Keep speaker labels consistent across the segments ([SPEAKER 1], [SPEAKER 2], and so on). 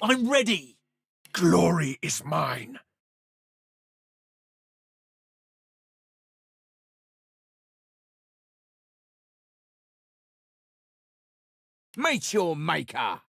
[SPEAKER 1] I'm ready.
[SPEAKER 2] Glory is mine.
[SPEAKER 3] Meet your maker.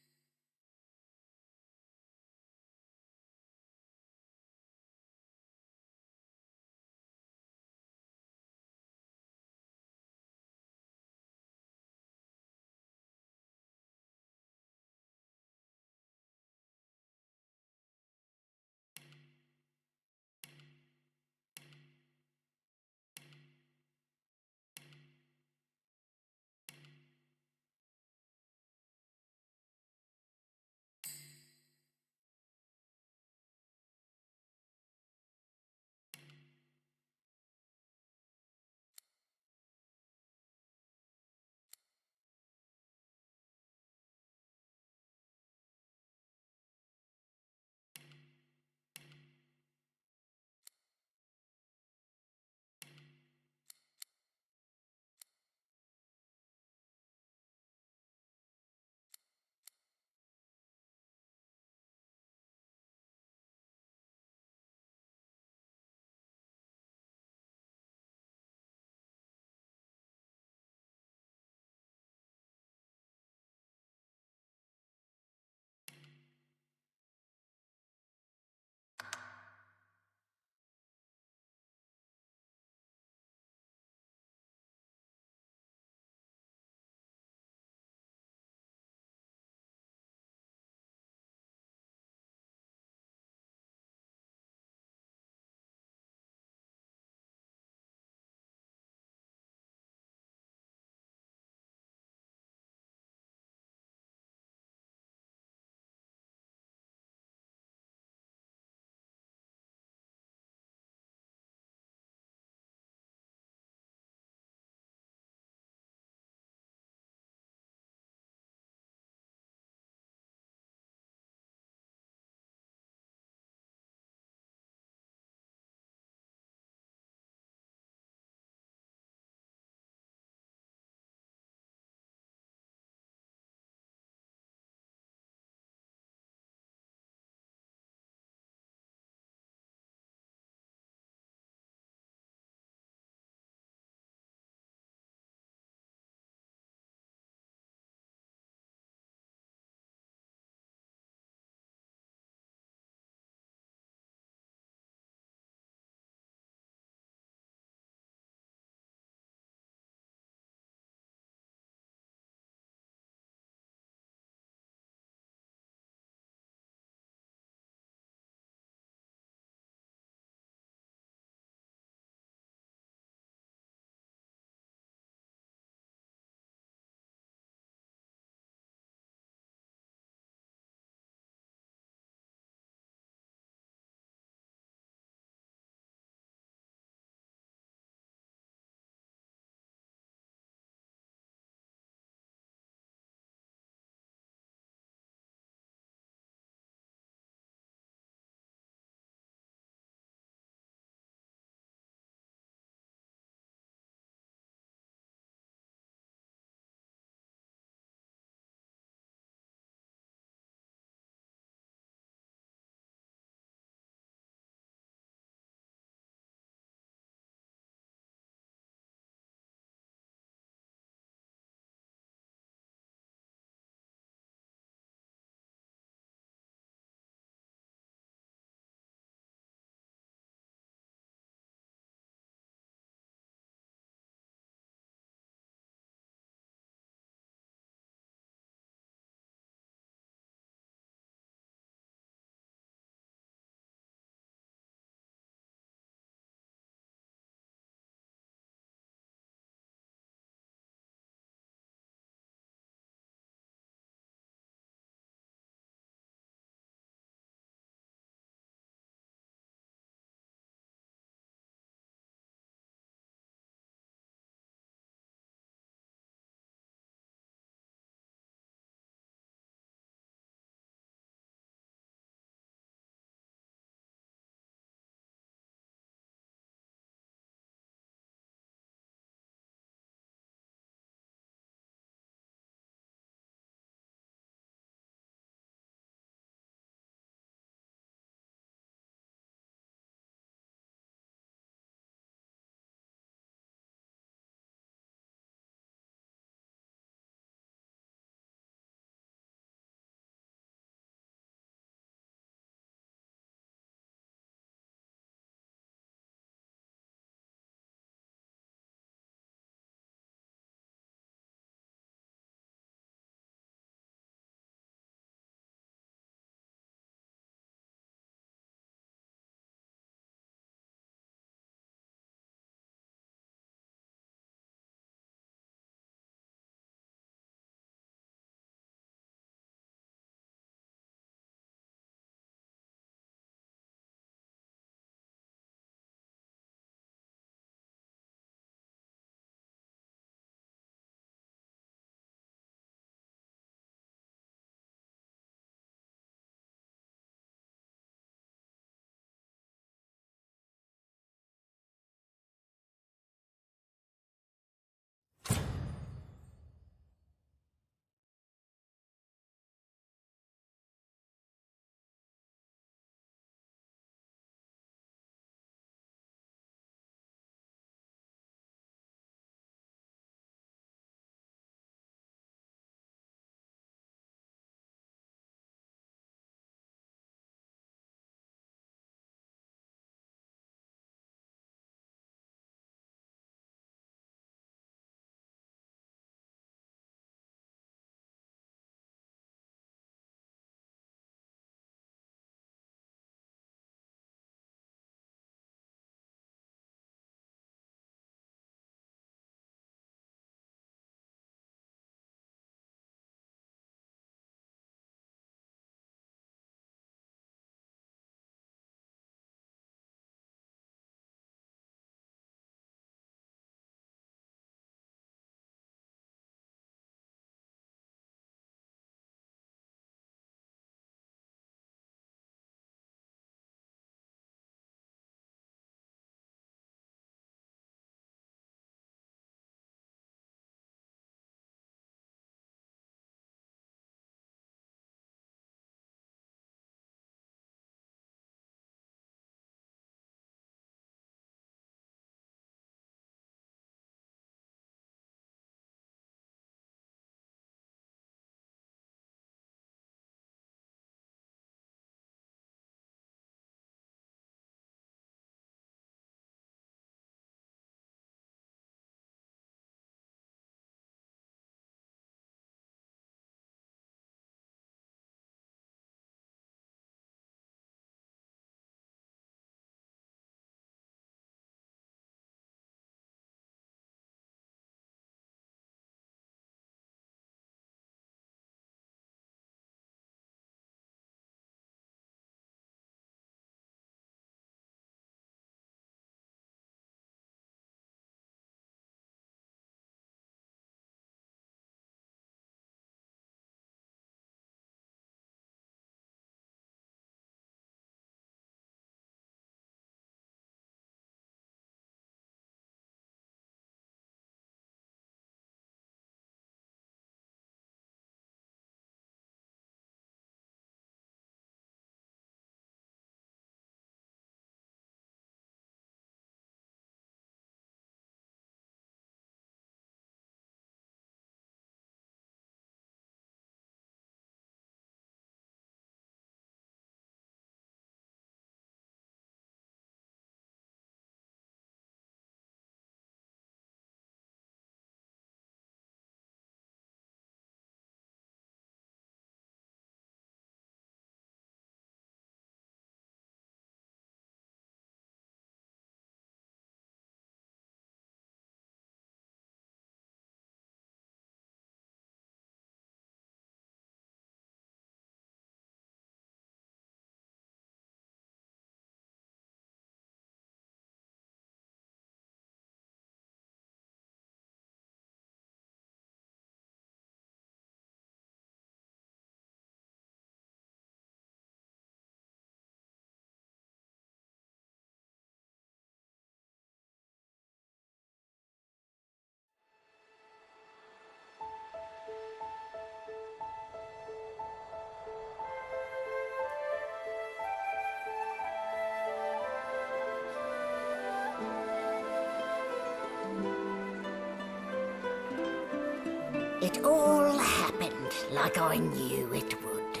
[SPEAKER 1] It all happened like I knew it would.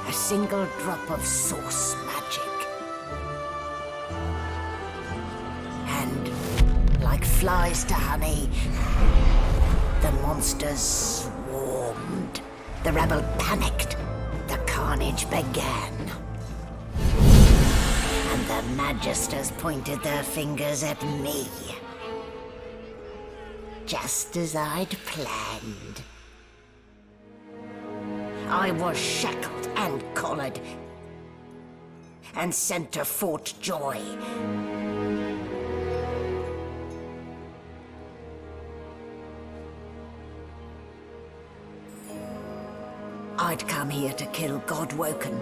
[SPEAKER 1] A single drop of source magic. And, like flies to honey, the monsters swarmed. The rebel panicked. The carnage began. And the Magisters pointed their fingers at me. Just as I'd planned. I was shackled and collared, and sent to Fort Joy. I'd come here to kill Godwoken.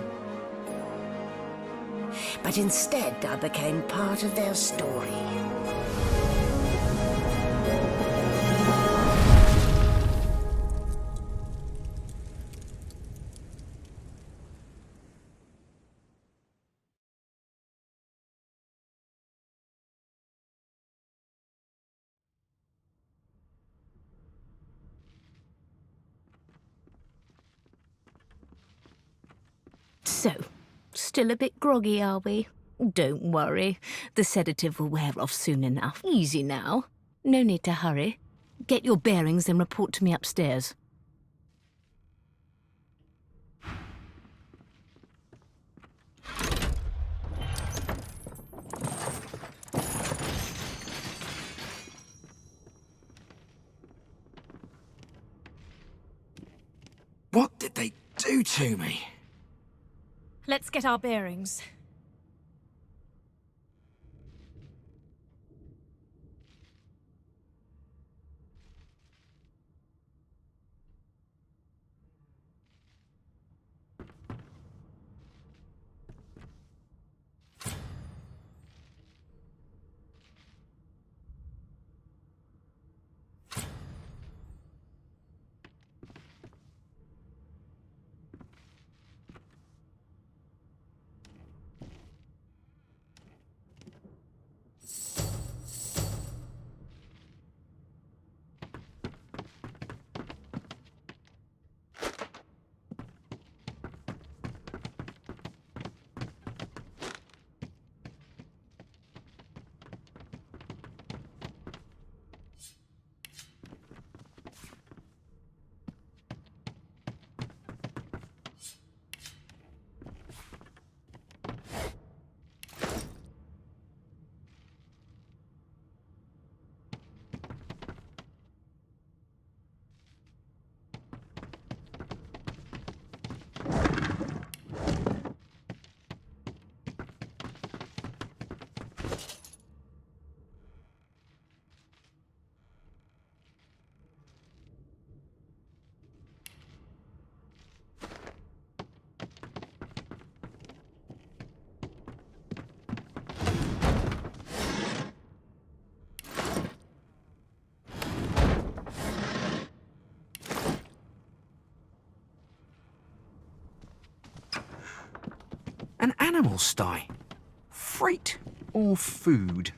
[SPEAKER 1] But instead, I became part of their story.
[SPEAKER 4] So, still a bit groggy, are we? Don't worry. The sedative will wear off soon enough. Easy now. No need to hurry. Get your bearings and report to me upstairs.
[SPEAKER 3] What did they do to me?
[SPEAKER 5] Let's get our bearings.
[SPEAKER 3] An animal sty. Freight or food?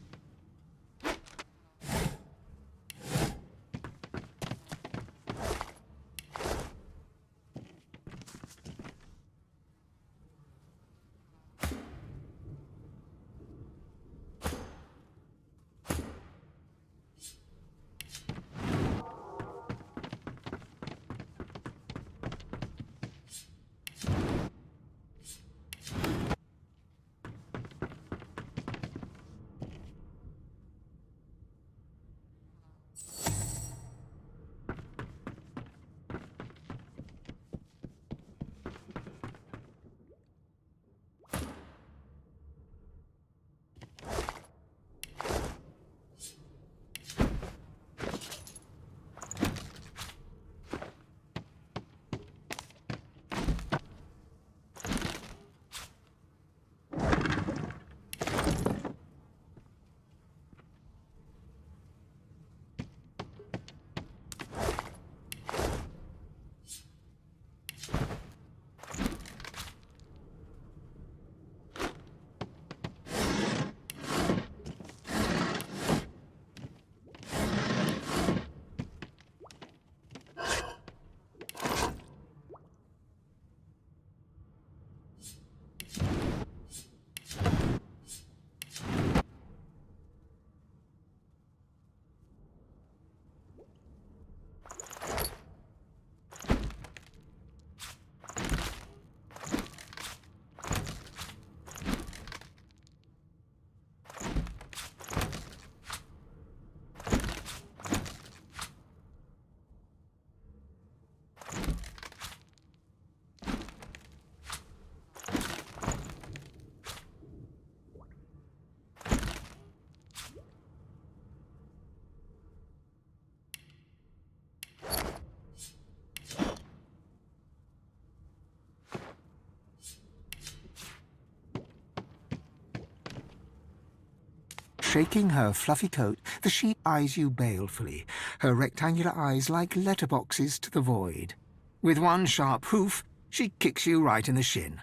[SPEAKER 6] Shaking her fluffy coat, the sheep eyes you balefully, her rectangular eyes like letterboxes to the void. With one sharp hoof, she kicks you right in the shin.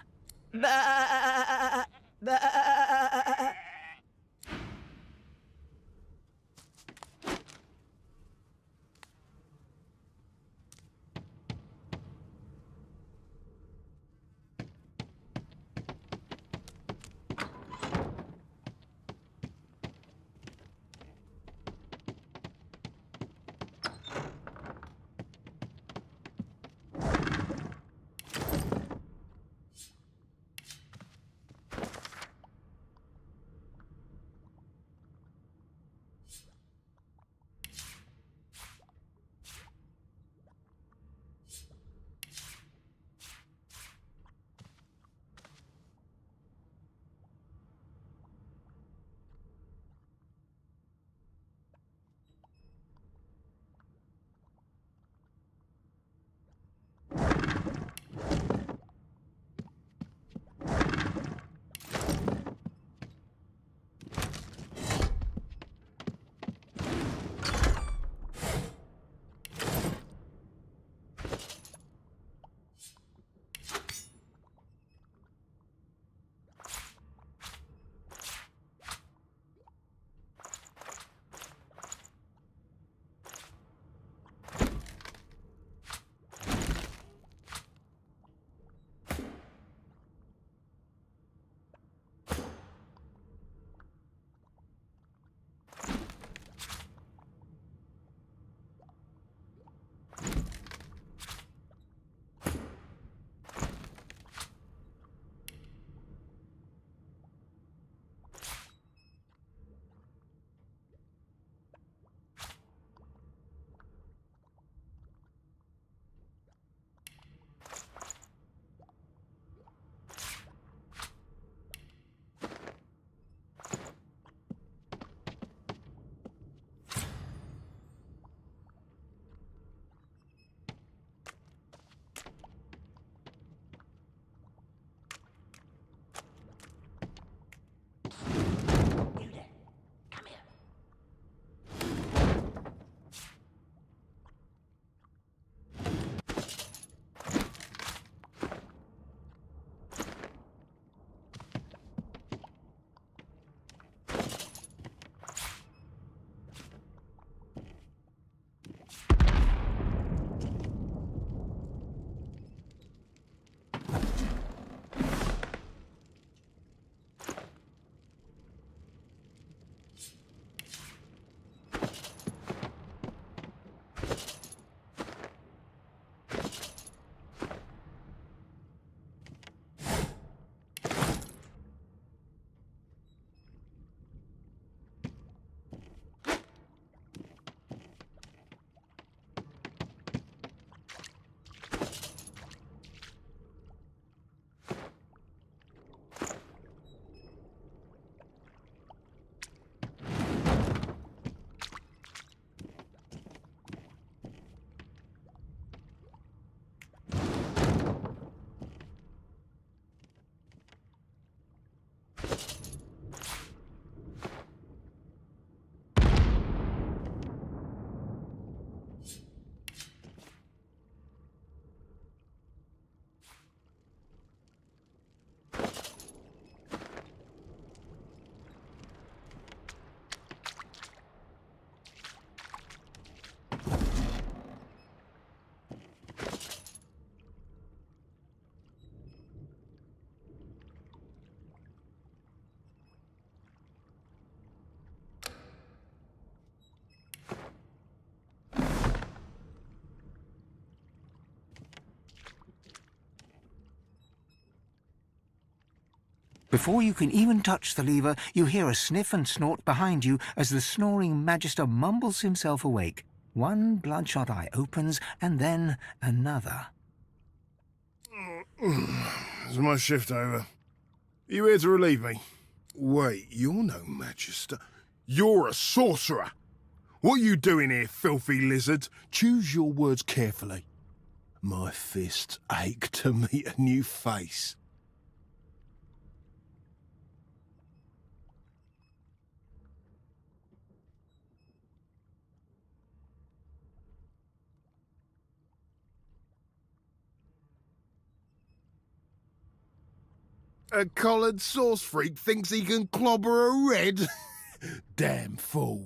[SPEAKER 6] Before you can even touch the lever, you hear a sniff and snort behind you as the snoring Magister mumbles himself awake. One bloodshot eye opens, and then another.
[SPEAKER 2] Is my shift over? You here to relieve me? Wait, you're no Magister. You're a sorcerer. What are you doing here, filthy lizard? Choose your words carefully. My fists ache to meet a new face. A collared sauce freak thinks he can clobber a red? Damn fool.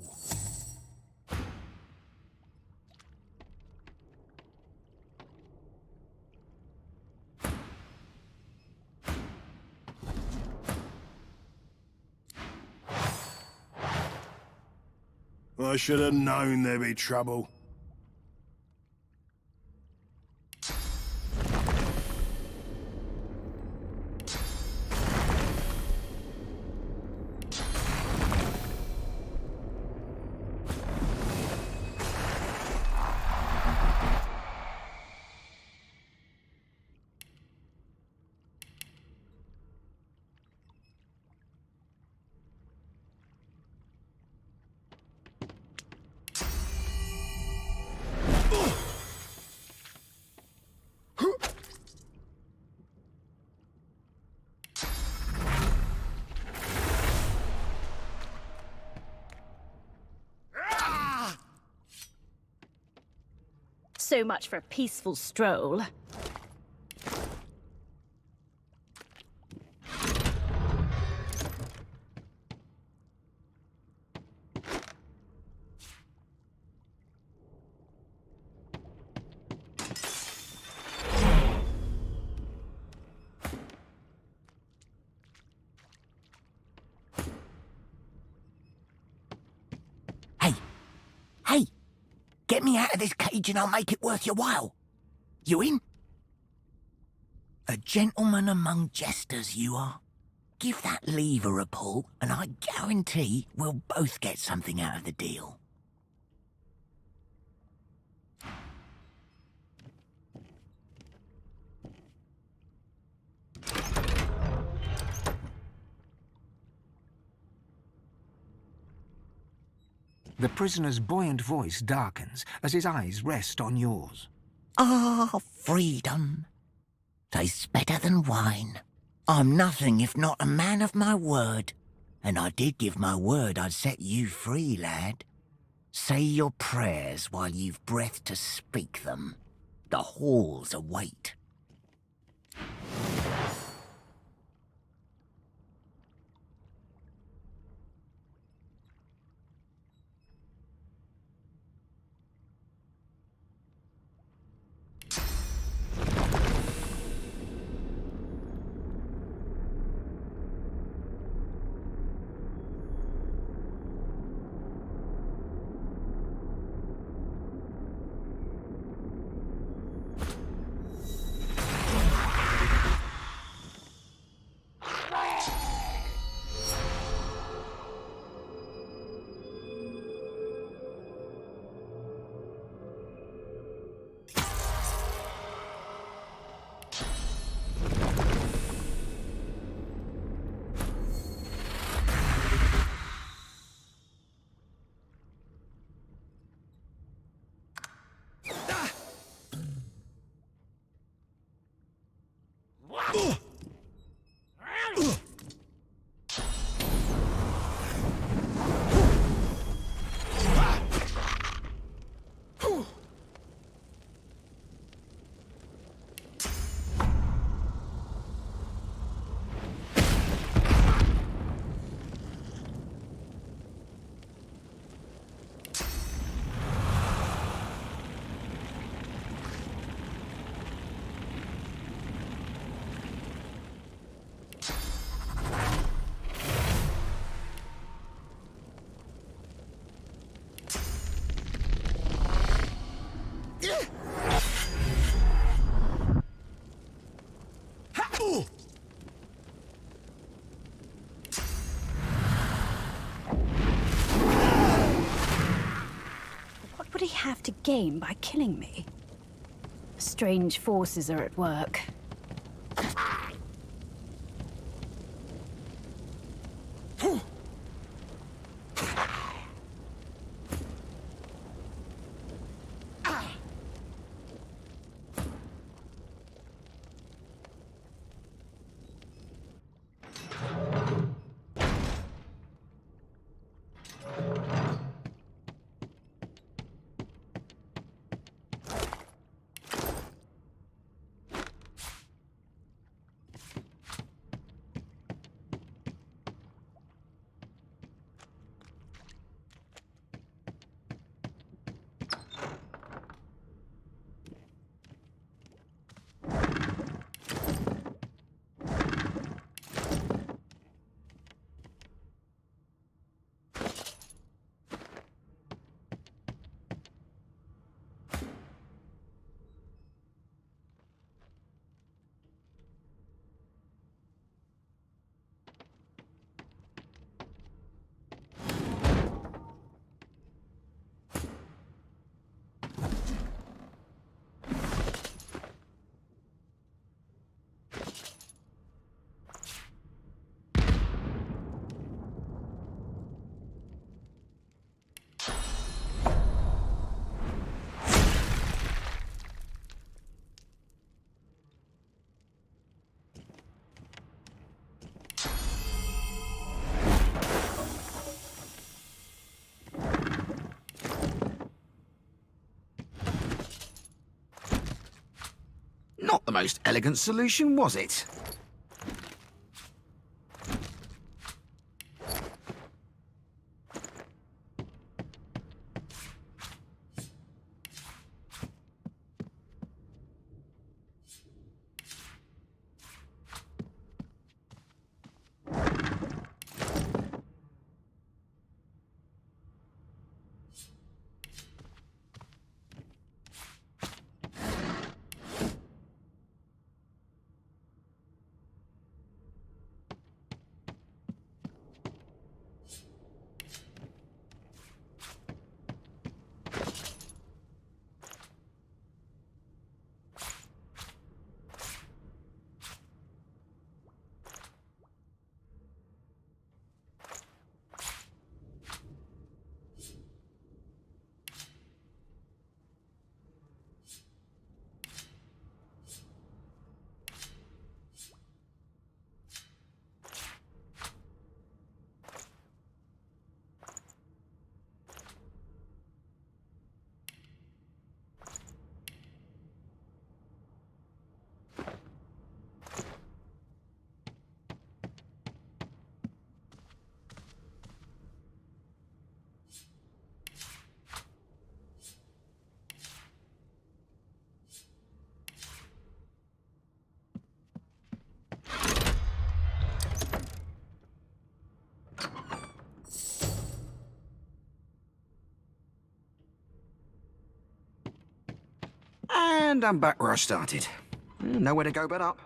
[SPEAKER 2] I should have known there'd be trouble.
[SPEAKER 5] So much for a peaceful stroll.
[SPEAKER 1] Hey! Hey! Get me out of this cage and I'll make it worth your while. You in? A gentleman among jesters, you are. Give that lever a pull, and I guarantee we'll both get something out of the deal.
[SPEAKER 6] The prisoner's buoyant voice darkens as his eyes rest on yours.
[SPEAKER 1] Ah, freedom. Tastes better than wine. I'm nothing if not a man of my word. And I did give my word I'd set you free, lad. Say your prayers while you've breath to speak them. The halls await.
[SPEAKER 5] What would he have to gain by killing me? Strange forces are at work.
[SPEAKER 3] Not the most elegant solution, was it? And I'm back where I started. Nowhere to go but up.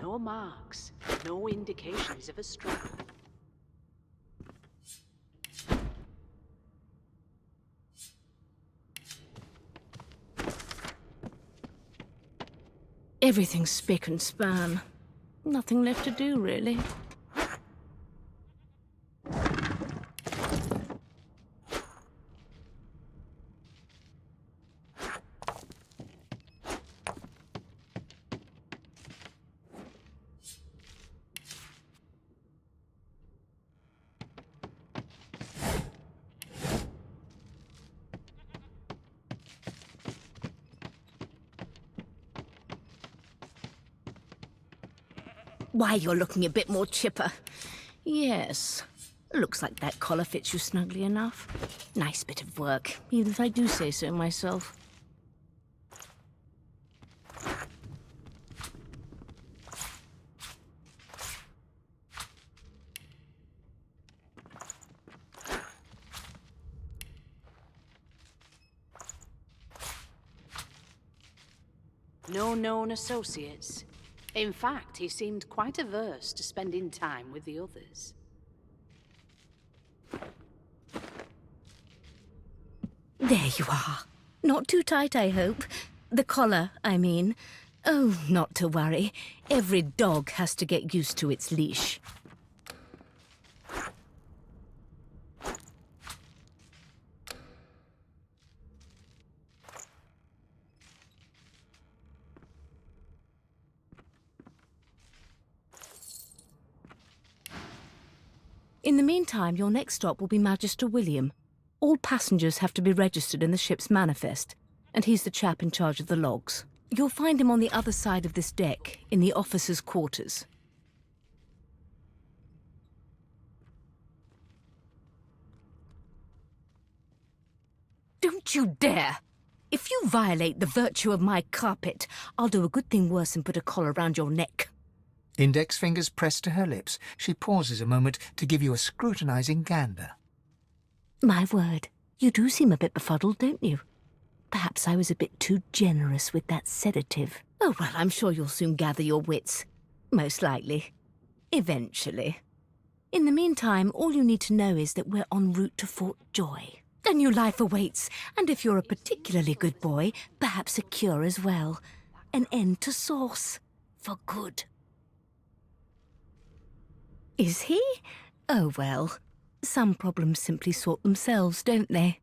[SPEAKER 7] No marks, no indications of a struggle.
[SPEAKER 4] Everything's spick and span. Nothing left to do, really. Why, you're looking a bit more chipper. Yes. Looks like that collar fits you snugly enough. Nice bit of work, even if I do say so myself.
[SPEAKER 7] No known associates. In fact, he seemed quite averse to spending time with the others.
[SPEAKER 4] There you are. Not too tight, I hope. The collar, I mean. Oh, not to worry. Every dog has to get used to its leash. In the meantime, your next stop will be Magister William. All passengers have to be registered in the ship's manifest, and he's the chap in charge of the logs. You'll find him on the other side of this deck, in the officers' quarters. Don't you dare! If you violate the virtue of my carpet, I'll do a good thing worse and put a collar around your neck.
[SPEAKER 6] Index fingers pressed to her lips, she pauses a moment to give you a scrutinizing gander.
[SPEAKER 4] My word, you do seem a bit befuddled, don't you? Perhaps I was a bit too generous with that sedative. Oh, well, I'm sure you'll soon gather your wits. Most likely. Eventually. In the meantime, all you need to know is that we're en route to Fort Joy. A new life awaits, and if you're a particularly good boy, perhaps a cure as well. An end to sauce. For good. Is he? Oh, well. Some problems simply sort themselves, don't they?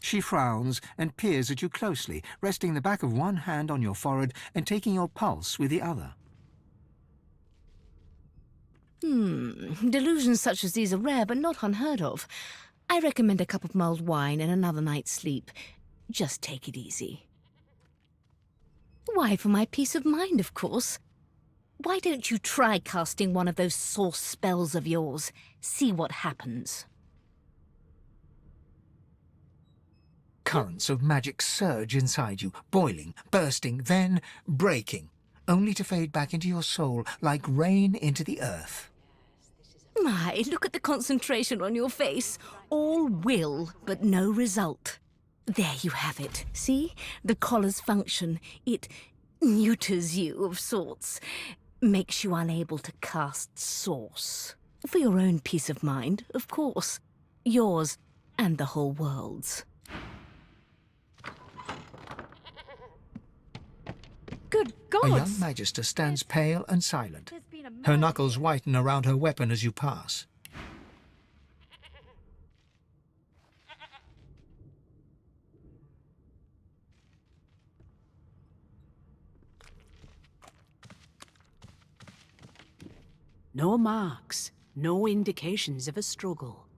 [SPEAKER 6] She frowns and peers at you closely, resting the back of one hand on your forehead and taking your pulse with the other.
[SPEAKER 4] Delusions such as these are rare, but not unheard of. I recommend a cup of mulled wine and another night's sleep. Just take it easy. Why, for my peace of mind, of course. Why don't you try casting one of those sauce spells of yours? See what happens.
[SPEAKER 6] Currents of magic surge inside you, boiling, bursting, then breaking, only to fade back into your soul like rain into the earth.
[SPEAKER 4] My, look at the concentration on your face. All will, but no result. There you have it. See? The collar's function. It neuters you of sorts. Makes you unable to cast sauce. For your own peace of mind, of course. Yours and the whole world's.
[SPEAKER 5] Good
[SPEAKER 6] A
[SPEAKER 5] gods!
[SPEAKER 6] young magister stands pale and silent. Her knuckles whiten around her weapon as you pass.
[SPEAKER 7] No marks, no indications of a struggle.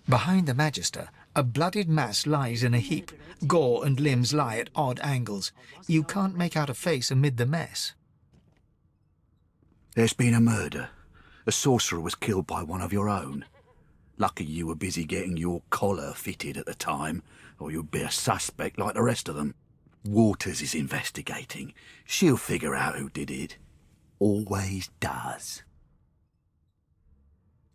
[SPEAKER 6] Behind the Magister, a bloodied mass lies in a heap. Gore and limbs lie at odd angles. You can't make out a face amid the mess.
[SPEAKER 8] There's been a murder. A sorcerer was killed by one of your own. Lucky you were busy getting your collar fitted at the time, or you'd be a suspect like the rest of them. Waters is investigating. She'll figure out who did it. Always does.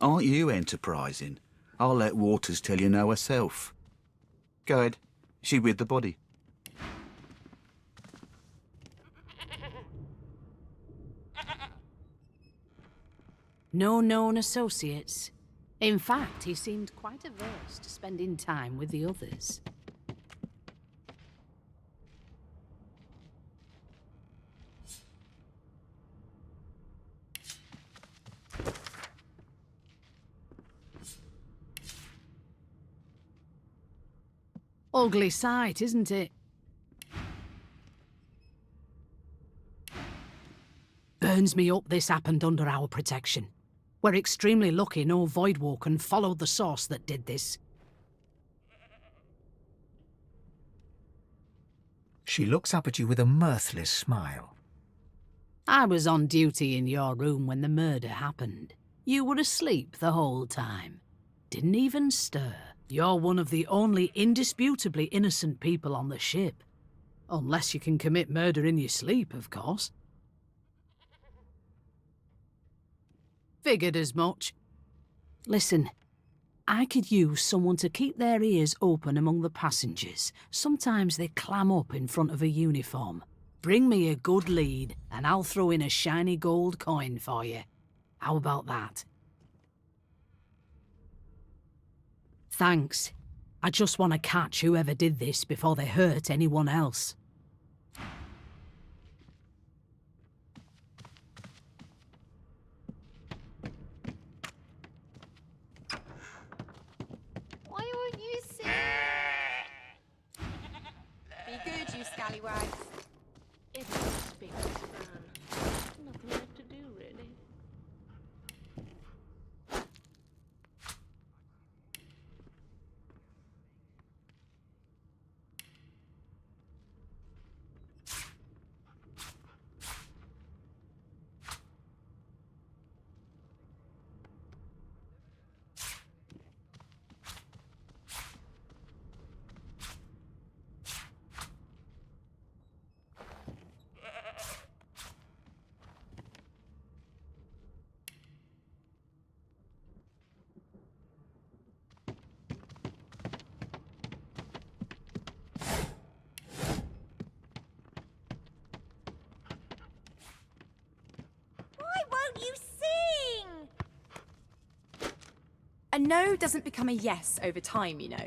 [SPEAKER 8] Aren't you enterprising? I'll let Waters tell you no herself. Go ahead. She with the body.
[SPEAKER 7] No known associates. In fact, he seemed quite averse to spending time with the others. Ugly sight, isn't it? Burns me up this happened under our protection. We're extremely lucky no Voidwalker followed the source that did this.
[SPEAKER 6] She looks up at you with a mirthless smile.
[SPEAKER 7] I was on duty in your room when the murder happened. You were asleep the whole time. Didn't even stir. You're one of the only indisputably innocent people on the ship. Unless you can commit murder in your sleep, of course. Figured as much. Listen, I could use someone to keep their ears open among the passengers. Sometimes they clam up in front of a uniform. Bring me a good lead, and I'll throw in a shiny gold coin for you. How about that? Thanks. I just want to catch whoever did this before they hurt anyone else.
[SPEAKER 9] Why won't you sing? Be good, you scallywags.
[SPEAKER 4] It's a big man. Nothing left to do, really.
[SPEAKER 9] You sing! A no doesn't become a yes over time, you know.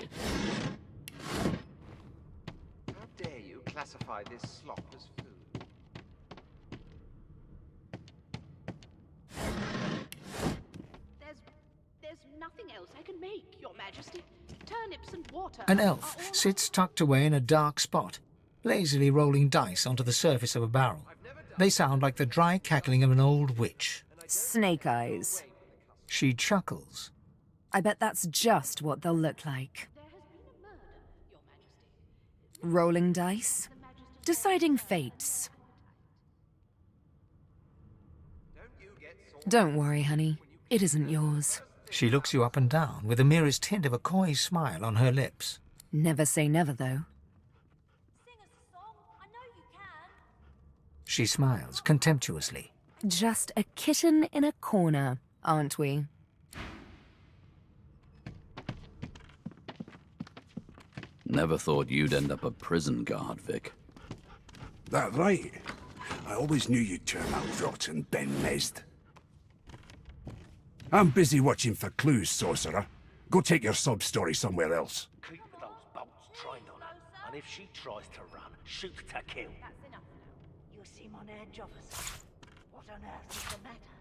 [SPEAKER 10] How dare you classify this slop as food?
[SPEAKER 7] There's nothing else I can make, Your Majesty. Turnips and water.
[SPEAKER 6] An elf sits tucked away in a dark spot, lazily rolling dice onto the surface of a barrel. They sound like the dry cackling of an old witch.
[SPEAKER 11] Snake eyes.
[SPEAKER 6] She chuckles.
[SPEAKER 11] I bet that's just what they'll look like. Rolling dice. Deciding fates. Don't worry, honey. It isn't yours.
[SPEAKER 6] She looks you up and down with the merest hint of a coy smile on her lips.
[SPEAKER 11] Never say never, though.
[SPEAKER 6] She smiles contemptuously.
[SPEAKER 11] Just a kitten in a corner, aren't we?
[SPEAKER 12] Never thought you'd end up a prison guard, Vic.
[SPEAKER 8] That right. I always knew you'd turn out rotten, Ben Mesd. I'm busy watching for clues, sorcerer. Go take your sub-story somewhere else.
[SPEAKER 13] Keep those bolts trained on her, and if she tries to run, shoot to kill.
[SPEAKER 1] You seem on edge, officer. What on earth is the matter?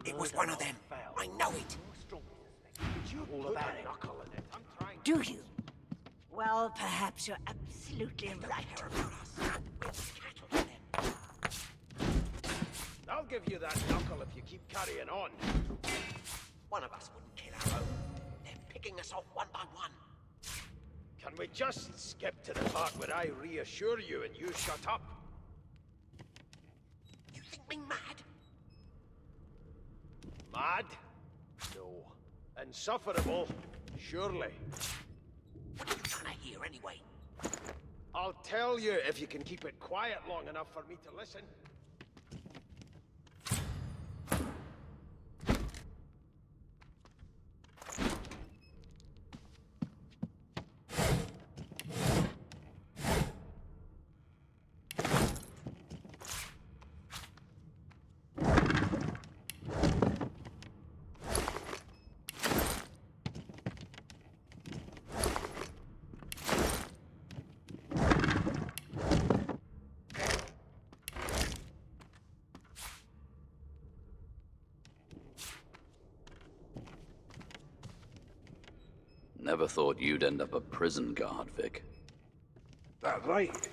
[SPEAKER 13] It was one of them.
[SPEAKER 1] I know it.
[SPEAKER 13] All about it.
[SPEAKER 1] Do you? Well, perhaps you're absolutely right.
[SPEAKER 13] I'll give you that knuckle if you keep carrying on.
[SPEAKER 1] One of us wouldn't kill our own. They're picking us off one by one.
[SPEAKER 13] Can we just skip to the part where I reassure you and you shut up?
[SPEAKER 1] You think me mad?
[SPEAKER 13] Mad? No. Insufferable? Surely.
[SPEAKER 1] What are you trying to hear anyway?
[SPEAKER 13] I'll tell you if you can keep it quiet long enough for me to listen.
[SPEAKER 12] Never thought you'd end up a prison guard, Vic.
[SPEAKER 14] That right?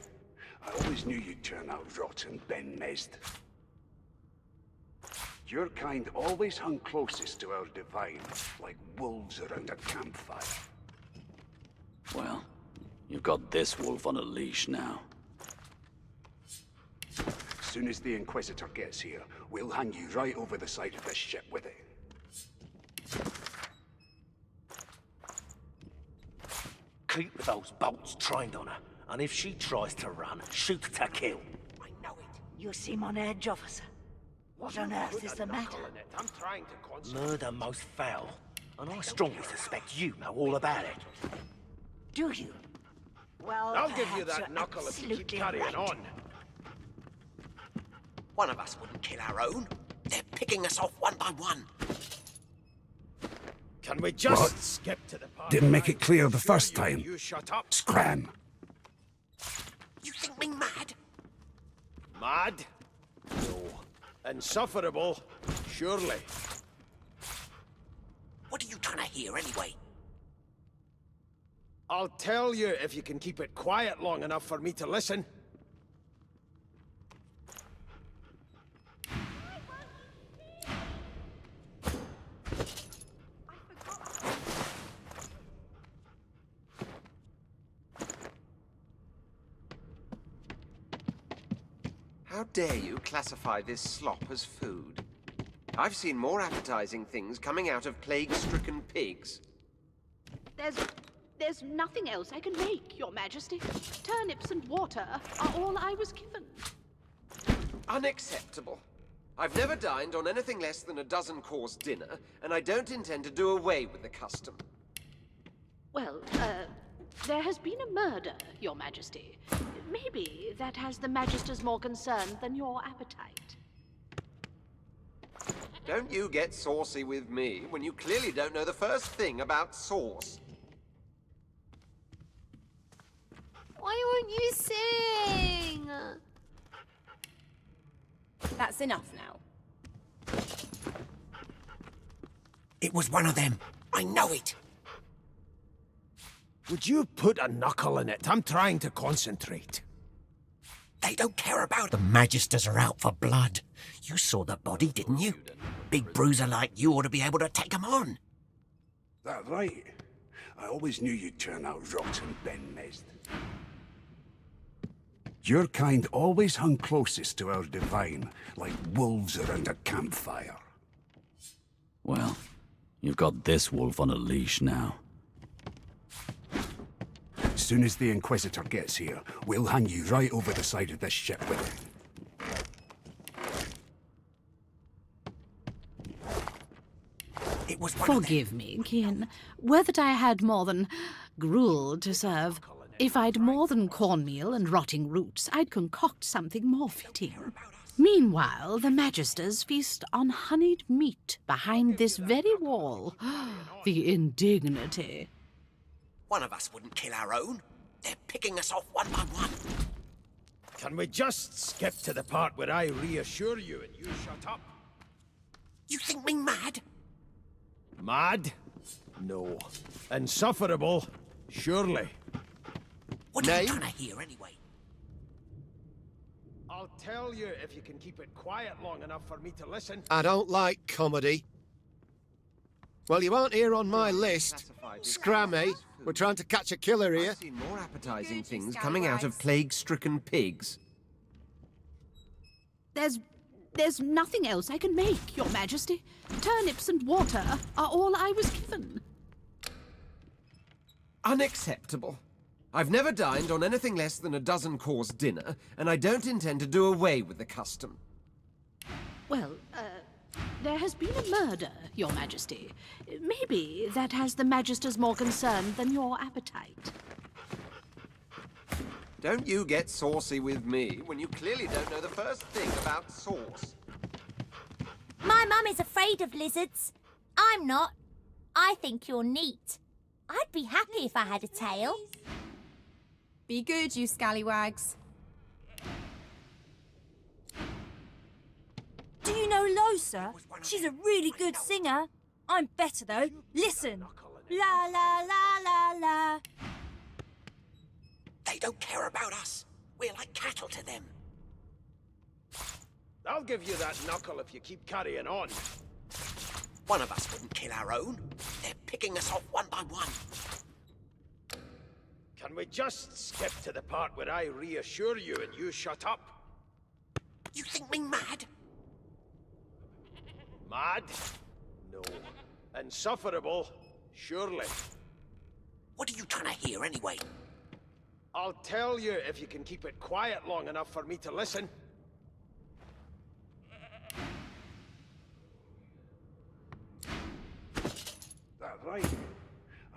[SPEAKER 14] I always knew you'd turn out rotten, Ben Mesd. Your kind always hung closest to our divine, like wolves around a campfire.
[SPEAKER 12] Well, you've got this wolf on a leash now.
[SPEAKER 14] As soon as the Inquisitor gets here, we'll hang you right over the side of this ship with it.
[SPEAKER 15] Keep those bolts trained on her, and if she tries to run, shoot to kill.
[SPEAKER 1] I know it. You seem on edge, officer. What on earth is the matter?
[SPEAKER 13] I'm trying to concentrate.
[SPEAKER 15] Murder most foul, and I strongly suspect you know all about it.
[SPEAKER 1] Do you? Well,
[SPEAKER 13] I'll give you
[SPEAKER 1] perhaps
[SPEAKER 13] that
[SPEAKER 1] you're
[SPEAKER 13] knuckle if you keep
[SPEAKER 1] absolutely
[SPEAKER 13] carrying
[SPEAKER 1] right.
[SPEAKER 13] on.
[SPEAKER 15] One of us wouldn't kill our own. They're picking us off one by one.
[SPEAKER 13] Can we just
[SPEAKER 14] What?
[SPEAKER 13] skip to the part?
[SPEAKER 14] Didn't make
[SPEAKER 13] where
[SPEAKER 14] it clear
[SPEAKER 13] I
[SPEAKER 14] the
[SPEAKER 13] assure
[SPEAKER 14] first
[SPEAKER 13] you and
[SPEAKER 14] time.
[SPEAKER 13] You shut up.
[SPEAKER 14] Scram!
[SPEAKER 15] You think me mad?
[SPEAKER 13] Mad? No. Insufferable? Surely.
[SPEAKER 15] What are you trying to hear anyway?
[SPEAKER 13] I'll tell you if you can keep it quiet long enough for me to listen.
[SPEAKER 10] How dare you classify this slop as food? I've seen more appetizing things coming out of plague-stricken pigs.
[SPEAKER 16] There's nothing else I can make, Your Majesty. Turnips and water are all I was given.
[SPEAKER 10] Unacceptable. I've never dined on anything less than a dozen-course dinner, and I don't intend to do away with the custom.
[SPEAKER 16] Well, there has been a murder, Your Majesty. Maybe that has the Magisters more concerned than your appetite.
[SPEAKER 10] Don't you get saucy with me when you clearly don't know the first thing about sauce.
[SPEAKER 9] Why won't you sing? That's enough now.
[SPEAKER 15] It was one of them. I know it.
[SPEAKER 13] Would you put a knuckle in it? I'm trying to concentrate.
[SPEAKER 15] They don't care about the Magisters are out for blood. You saw the body, didn't you? Big bruiser like you ought to be able to take 'em on.
[SPEAKER 14] That right? I always knew you'd turn out rotten, Ben Mesd. Your kind always hung closest to our divine, like wolves around a campfire.
[SPEAKER 12] Well, you've got this wolf on a leash now.
[SPEAKER 14] As soon as the Inquisitor gets here, we'll hang you right over the side of this ship with it.
[SPEAKER 15] It was
[SPEAKER 7] Forgive me, Kian. Were that I had more than gruel to serve. If I'd more than cornmeal and rotting roots, I'd concoct something more fitting. Meanwhile, the Magisters feast on honeyed meat behind this very wall. The indignity.
[SPEAKER 15] One of us wouldn't kill our own. They're picking us off one by one.
[SPEAKER 13] Can we just skip to the part where I reassure you and you shut up?
[SPEAKER 15] You think me mad?
[SPEAKER 13] Mad? No. Insufferable? Surely.
[SPEAKER 15] What are you trying to hear anyway?
[SPEAKER 13] I'll tell you if you can keep it quiet long enough for me to listen.
[SPEAKER 17] I don't like comedy. Well, you aren't here on my list. Scrammy. We're trying to catch a killer here.
[SPEAKER 10] I've seen more appetizing things coming out of plague-stricken pigs.
[SPEAKER 16] There's nothing else I can make, Your Majesty. Turnips and water are all I was given.
[SPEAKER 10] Unacceptable. I've never dined on anything less than a dozen-course dinner, and I don't intend to do away with the custom.
[SPEAKER 16] Well, there has been a murder, Your Majesty. Maybe that has the Magisters more concerned than your appetite.
[SPEAKER 10] Don't you get saucy with me when you clearly don't know the first thing about sauce.
[SPEAKER 18] My mum is afraid of lizards. I'm not. I think you're neat. I'd be happy if I had a tail.
[SPEAKER 9] Be good, you scallywags.
[SPEAKER 19] Do you know Losa? She's a really good singer. I'm better though. Listen. La la la la la.
[SPEAKER 15] They don't care about us. We're like cattle to them.
[SPEAKER 13] I'll give you that knuckle if you keep carrying on.
[SPEAKER 15] One of us wouldn't kill our own. They're picking us off one by one.
[SPEAKER 13] Can we just skip to the part where I reassure you and you shut up?
[SPEAKER 15] You think me mad?
[SPEAKER 13] Mad? No. Insufferable? Surely.
[SPEAKER 15] What are you trying to hear anyway?
[SPEAKER 13] I'll tell you if you can keep it quiet long enough for me to listen.
[SPEAKER 14] That right?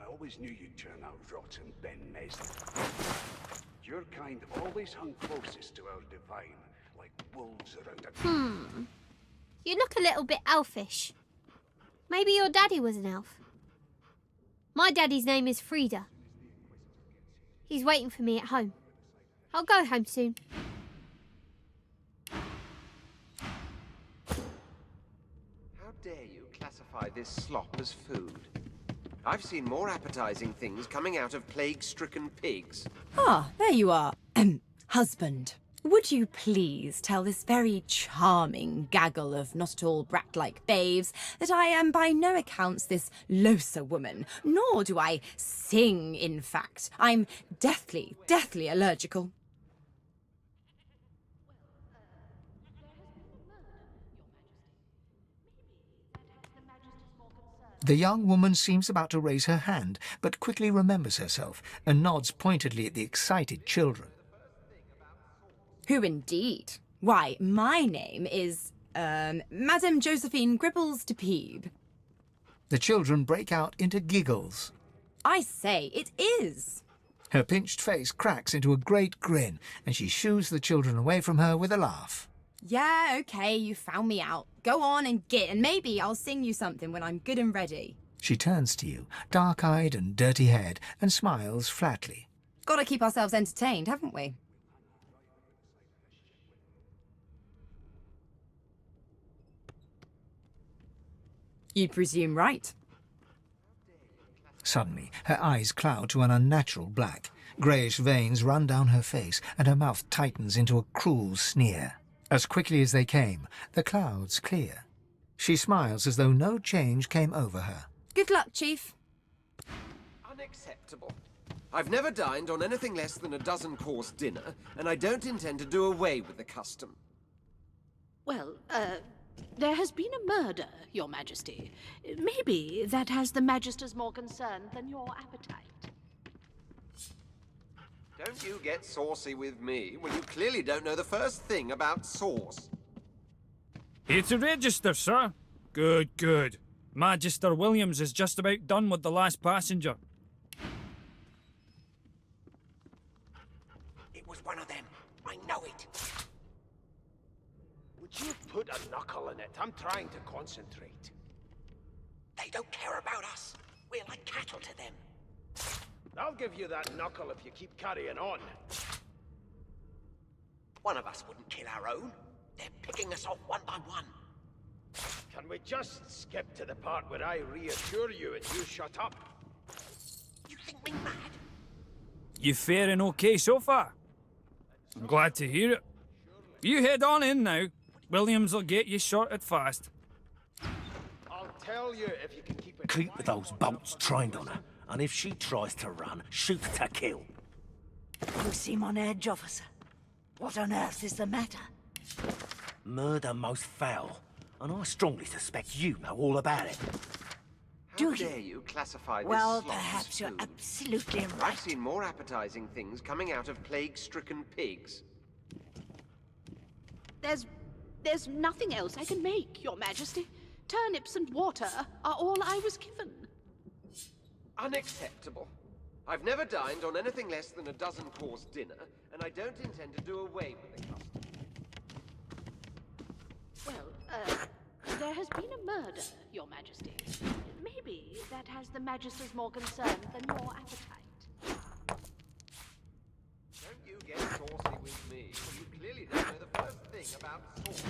[SPEAKER 14] I always knew you'd turn out rotten, Ben Mesner. Your kind always hung closest to our divine, like wolves around a...
[SPEAKER 20] You look a little bit elfish. Maybe your daddy was an elf. My daddy's name is Frida. He's waiting for me at home. I'll go home soon.
[SPEAKER 10] How dare you classify this slop as food? I've seen more appetizing things coming out of plague-stricken pigs.
[SPEAKER 9] Ah, there you are. Husband, would you please tell this very charming gaggle of not-at-all brat-like babes that I am by no accounts this Losa woman, nor do I sing, in fact. I'm deathly, deathly allergical.
[SPEAKER 6] The young woman seems about to raise her hand, but quickly remembers herself and nods pointedly at the excited children.
[SPEAKER 9] Who indeed? Why, my name is, Madame Josephine Gribbles de Peeb.
[SPEAKER 6] The children break out into giggles.
[SPEAKER 9] I say, it is.
[SPEAKER 6] Her pinched face cracks into a great grin, and she shoos the children away from her with a laugh.
[SPEAKER 9] Yeah, okay, you found me out. Go on and git, and maybe I'll sing you something when I'm good and ready.
[SPEAKER 6] She turns to you, dark-eyed and dirty-haired, and smiles flatly.
[SPEAKER 9] Gotta keep ourselves entertained, haven't we? You'd presume right.
[SPEAKER 6] Suddenly, her eyes cloud to an unnatural black. Greyish veins run down her face, and her mouth tightens into a cruel sneer. As quickly as they came, the clouds clear. She smiles as though no change came over her.
[SPEAKER 9] Good luck, Chief.
[SPEAKER 10] Unacceptable. I've never dined on anything less than a dozen-course dinner, and I don't intend to do away with the custom.
[SPEAKER 16] Well, there has been a murder, Your Majesty. Maybe that has the Magisters more concerned than your appetite.
[SPEAKER 10] Don't you get saucy with me when you clearly don't know the first thing about sauce.
[SPEAKER 21] Here to register, sir. Good, good. Magister Williams is just about done with the last passenger.
[SPEAKER 15] It was one of them. I know it.
[SPEAKER 13] Would you put a knuckle in it? I'm trying to concentrate.
[SPEAKER 15] They don't care about us. We're like cattle to them.
[SPEAKER 13] I'll give you that knuckle if you keep carrying on.
[SPEAKER 15] One of us wouldn't kill our own. They're picking us off one by one.
[SPEAKER 13] Can we just skip to the part where I reassure you and you shut up?
[SPEAKER 15] You think me mad?
[SPEAKER 21] You faring okay so far? I'm glad to hear it. You head on in now. Williams will get you sorted fast.
[SPEAKER 13] I'll tell you if you can keep it
[SPEAKER 15] Keep those bolts trained on her, and if she tries to run, shoot to kill.
[SPEAKER 19] You seem on edge, officer. What on earth is the matter?
[SPEAKER 15] Murder most foul, and I strongly suspect you know all about it.
[SPEAKER 1] Do
[SPEAKER 10] How dare you classify this
[SPEAKER 1] Well,
[SPEAKER 10] slop as
[SPEAKER 1] perhaps you're
[SPEAKER 10] food?
[SPEAKER 1] absolutely right.
[SPEAKER 10] I've seen more appetizing things coming out of plague-stricken pigs.
[SPEAKER 16] There's nothing else I can make, Your Majesty. Turnips and water are all I was given.
[SPEAKER 10] Unacceptable. I've never dined on anything less than a dozen-course dinner, and I don't intend to do away with the custom.
[SPEAKER 16] Well, there has been a murder, Your Majesty. Maybe that has the Magisters more concerned than your appetite.
[SPEAKER 10] Don't you get saucy with me. You clearly don't know the first thing about sauce.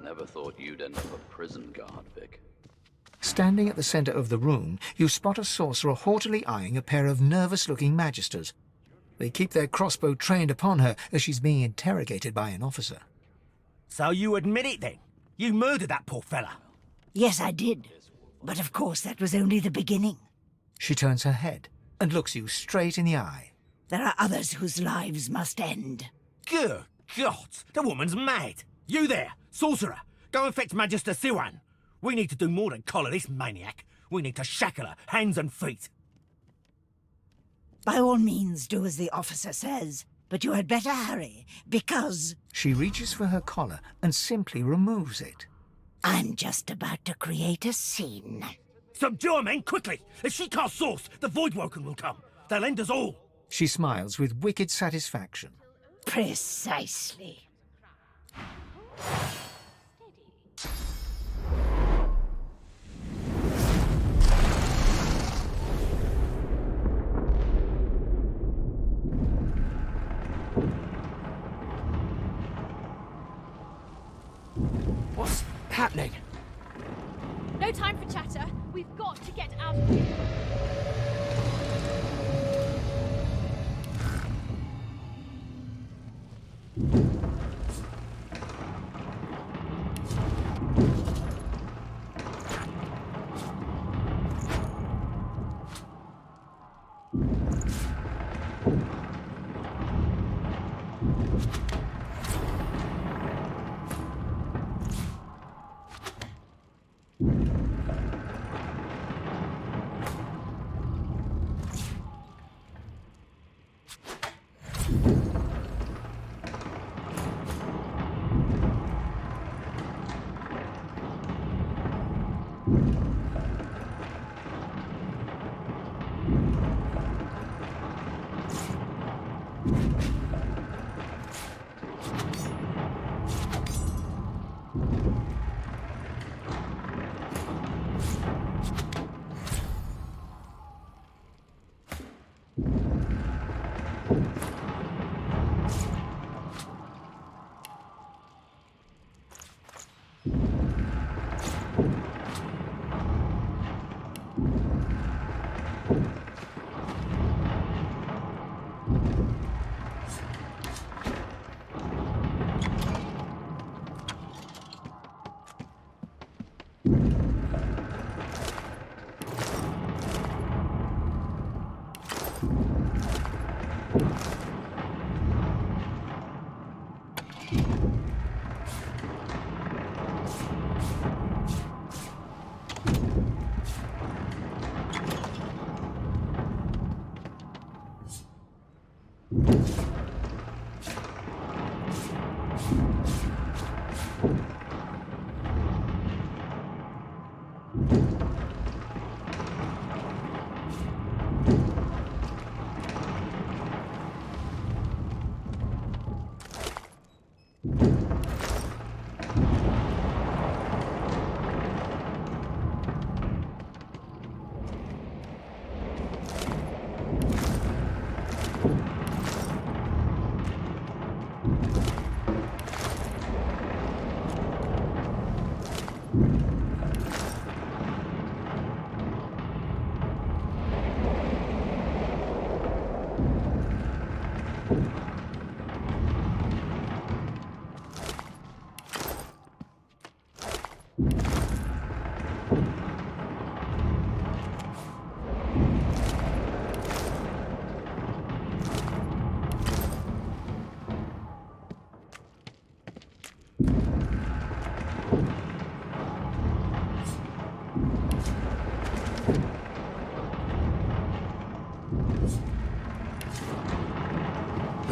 [SPEAKER 12] Never thought you'd end up a prison guard, Vic.
[SPEAKER 6] Standing at the centre of the room, you spot a sorcerer haughtily eyeing a pair of nervous-looking magisters. They keep their crossbow trained upon her as she's being interrogated by an officer.
[SPEAKER 15] So you admit it, then? You murdered that poor fella?
[SPEAKER 1] Yes, I did. But of course, that was only the beginning.
[SPEAKER 6] She turns her head and looks you straight in the eye.
[SPEAKER 1] There are others whose lives must end.
[SPEAKER 15] Good God, the woman's mad. You there, sorcerer, go and fetch Magister Siwan. We need to do more than collar this maniac. We need to shackle her, hands and feet.
[SPEAKER 1] By all means, do as the officer says. But you had better hurry, because...
[SPEAKER 6] She reaches for her collar and simply removes it.
[SPEAKER 1] I'm just about to create a scene.
[SPEAKER 15] Subdue her, men, quickly! If she casts sauce, the Voidwoken will come. They'll end us all.
[SPEAKER 6] She smiles with wicked satisfaction.
[SPEAKER 1] Precisely.
[SPEAKER 15] What's happening?
[SPEAKER 19] No time for chatter. We've got to get out of here.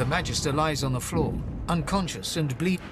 [SPEAKER 6] The Magister lies on the floor, unconscious and bleeding.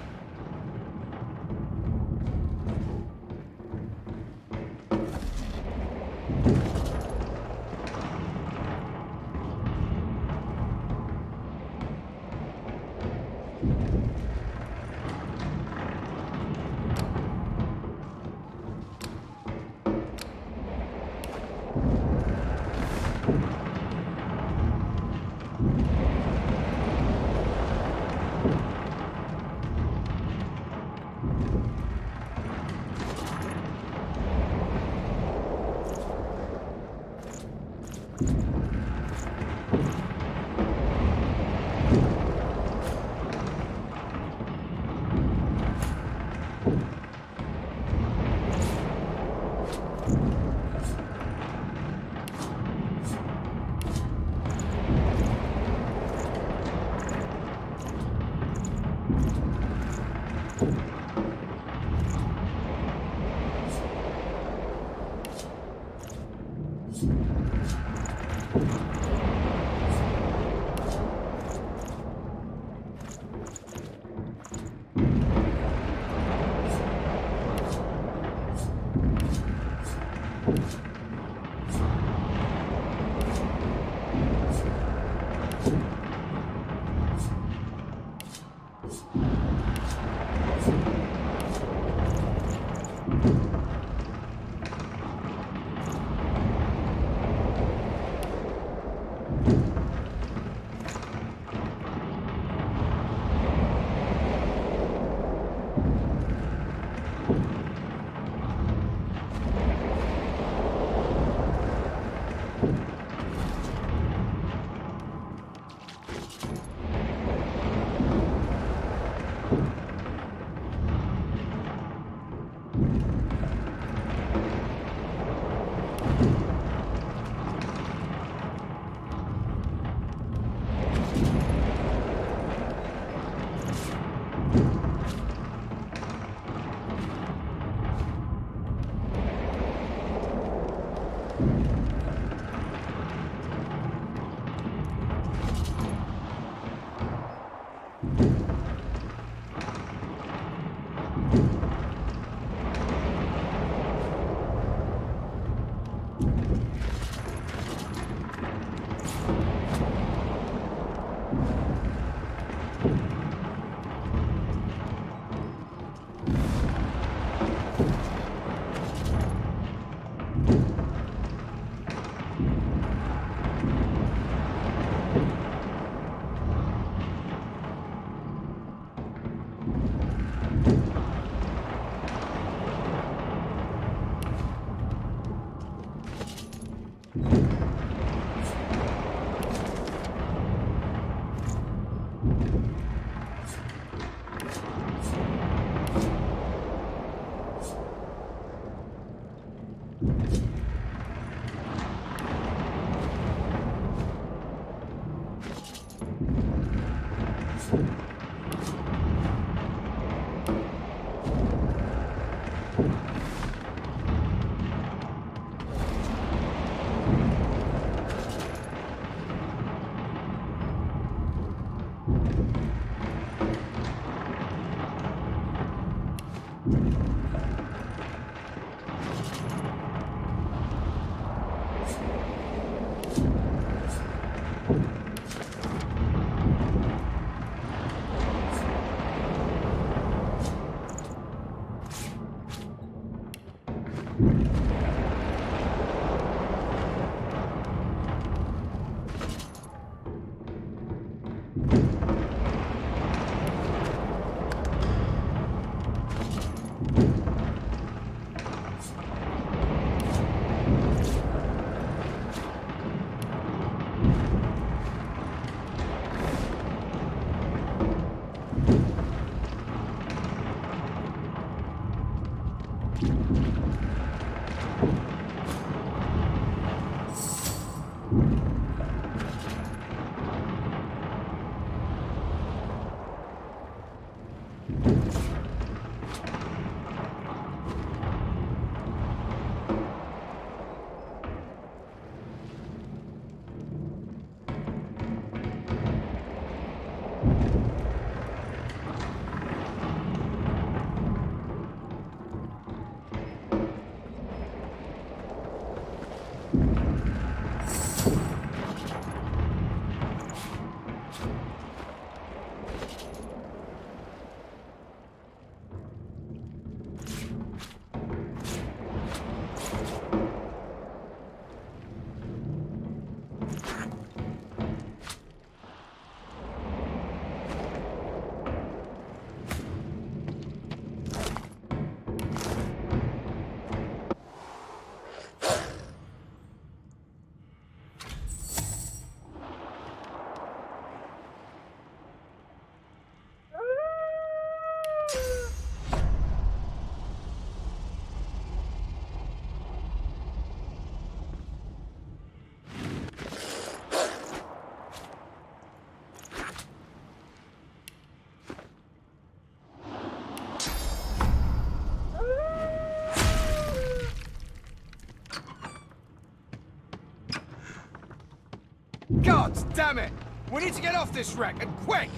[SPEAKER 2] God damn it! We need to get off this wreck, and quick!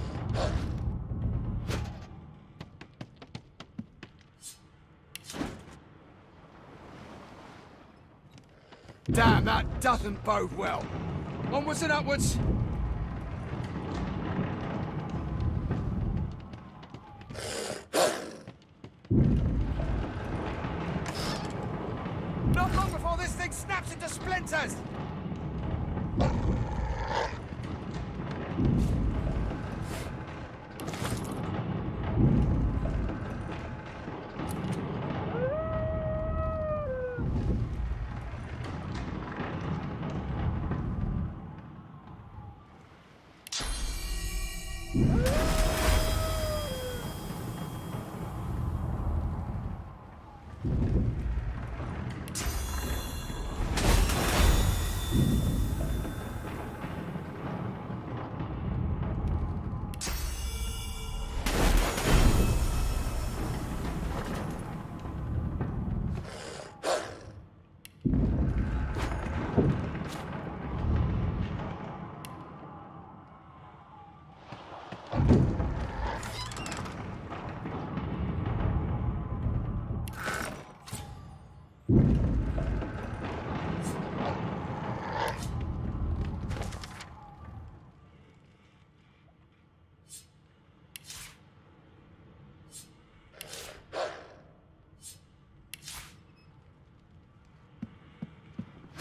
[SPEAKER 2] Damn, that doesn't bode well. Onwards and upwards. Not long before this thing snaps into splinters!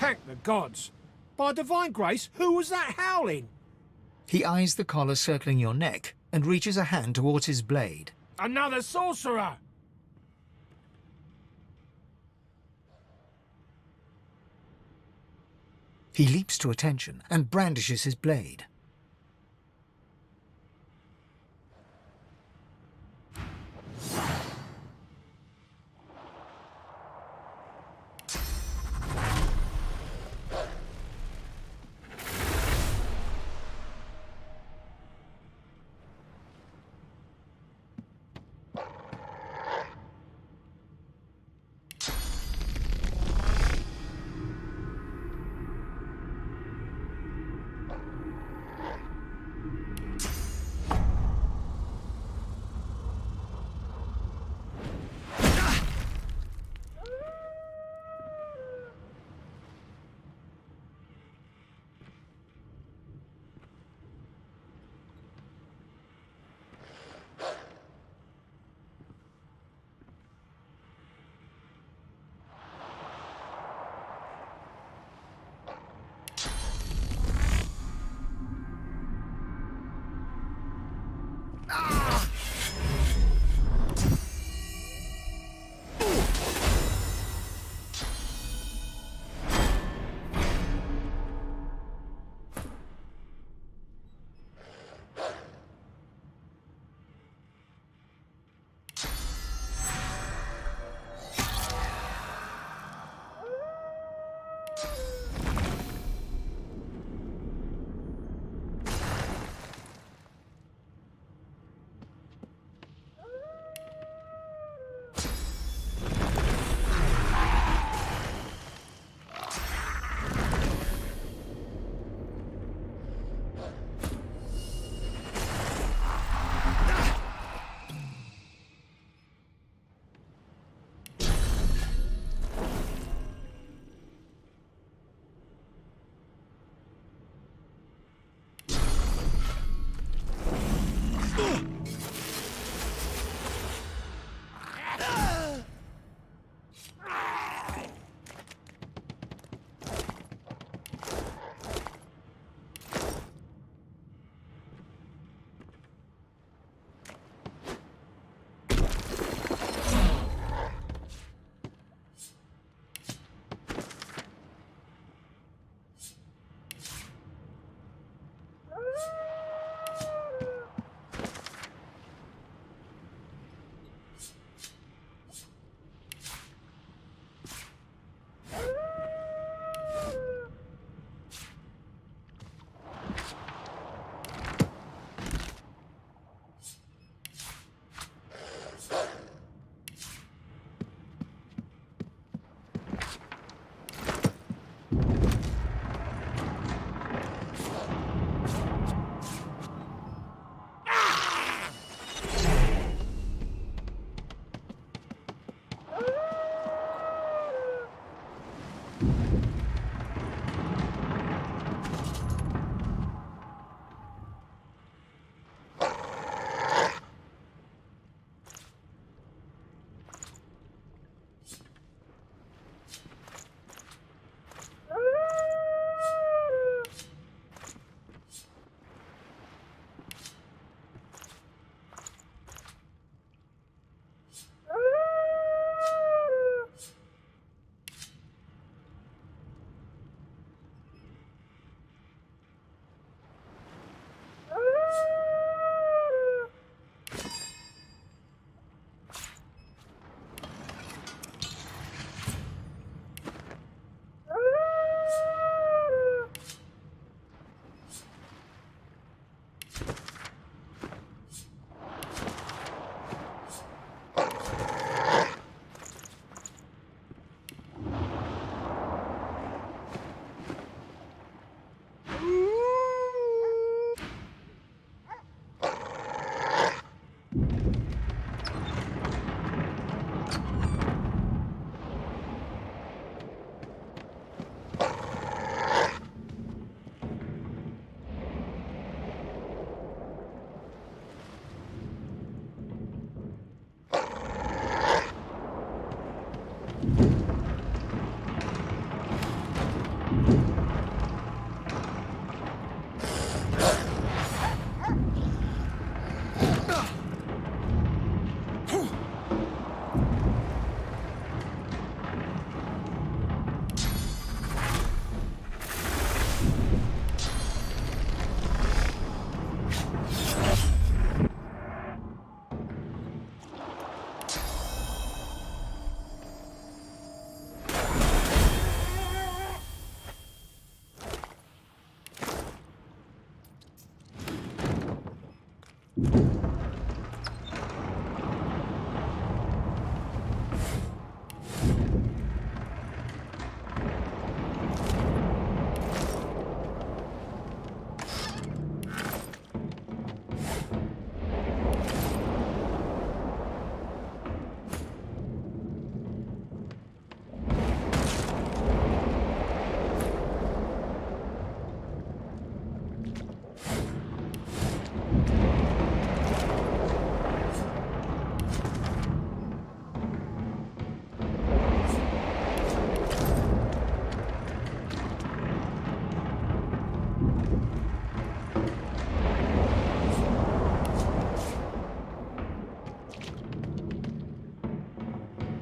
[SPEAKER 2] Thank the gods. By divine grace, who was that howling?
[SPEAKER 6] He eyes the collar circling your neck and reaches a hand towards his blade.
[SPEAKER 2] Another sorcerer!
[SPEAKER 6] He leaps to attention and brandishes his blade.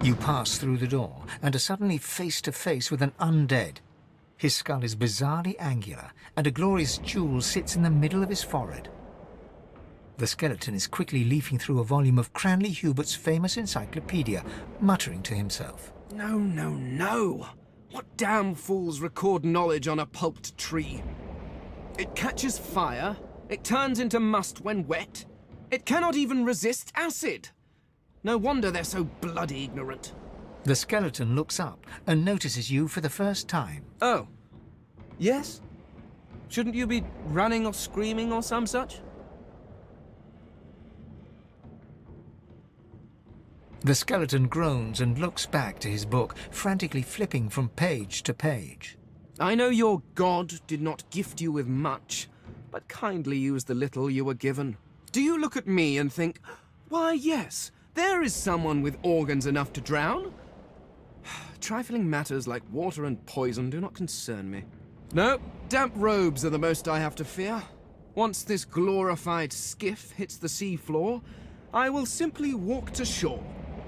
[SPEAKER 6] You pass through the door and are suddenly face to face with an undead. His skull is bizarrely angular, and a glorious jewel sits in the middle of his forehead. The skeleton is quickly leafing through a volume of Cranley Hubert's famous encyclopedia, muttering to himself.
[SPEAKER 3] No, no, no! What damn fools record knowledge on a pulped tree? It catches fire, it turns into must when wet, it cannot even resist acid! No wonder they're so bloody ignorant.
[SPEAKER 6] The skeleton looks up and notices you for the first time.
[SPEAKER 3] Oh. Yes? Shouldn't you be running or screaming or some such?
[SPEAKER 6] The skeleton groans and looks back to his book, frantically flipping from page to page.
[SPEAKER 3] I know your god did not gift you with much, but kindly use the little you were given. Do you look at me and think, why yes, there is someone with organs enough to drown? Trifling matters like water and poison do not concern me. No, damp robes are the most I have to fear. Once this glorified skiff hits the sea floor, I will simply walk to shore.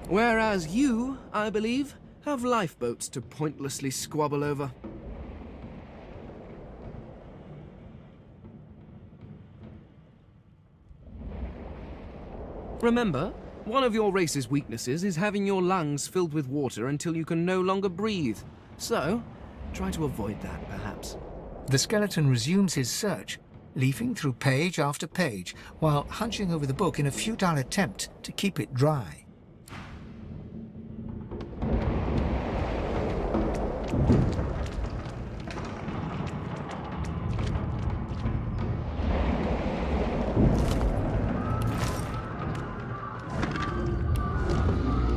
[SPEAKER 3] Whereas you, I believe, have lifeboats to pointlessly squabble over. Remember, one of your race's weaknesses is having your lungs filled with water until you can no longer breathe. So, try to avoid that, perhaps.
[SPEAKER 6] The skeleton resumes his search, leafing through page after page, while hunching over the book in a futile attempt to keep it dry.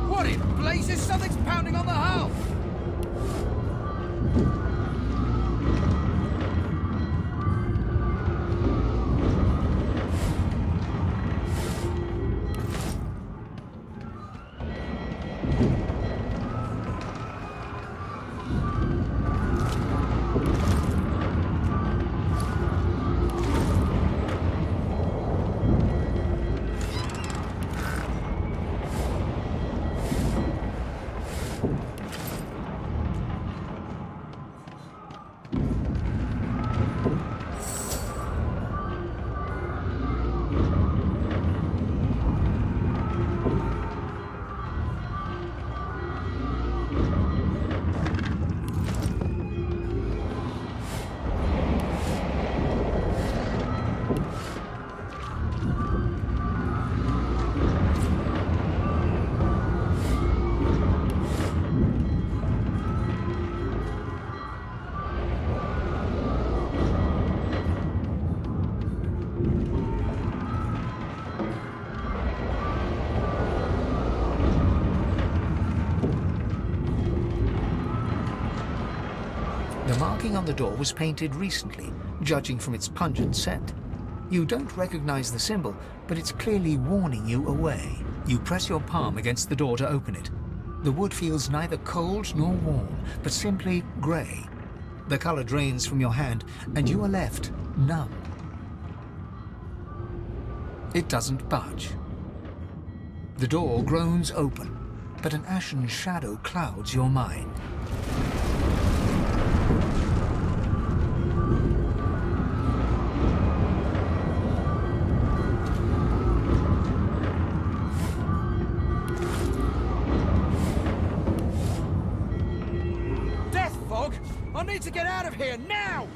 [SPEAKER 2] What in blazes? Something's pounding on the hull!
[SPEAKER 6] The marking on the door was painted recently, judging from its pungent scent. You don't recognize the symbol, but it's clearly warning you away. You press your palm against the door to open it. The wood feels neither cold nor warm, but simply grey. The color drains from your hand, and you are left numb. It doesn't budge. The door groans open, but an ashen shadow clouds your mind.
[SPEAKER 2] Death fog! I need to get out of here now!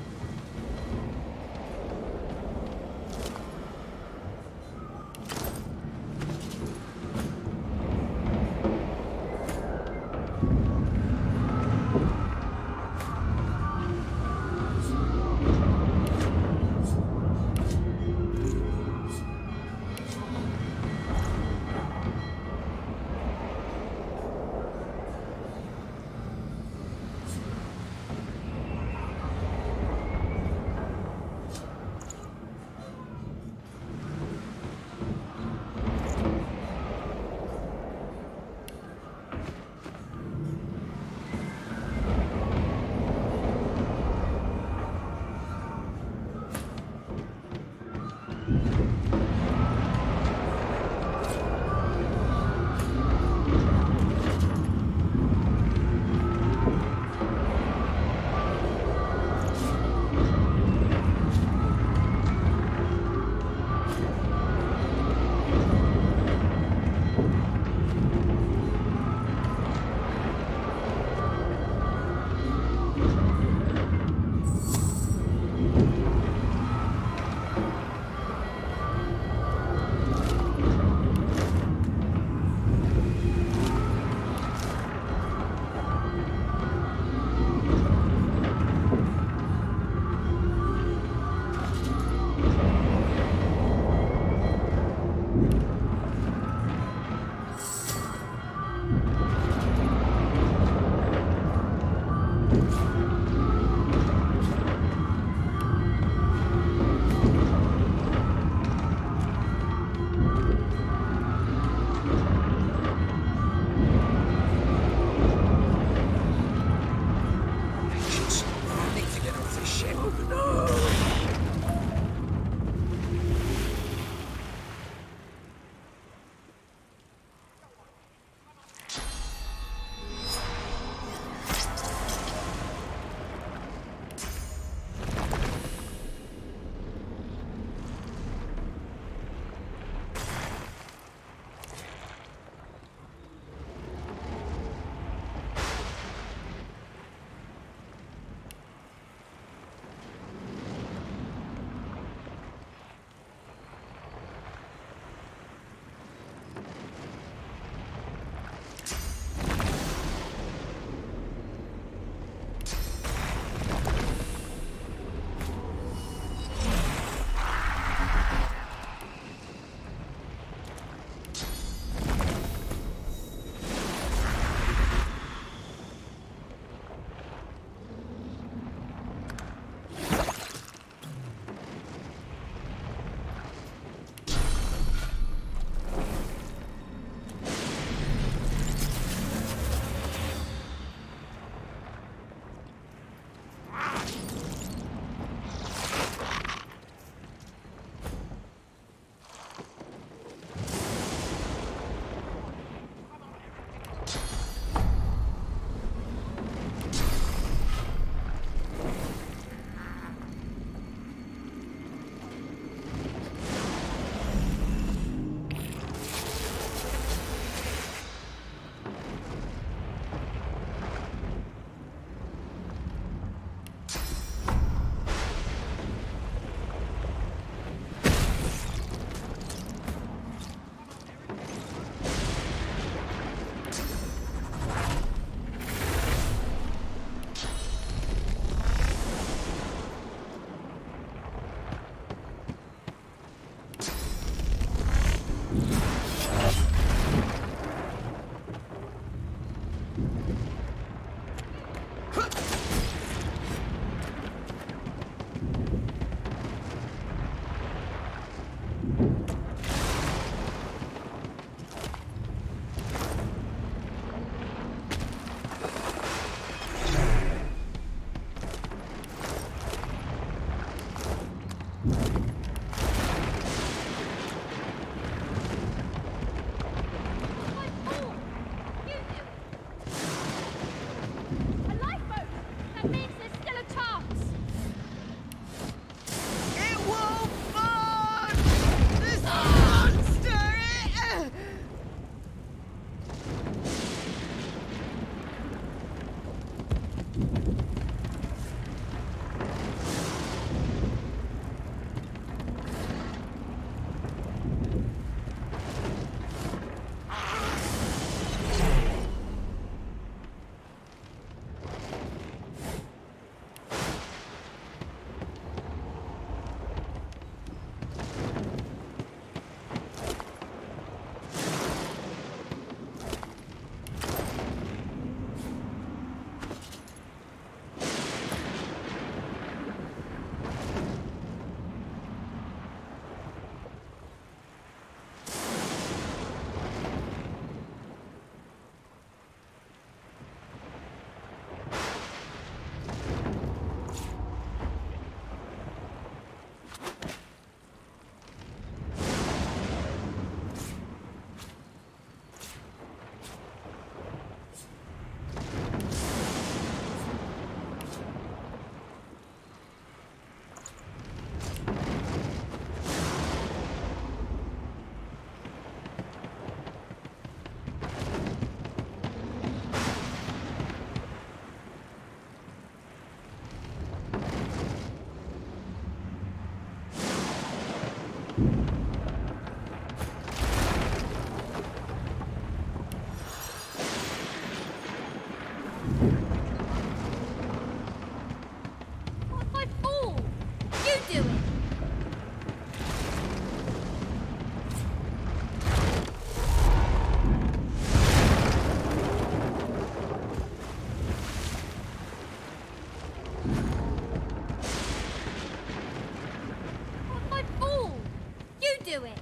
[SPEAKER 20] do it.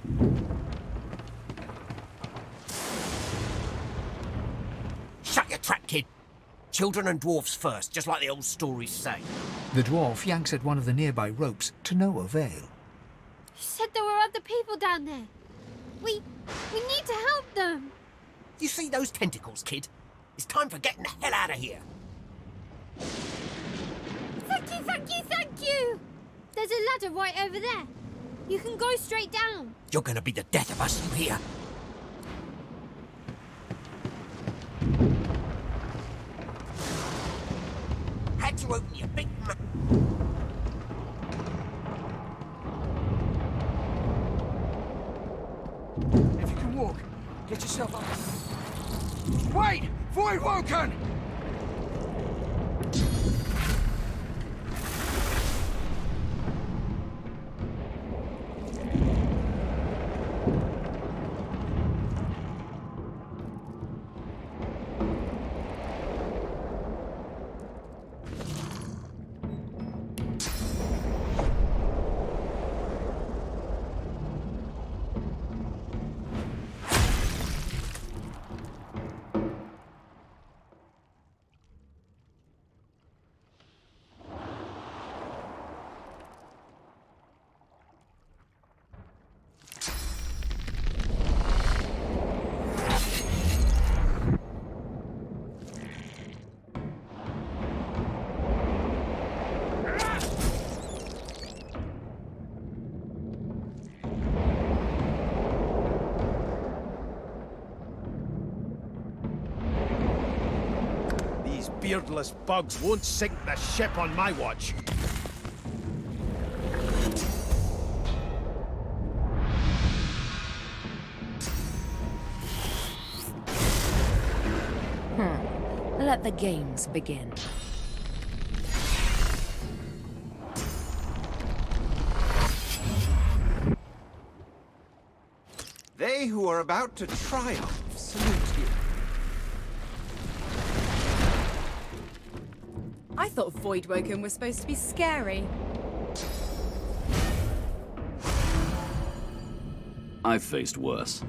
[SPEAKER 5] Shut your trap, kid. Children and dwarfs first, just like the old stories say.
[SPEAKER 6] The dwarf yanks at one of the nearby ropes to no avail.
[SPEAKER 20] You said there were other people down there. We need to help them.
[SPEAKER 5] You see those tentacles, kid? It's time for getting the hell out of here.
[SPEAKER 20] Thank you, thank you, thank you! There's a ladder right over there. You can go straight down.
[SPEAKER 5] You're gonna be the death of us, you hear? How'd you open your big mouth?
[SPEAKER 2] If you can walk, get yourself up. Wait! Void Woken!
[SPEAKER 13] Beardless bugs won't sink the ship on my watch.
[SPEAKER 11] Let the games begin.
[SPEAKER 10] They who are about to triumph salute you.
[SPEAKER 9] I thought Voidwoken was supposed to be scary.
[SPEAKER 12] I've faced worse.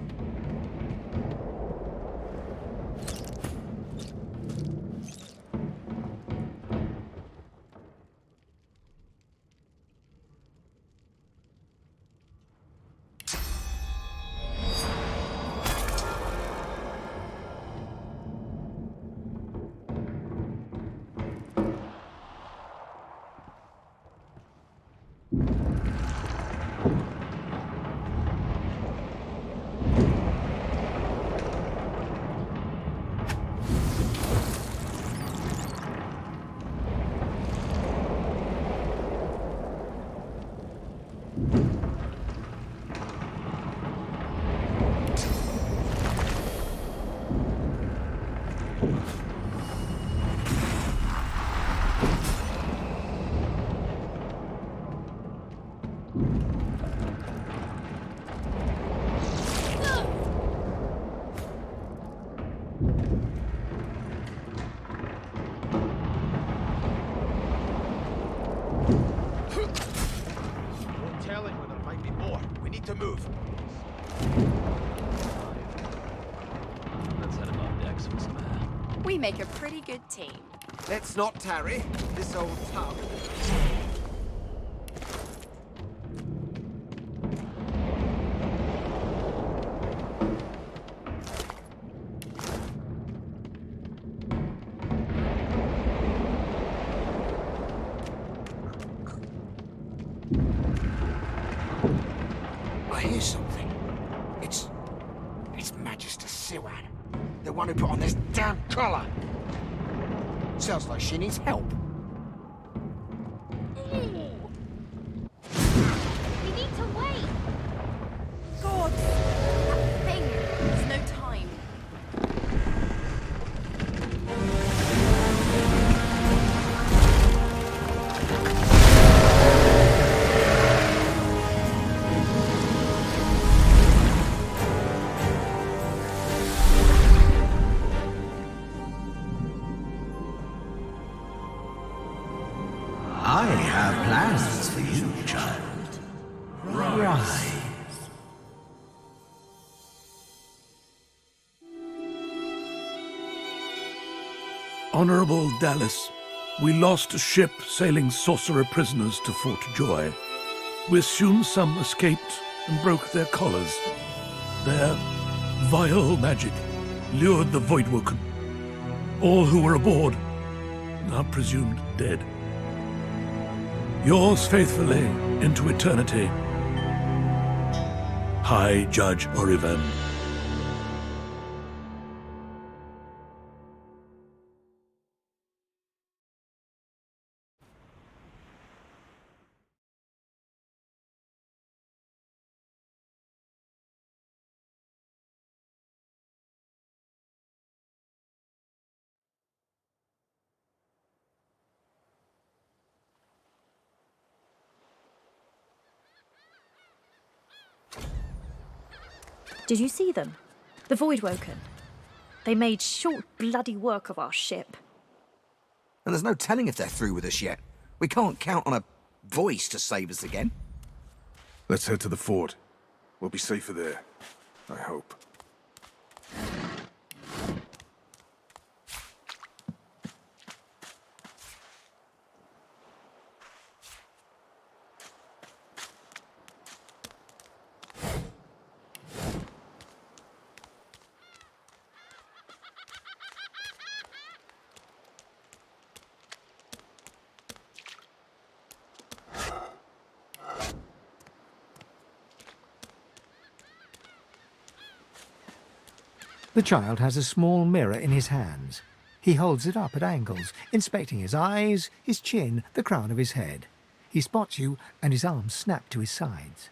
[SPEAKER 13] To move.
[SPEAKER 12] Let's head above decks for some air.
[SPEAKER 9] We make a pretty good team.
[SPEAKER 10] Let's not tarry. This old tub.
[SPEAKER 17] I hear something. It's Magister Siwan, the one who put on this damn collar. Sounds like she needs help.
[SPEAKER 20] We need to wait.
[SPEAKER 9] God, that thing. There's no time.
[SPEAKER 1] I have plans for you, child. Rise.
[SPEAKER 4] Honorable Dallas, we lost a ship sailing sorcerer prisoners to Fort Joy. We assume some escaped and broke their collars. Their vile magic lured the Voidwoken. All who were aboard are presumed dead. Yours faithfully into eternity, High Judge Orivan.
[SPEAKER 22] Did you see them? The Voidwoken. They made short bloody work of our ship.
[SPEAKER 17] And there's no telling if they're through with us yet. We can't count on a voice to save us again.
[SPEAKER 23] Let's head to the fort. We'll be safer there. I hope.
[SPEAKER 6] The child has a small mirror in his hands. He holds it up at angles, inspecting his eyes, his chin, the crown of his head. He spots you, and his arms snap to his sides.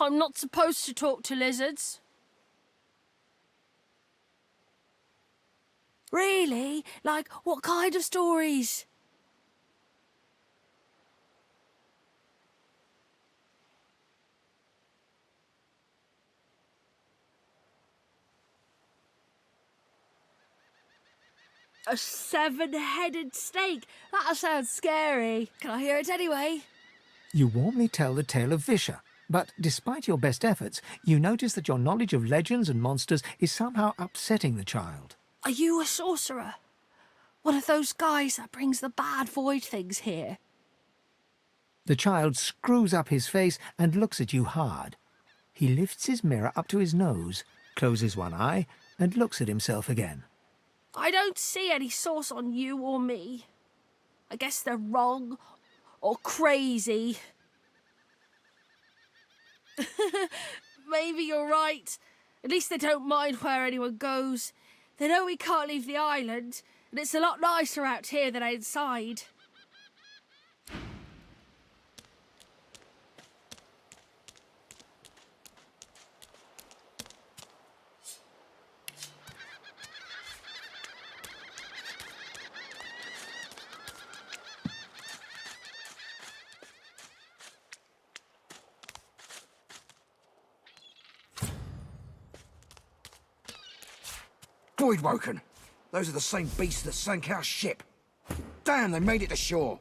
[SPEAKER 24] I'm not supposed to talk to lizards. Really? Like, what kind of stories? A 7-headed snake? That sounds scary. Can I hear it anyway?
[SPEAKER 6] You warmly tell the tale of Visha, but despite your best efforts, you notice that your knowledge of legends and monsters is somehow upsetting the child.
[SPEAKER 24] Are you a sorcerer? One of those guys that brings the bad void things here?
[SPEAKER 6] The child screws up his face and looks at you hard. He lifts his mirror up to his nose, closes one eye, and looks at himself again.
[SPEAKER 24] I don't see any source on you or me. I guess they're wrong or crazy. Maybe you're right. At least they don't mind where anyone goes. They know we can't leave the island, and it's a lot nicer out here than outside.
[SPEAKER 17] Voidwoken! Those are the same beasts that sank our ship. Damn, they made it to shore.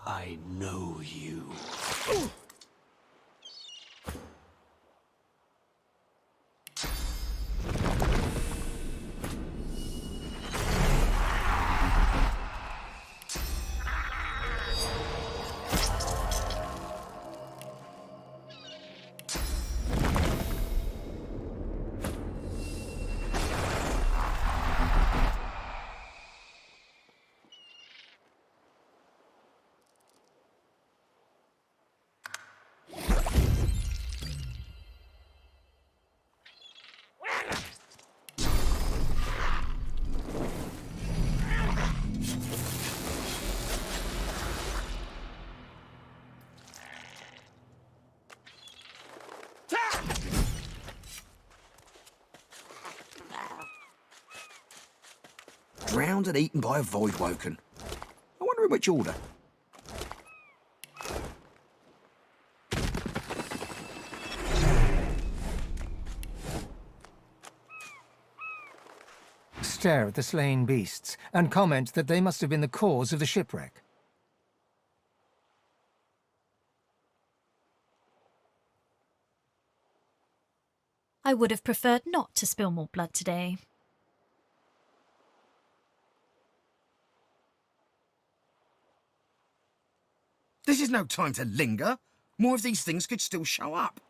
[SPEAKER 25] I know you.
[SPEAKER 17] drowned and eaten by a void-woken. I wonder in which order.
[SPEAKER 6] Stare at the slain beasts and comment that they must have been the cause of the shipwreck.
[SPEAKER 22] I would have preferred not to spill more blood today.
[SPEAKER 17] This is no time to linger. More of these things could still show up.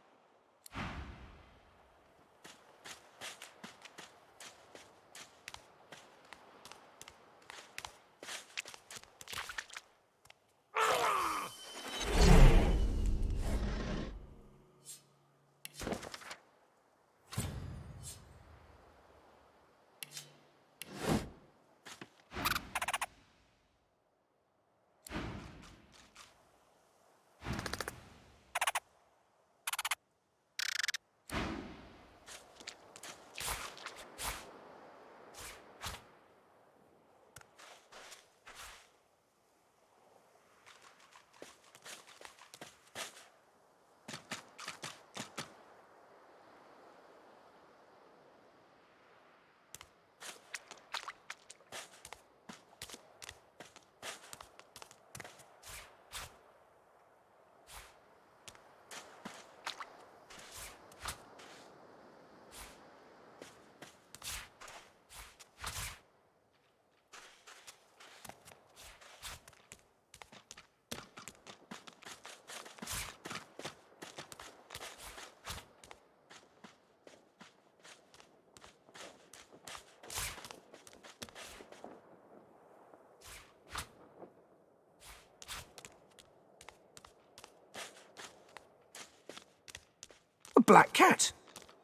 [SPEAKER 17] A black cat.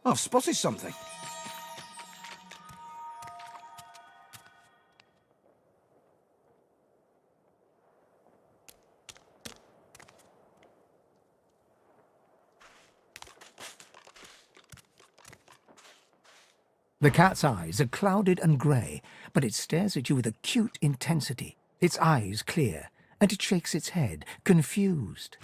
[SPEAKER 17] I've spotted something.
[SPEAKER 6] The cat's eyes are clouded and grey, but it stares at you with acute intensity. Its eyes clear, and it shakes its head, confused.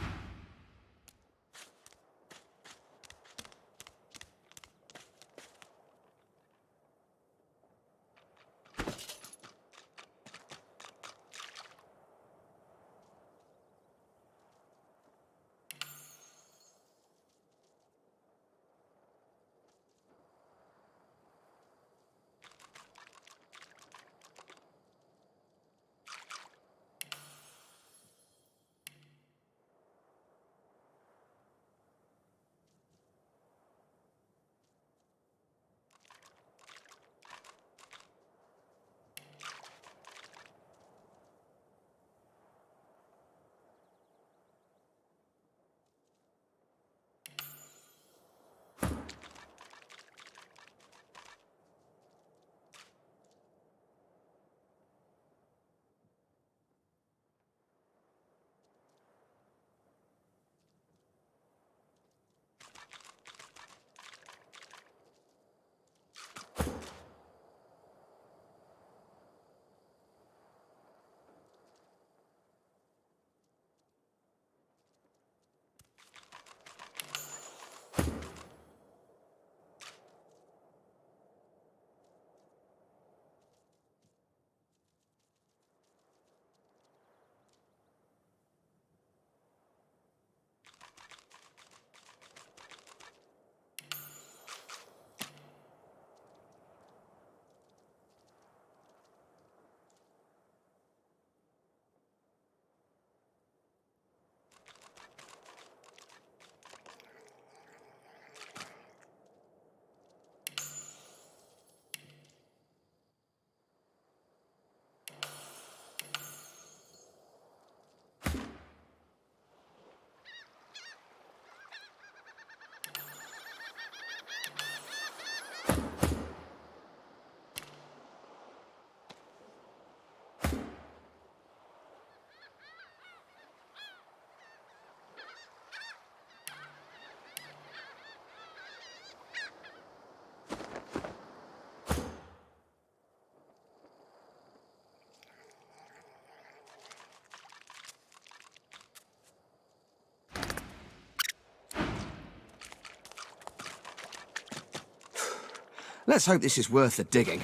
[SPEAKER 17] Let's hope this is worth the digging.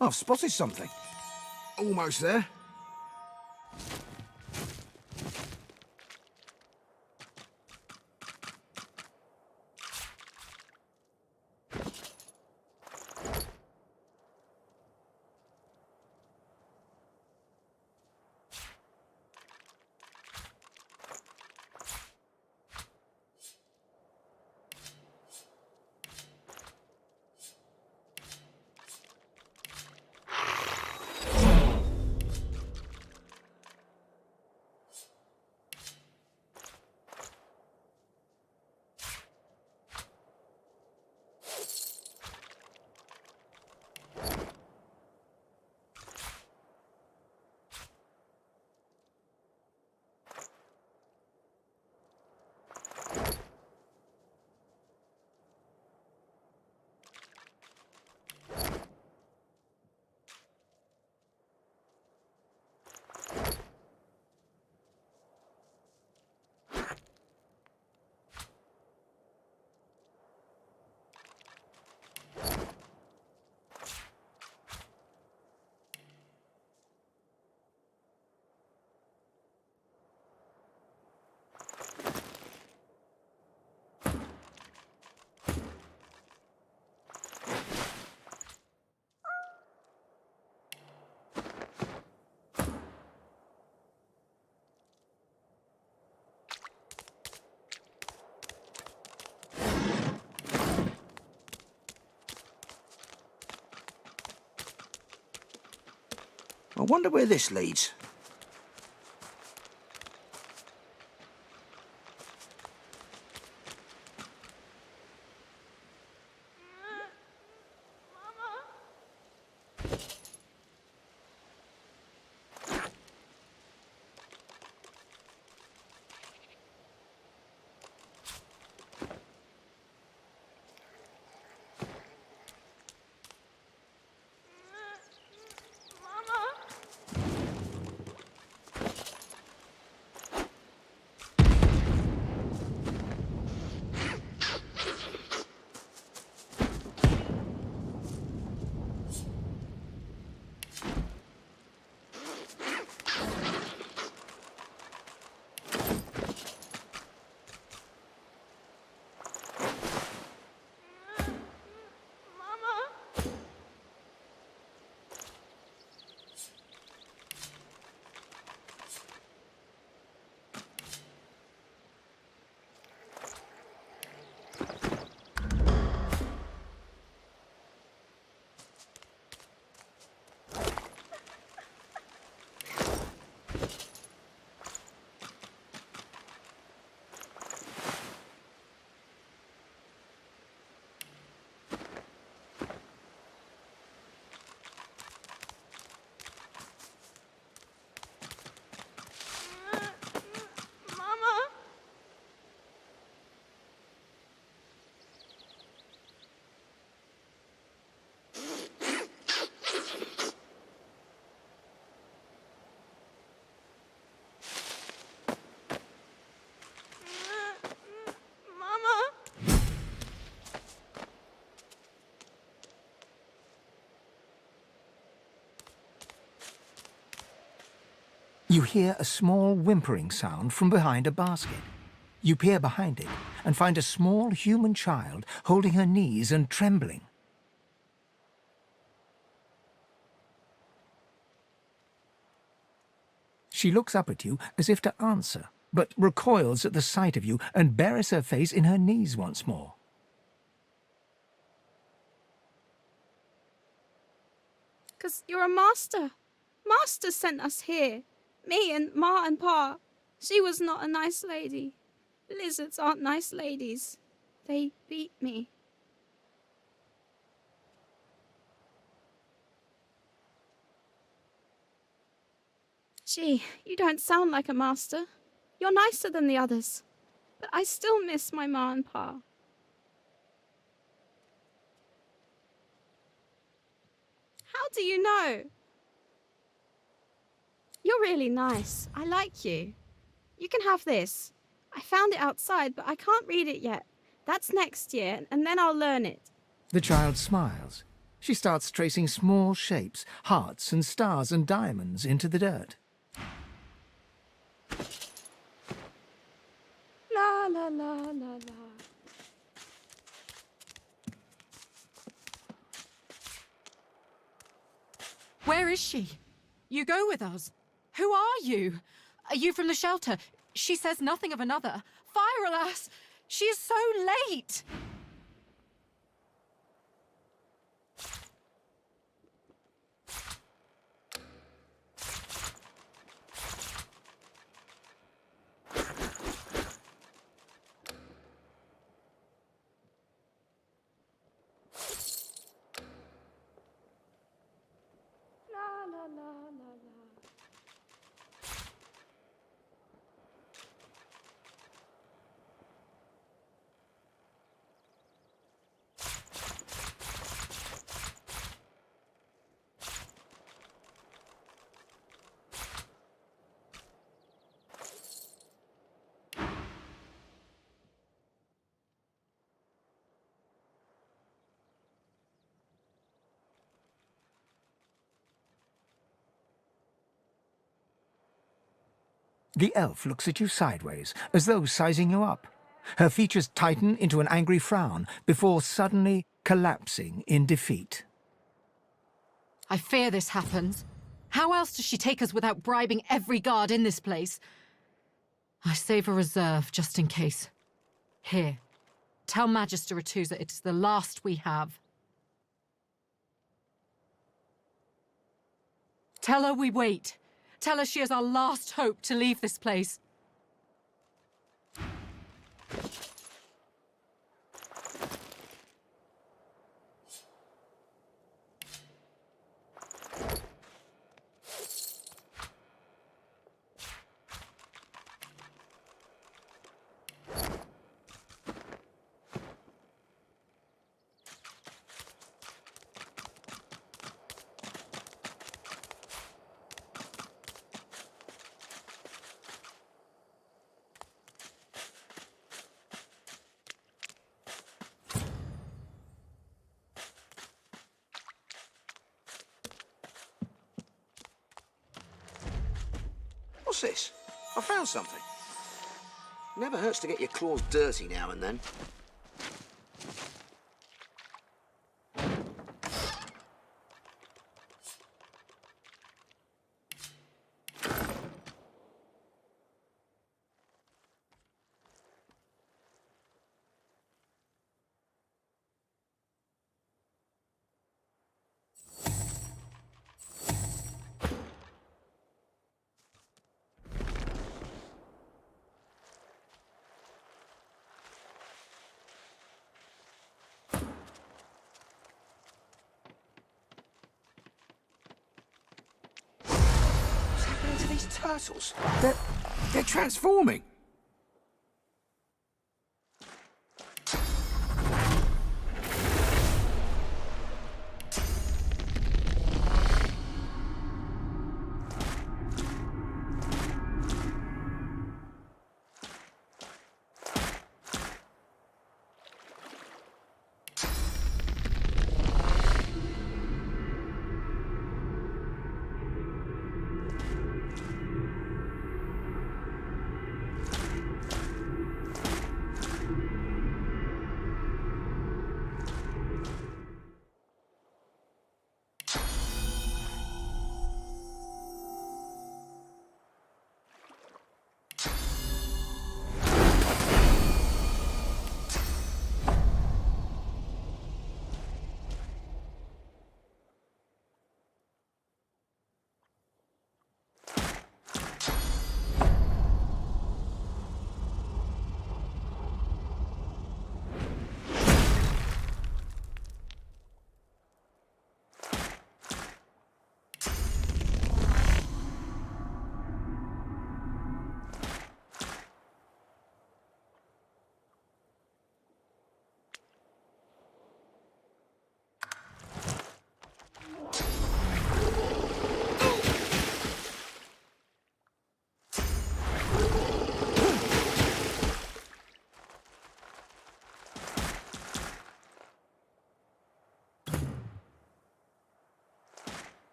[SPEAKER 17] I've spotted something. Almost there. I wonder where this leads.
[SPEAKER 6] You hear a small whimpering sound from behind a basket. You peer behind it and find a small human child holding her knees and trembling. She looks up at you as if to answer, but recoils at the sight of you and buries her face in her knees once more.
[SPEAKER 7] "'Cause you're a master. Master sent us here. Me and Ma and Pa. She was not a nice lady. Lizards aren't nice ladies. They beat me." "Gee, you don't sound like a master. You're nicer than the others. But I still miss my Ma and Pa." "How do you know?" "You're really nice. I like you. You can have this. I found it outside, but I can't read it yet. That's next year, and then I'll learn it."
[SPEAKER 6] The child smiles. She starts tracing small shapes, hearts and stars and diamonds into the dirt.
[SPEAKER 7] La la la la la.
[SPEAKER 8] Where is she? You go with us. Who are you? Are you from the shelter? She says nothing of another. Fire, alas! She is so late!
[SPEAKER 7] La la la la la.
[SPEAKER 6] The elf looks at you sideways, as though sizing you up. Her features tighten into an angry frown before suddenly collapsing in defeat.
[SPEAKER 8] I fear this happens. How else does she take us without bribing every guard in this place? I save a reserve just in case. Here, tell Magister Ratusa it is the last we have. Tell her we wait. Tell her she is our last hope to leave this place.
[SPEAKER 17] What's this? I found something. Never hurts to get your claws dirty now and then. These turtles, they're transforming.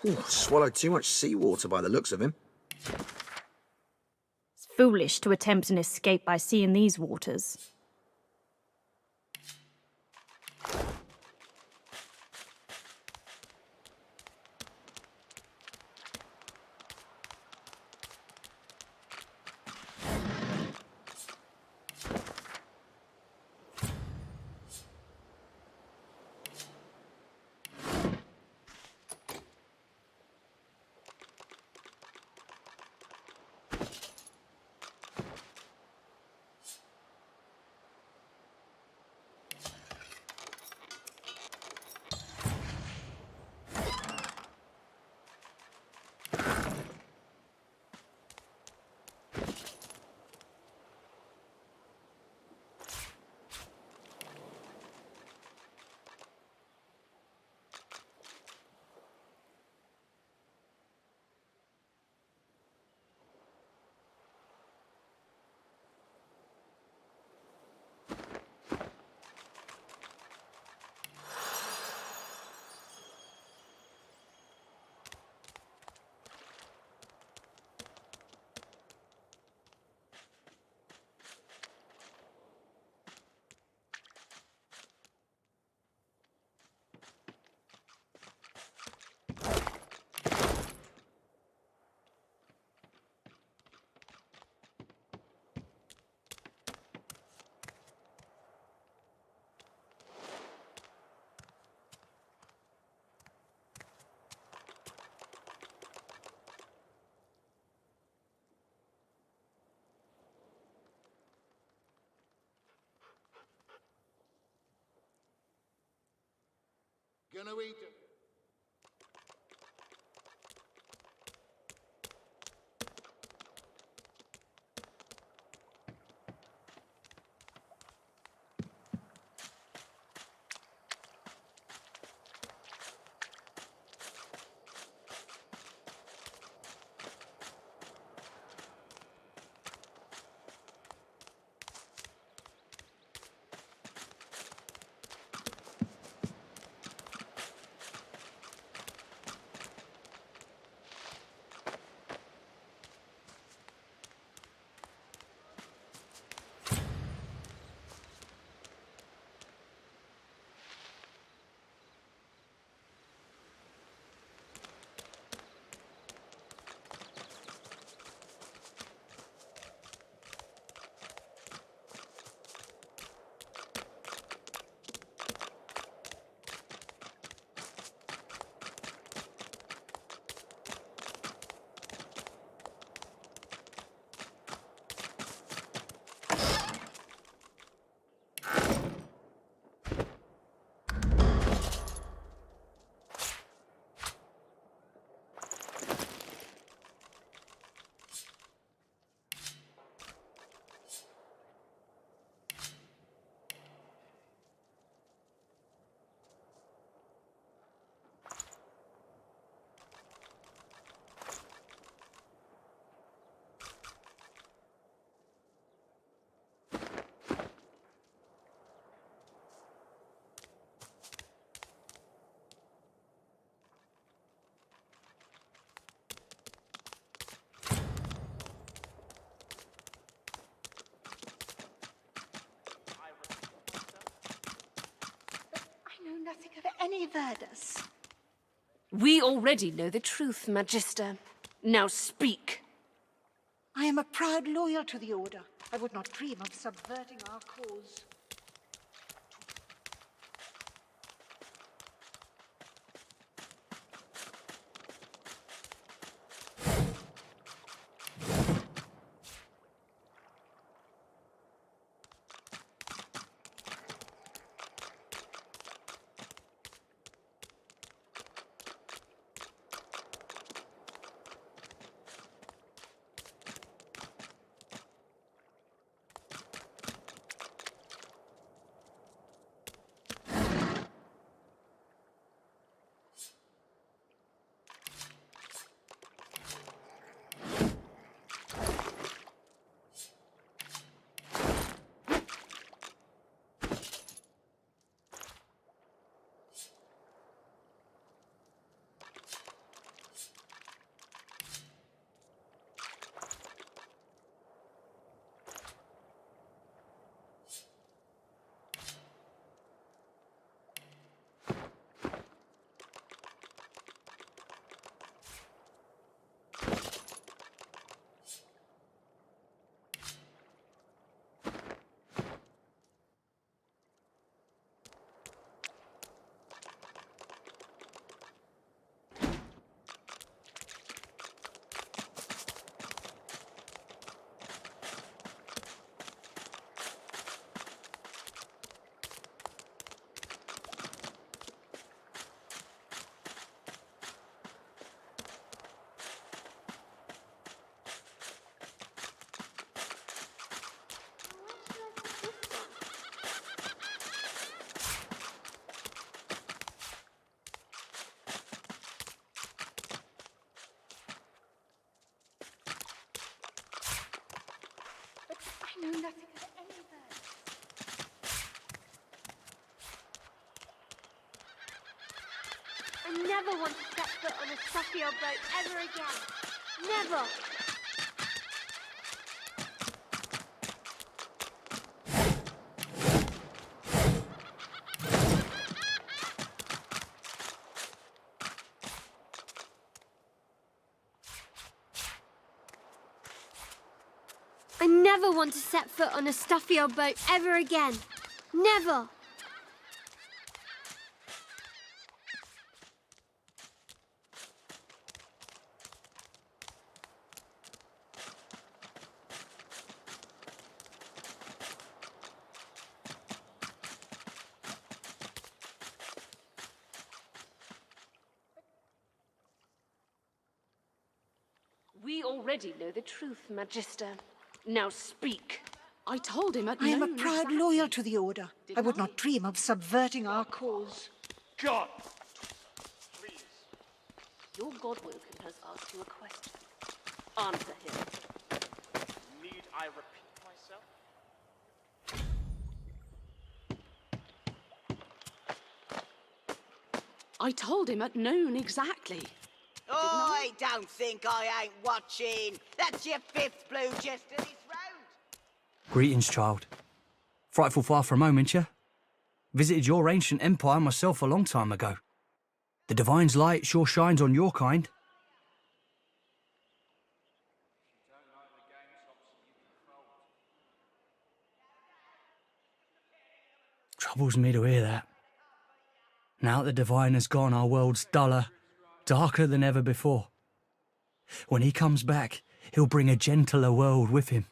[SPEAKER 14] Ooh, swallowed too much seawater by the looks of him.
[SPEAKER 22] It's foolish to attempt an escape by sea in these waters.
[SPEAKER 17] Gonna eat it.
[SPEAKER 15] any verdus?
[SPEAKER 16] We already know the truth, Magister. Now speak.
[SPEAKER 15] I am a proud loyal to the Order. I would not dream of subverting our cause. I know nothing of any verdus.
[SPEAKER 20] I never want to step foot on a Suffield boat ever again. Never! I never want to set foot on a stuffy old boat ever again. Never!
[SPEAKER 16] We already know the truth, Magister. Now speak.
[SPEAKER 24] I told him at
[SPEAKER 15] I am a
[SPEAKER 24] noon
[SPEAKER 15] proud
[SPEAKER 24] exactly.
[SPEAKER 15] loyal to the Order. I would not dream of subverting our cause.
[SPEAKER 13] God! Please.
[SPEAKER 16] Your Godwoken has asked you a question. Answer him.
[SPEAKER 13] Need I repeat myself?
[SPEAKER 24] I told him at noon exactly.
[SPEAKER 18] I don't think I ain't watching. That's your fifth blue just to this road.
[SPEAKER 19] Greetings, child. Frightful far for a moment, yeah? Visited your ancient empire myself a long time ago. The Divine's light sure shines on your kind. Troubles me to hear that. Now that the Divine has gone, our world's duller, darker than ever before. When he comes back, he'll bring a gentler world with him.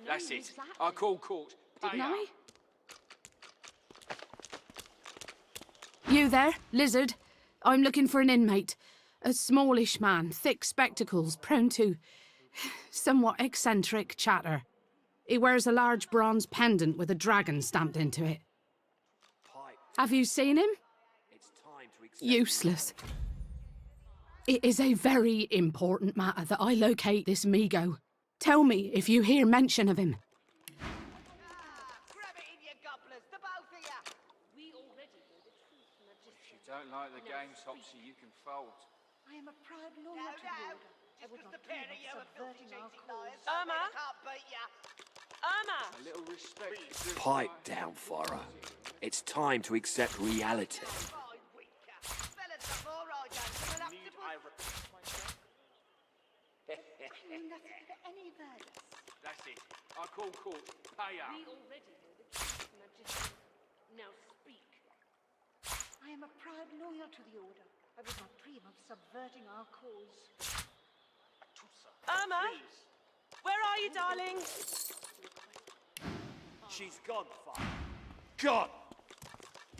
[SPEAKER 13] That's it. I call court.
[SPEAKER 24] Didn't I? You there, lizard? I'm looking for an inmate. A smallish man, thick spectacles, prone to somewhat eccentric chatter. He wears a large bronze pendant with a dragon stamped into it. Have you seen him? Useless. It is a very important matter that I locate this Migo. Tell me if you hear mention of him.
[SPEAKER 13] If you don't like the game, Topsy, you can fold.
[SPEAKER 15] I am a proud loyal to the Order.
[SPEAKER 2] A little respect. Pipe down, Farah. It's time to accept reality.
[SPEAKER 13] That's it. I call court. Pay up.
[SPEAKER 16] We already know the truth, Majesty. Now speak.
[SPEAKER 15] I am a proud loyal to the Order. I would not dream of subverting our cause.
[SPEAKER 3] Irma? Where are you, darling?
[SPEAKER 2] She's gone, Farah. Gone!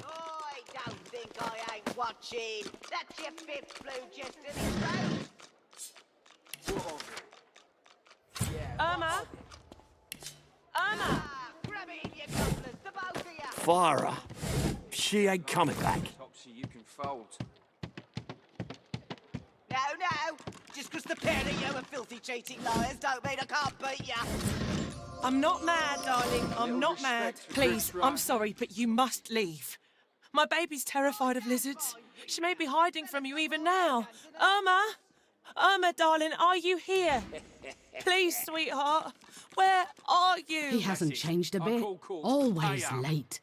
[SPEAKER 18] I don't think I ain't watching. That's your fifth blue just to this road.
[SPEAKER 3] Irma? Irma?
[SPEAKER 18] Grab it in your couplers, the both of you.
[SPEAKER 2] Farah. She ain't coming back.
[SPEAKER 10] Topsy, you can fold.
[SPEAKER 18] No, no. Just 'cause the pair of you are filthy, cheating liars don't mean I can't beat you.
[SPEAKER 3] I'm not mad, darling. I'm not mad. Please, I'm sorry, but you must leave. My baby's terrified of lizards. She may be hiding from you even now. Irma? Irma, darling, are you here? Please, sweetheart. Where are you?
[SPEAKER 24] He hasn't changed a bit. Always late.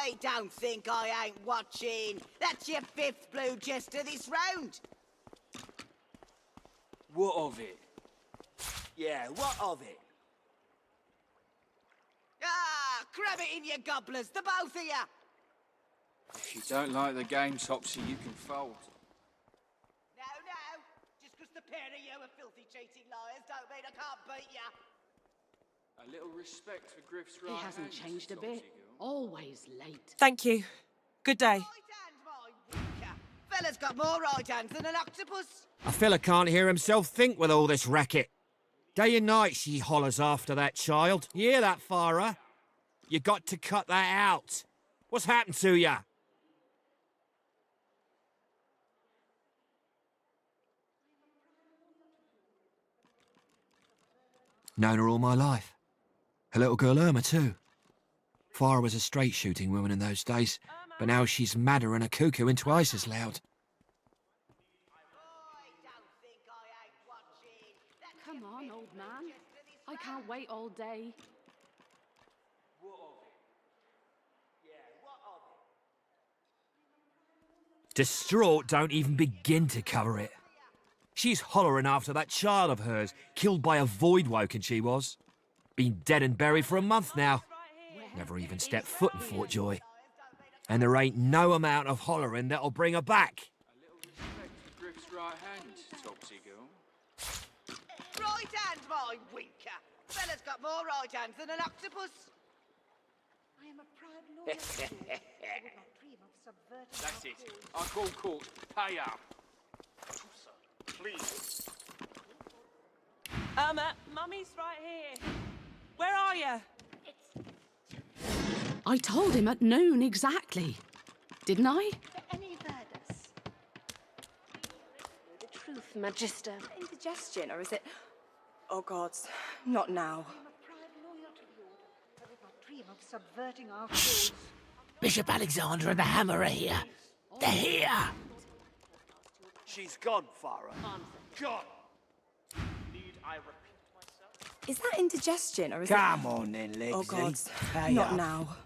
[SPEAKER 18] I don't think I ain't watching. That's your fifth blue just to this round.
[SPEAKER 2] What of it? Yeah, what of it?
[SPEAKER 18] Grab it in your gobblers, the both of you.
[SPEAKER 10] If you don't like the game, Topsy, you can fold.
[SPEAKER 18] No, no. Just 'cause the pair of you are filthy, cheating liars don't mean I can't beat you.
[SPEAKER 10] A little respect for Griff's
[SPEAKER 24] He
[SPEAKER 10] right
[SPEAKER 24] hasn't
[SPEAKER 10] hand,
[SPEAKER 24] changed a
[SPEAKER 10] Topsy
[SPEAKER 24] bit.
[SPEAKER 10] girl.
[SPEAKER 24] Always late.
[SPEAKER 3] Thank you. Good day.
[SPEAKER 18] Fella's got more right hands than an octopus.
[SPEAKER 5] A fella can't hear himself think with all this racket. Day and night she hollers after that child. You hear that, Farah? You got to cut that out. What's happened to ya? Known her all my life. Her little girl Irma, too. Farah was a straight-shooting woman in those days, but now she's madder and a cuckoo and twice as loud.
[SPEAKER 24] Come on, old man. I can't wait all day.
[SPEAKER 5] Distraught don't even begin to cover it. She's hollering after that child of hers, killed by a void-woken she was. Been dead and buried for a month now. Never even stepped foot in Fort Joy. And there ain't no amount of hollering that'll bring her back.
[SPEAKER 10] A little respect for Griff's right hand, Topsy girl.
[SPEAKER 18] Right hand, my winker. Fella's got more right hands than an octopus.
[SPEAKER 15] I am a proud loyal to the Order. I would not dream of subverting
[SPEAKER 10] That's
[SPEAKER 15] our
[SPEAKER 10] it.
[SPEAKER 15] cause.
[SPEAKER 10] I call court. Pay up. Please.
[SPEAKER 3] Irma, Mummy's right here. Where are you?
[SPEAKER 24] I told him at noon exactly. Didn't I?
[SPEAKER 15] Any verdicts?
[SPEAKER 16] The truth, Magister.
[SPEAKER 11] Indigestion, or is it... Oh, gods, not now.
[SPEAKER 15] I am a proud loyal to the Order. I would not dream of subverting our cause.
[SPEAKER 1] Bishop Alexander and the Hammer are here. They're here.
[SPEAKER 2] She's gone, Farah. Gone.
[SPEAKER 13] Need I repeat myself?
[SPEAKER 11] Is that indigestion, or is
[SPEAKER 1] Come on then, Legsy.
[SPEAKER 11] Oh, gods,
[SPEAKER 1] Pay
[SPEAKER 11] not
[SPEAKER 1] up.
[SPEAKER 11] now.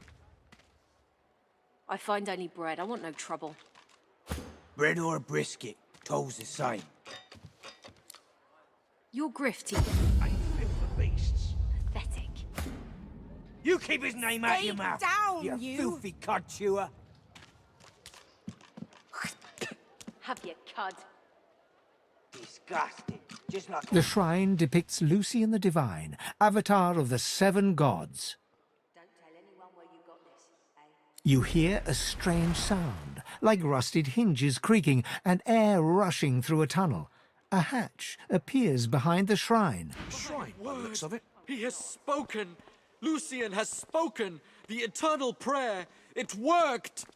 [SPEAKER 16] I find only bread. I want no trouble.
[SPEAKER 1] Bread or a brisket, toll's the same.
[SPEAKER 16] You're grifty.
[SPEAKER 1] Ain't fit for beasts.
[SPEAKER 16] Pathetic.
[SPEAKER 1] You keep his name out of your mouth,
[SPEAKER 11] down,
[SPEAKER 1] you filthy cud chewer.
[SPEAKER 16] Have your cud.
[SPEAKER 1] Disgusting. Just like
[SPEAKER 6] The shrine depicts Lucian the Divine, avatar of the 7 gods.
[SPEAKER 16] Don't tell anyone where you got this, eh?
[SPEAKER 6] You hear a strange sound, like rusted hinges creaking and air rushing through a tunnel. A hatch appears behind the shrine.
[SPEAKER 19] Shrine, by the looks of it. He has spoken. Lucian has spoken. The eternal prayer. It worked.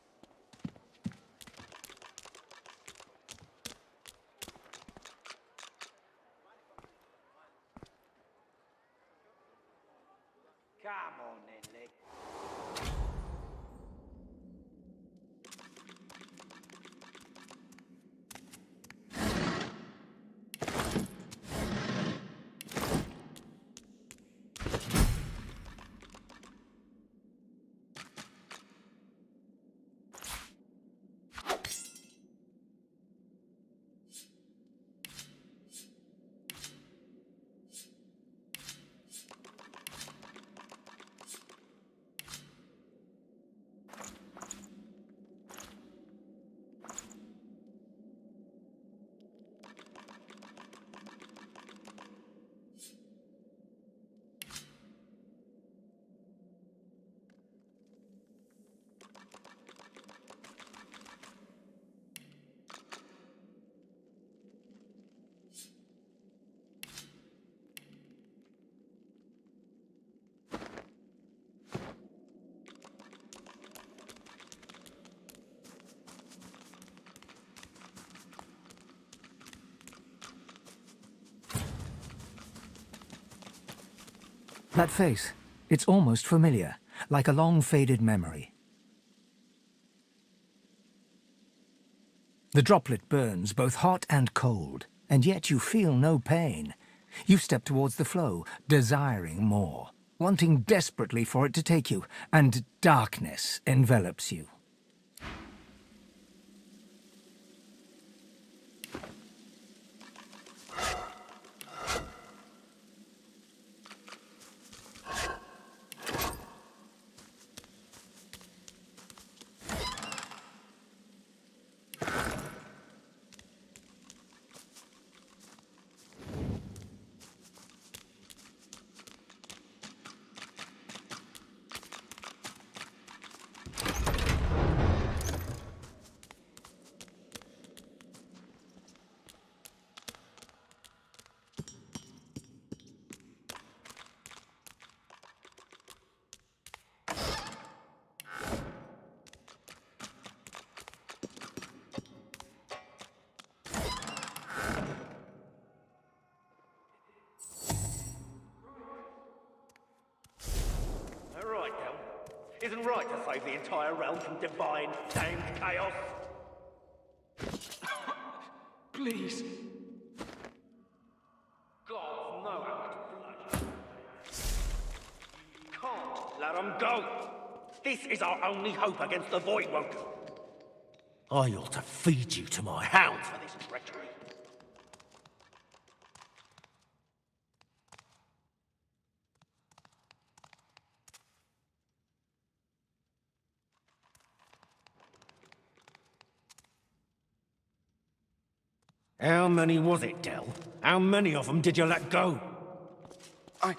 [SPEAKER 6] That face, it's almost familiar, like a long-faded memory. The droplet burns both hot and cold, and yet you feel no pain. You step towards the flow, desiring more, wanting desperately for it to take you, and darkness envelops you.
[SPEAKER 13] Isn't right to save the entire realm from divine damned chaos. Please. Gods know how much blood. You can't let them go. This is our only hope against the Voidwoken. I ought to feed you to my hounds for this treachery. How many was it, Del? How many of them did you let go? I...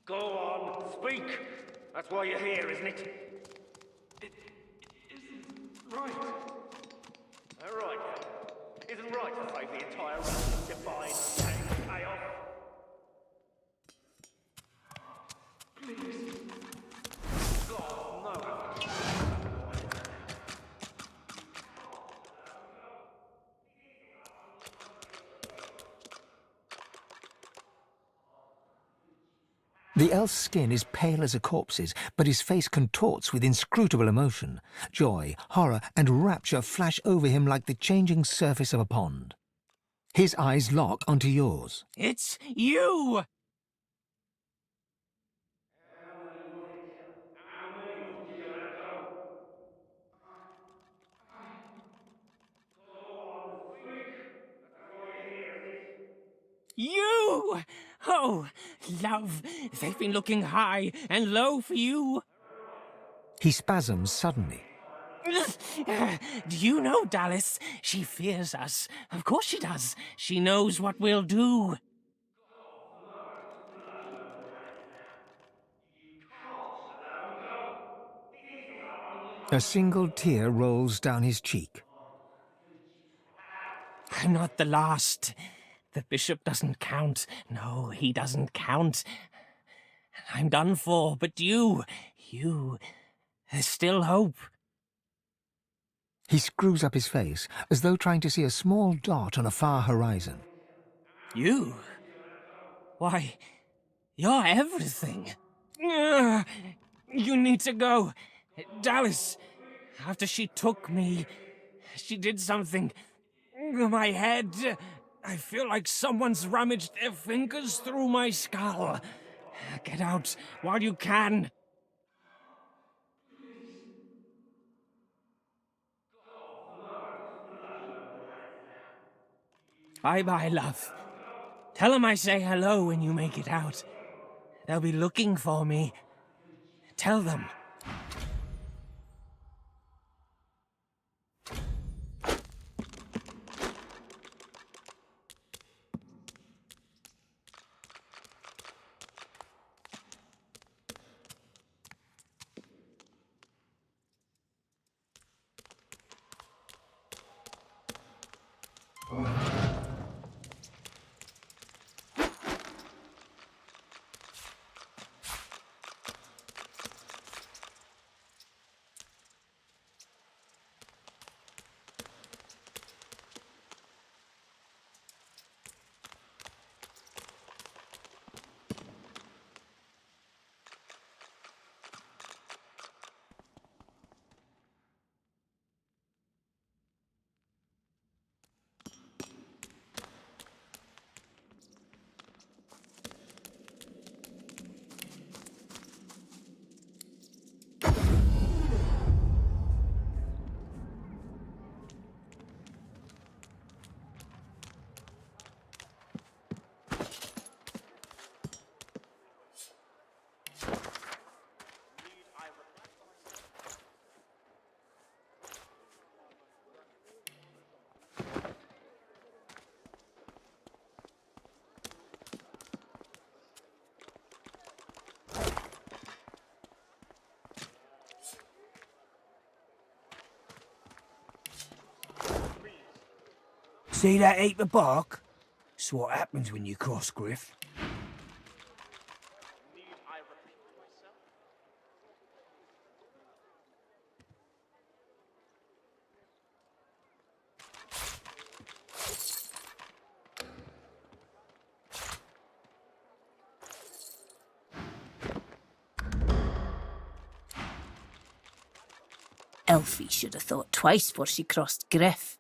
[SPEAKER 13] Go on, speak. That's why you're here, isn't it? It isn't right. All right, Del. Isn't right to save the entire realm from divine chaos. Please. God, no.
[SPEAKER 6] The elf's skin is pale as a corpse's, but his face contorts with inscrutable emotion. Joy, horror, and rapture flash over him like the changing surface of a pond. His eyes lock onto yours.
[SPEAKER 3] It's you! You! Oh, love, they've been looking high and low for you.
[SPEAKER 6] He spasms suddenly.
[SPEAKER 3] Do you know, Dallas? She fears us. Of course she does. She knows what we'll do.
[SPEAKER 6] A single tear rolls down his cheek.
[SPEAKER 3] I'm not the last. The bishop doesn't count. No, he doesn't count. I'm done for, but you, there's still hope.
[SPEAKER 6] He screws up his face, as though trying to see a small dot on a far horizon.
[SPEAKER 3] You? Why, you're everything. You need to go. Dallas, after she took me, she did something. My head, I feel like someone's rummaged their fingers through my skull. Get out while you can. Bye-bye, love. Tell them I say hello when you make it out. They'll be looking for me. Tell them.
[SPEAKER 17] See that heap of bark? It's what happens when you cross Griff.
[SPEAKER 4] Elfie should have thought twice before she crossed Griff.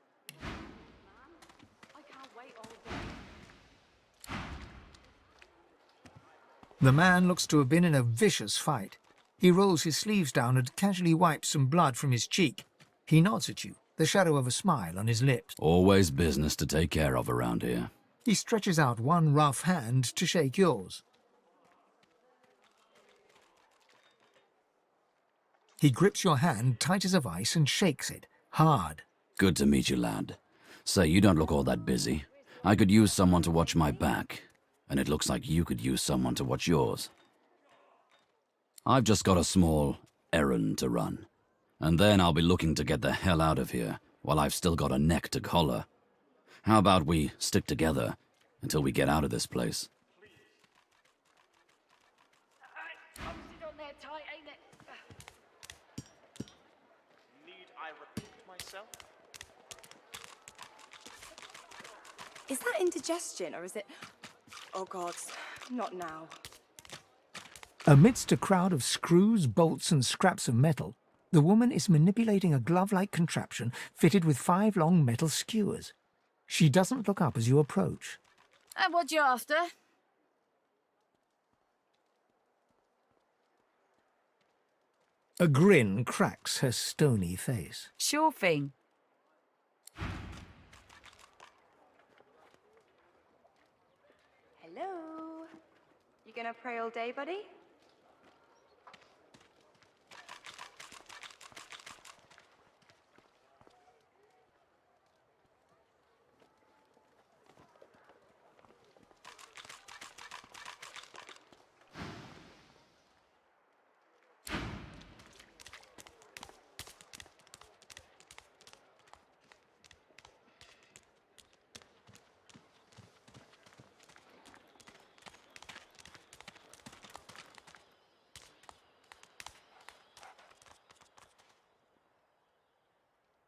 [SPEAKER 6] The man looks to have been in a vicious fight. He rolls his sleeves down and casually wipes some blood from his cheek. He nods at you, the shadow of a smile on his lips.
[SPEAKER 9] Always business to take care of around here.
[SPEAKER 6] He stretches out one rough hand to shake yours. He grips your hand tight as a vice and shakes it, hard.
[SPEAKER 9] Good to meet you, lad. Say, you don't look all that busy. I could use someone to watch my back, and it looks like you could use someone to watch yours. I've just got a small errand to run, and then I'll be looking to get the hell out of here while I've still got a neck to collar. How about we stick together until we get out of this place?
[SPEAKER 11] Is that indigestion, or is it... Oh, God, not now.
[SPEAKER 6] Amidst a crowd of screws, bolts and scraps of metal, the woman is manipulating a glove-like contraption fitted with 5 long metal skewers. She doesn't look up as you approach.
[SPEAKER 24] And what you after?
[SPEAKER 6] A grin cracks her stony face.
[SPEAKER 12] Sure thing.
[SPEAKER 11] Hello? You gonna pray all day, buddy?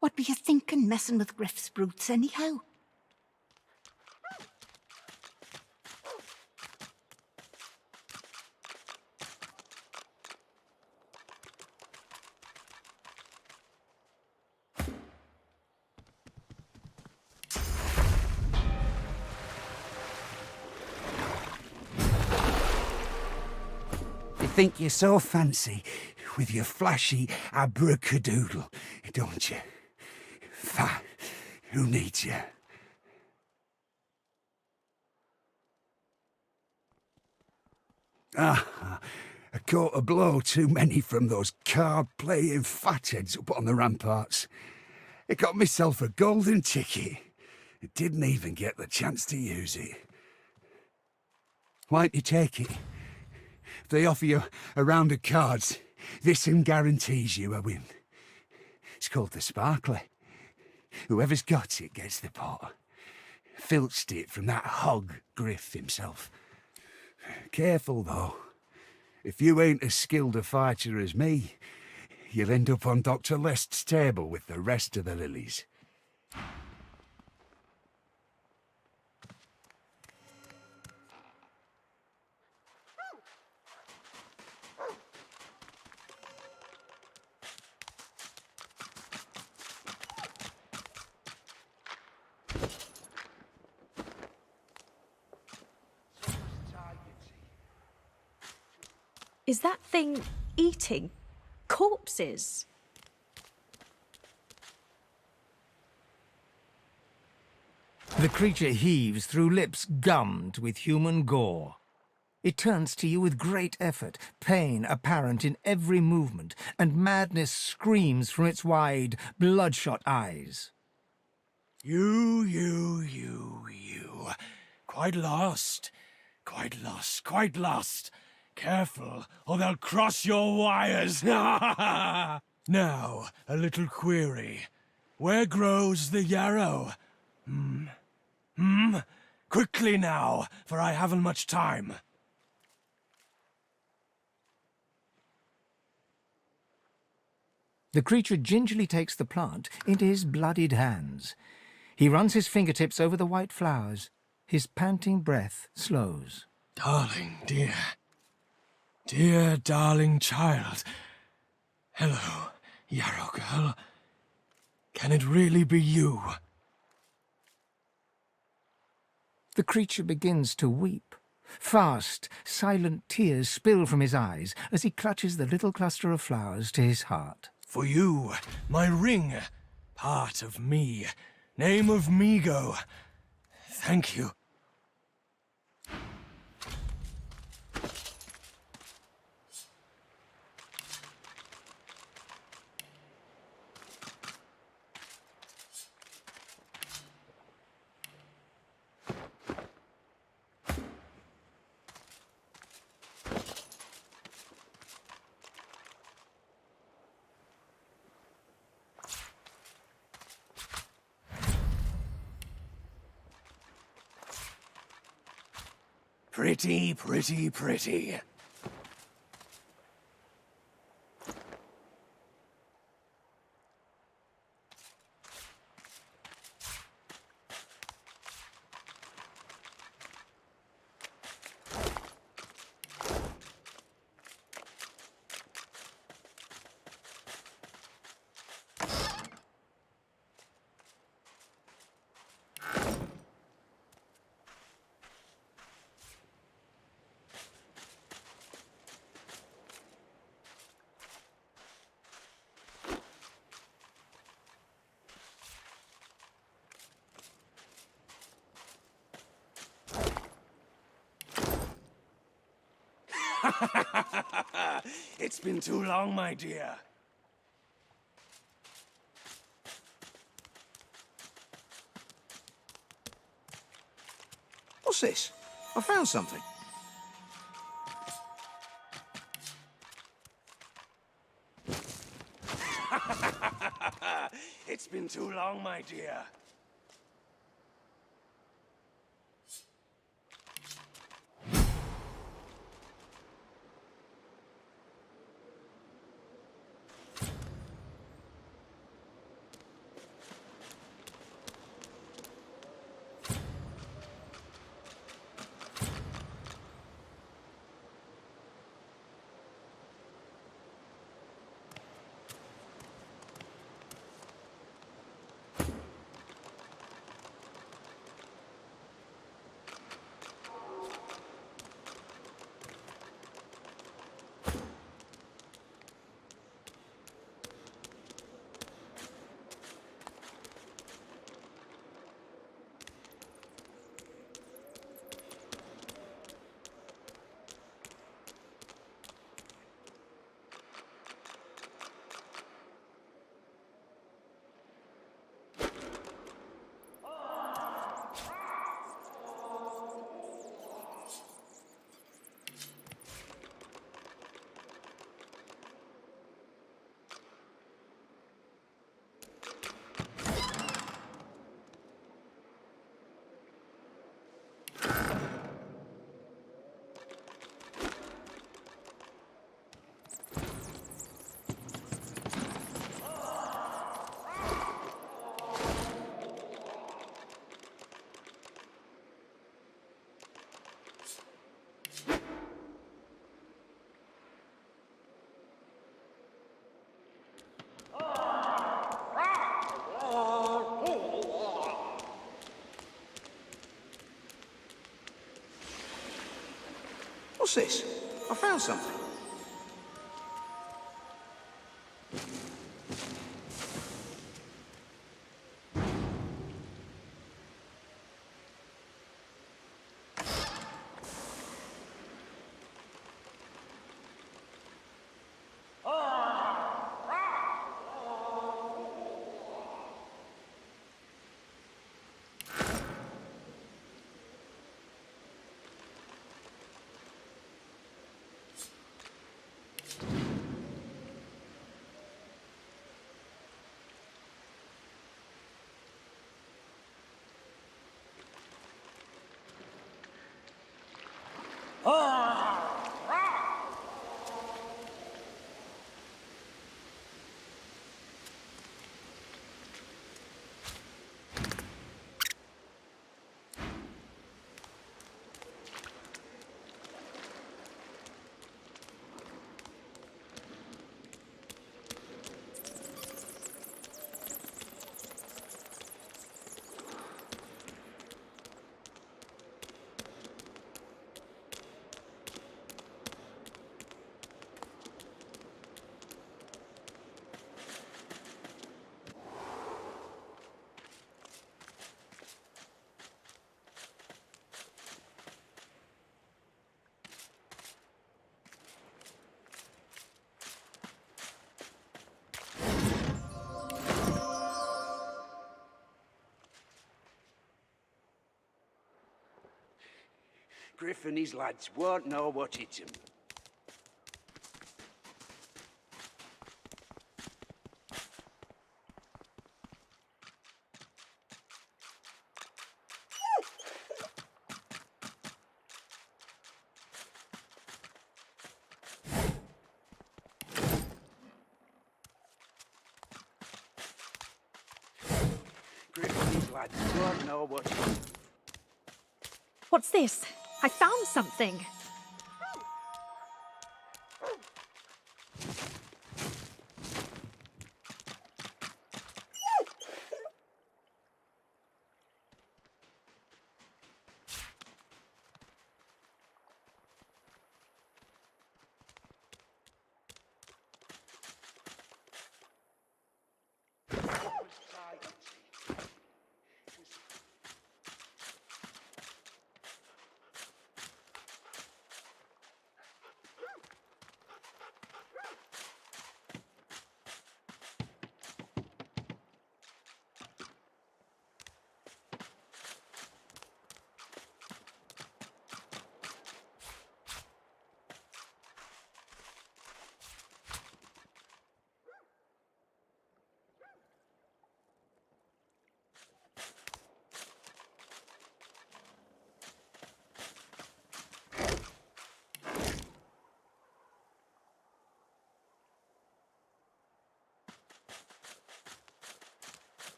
[SPEAKER 15] What were you thinking, messing with Griff's brutes, anyhow?
[SPEAKER 17] You think you're so fancy with your flashy abracadadoodle, don't you? Fat, who needs you? Ah, I caught a blow too many from those card-playing fatheads up on the ramparts. I got myself a golden ticket. I didn't even get the chance to use it. Why don't you take it? If they offer you a round of cards, this one guarantees you a win. It's called the Sparkler. Whoever's got it gets the pot. Filched it from that hog Griff himself. Careful, though. If you ain't as skilled a fighter as me, you'll end up on Dr. Lest's table with the rest of the lilies.
[SPEAKER 22] Is that thing eating corpses?
[SPEAKER 6] The creature heaves through lips gummed with human gore. It turns to you with great effort, pain apparent in every movement, and madness screams from its wide, bloodshot eyes.
[SPEAKER 17] You. Quite lost. Careful, or they'll cross your wires. Now, a little query. Where grows the yarrow?
[SPEAKER 13] Quickly now, for I haven't much time.
[SPEAKER 6] The creature gingerly takes the plant into his bloodied hands. He runs his fingertips over the white flowers. His panting breath slows.
[SPEAKER 13] Darling, dear. Dear, darling child. Hello, Yarrow girl. Can it really be you?
[SPEAKER 6] The creature begins to weep. Fast, silent tears spill from his eyes as he clutches the little cluster of flowers to his heart.
[SPEAKER 13] For you, my ring, part of me, name of Migo. Thank you. Pretty, pretty, pretty. It's been too long, my dear.
[SPEAKER 14] What's this? I found something.
[SPEAKER 13] It's been too long, my dear.
[SPEAKER 14] What's this? I found something.
[SPEAKER 13] Griff and his lads won't know what hit him. Griff and his lads won't know what hit him.
[SPEAKER 22] What's this? I found something.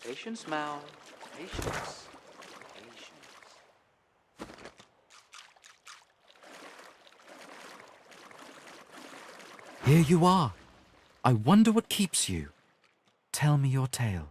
[SPEAKER 7] Patience, Mal. Patience. Patience.
[SPEAKER 12] Here you are. I wonder what keeps you. Tell me your tale.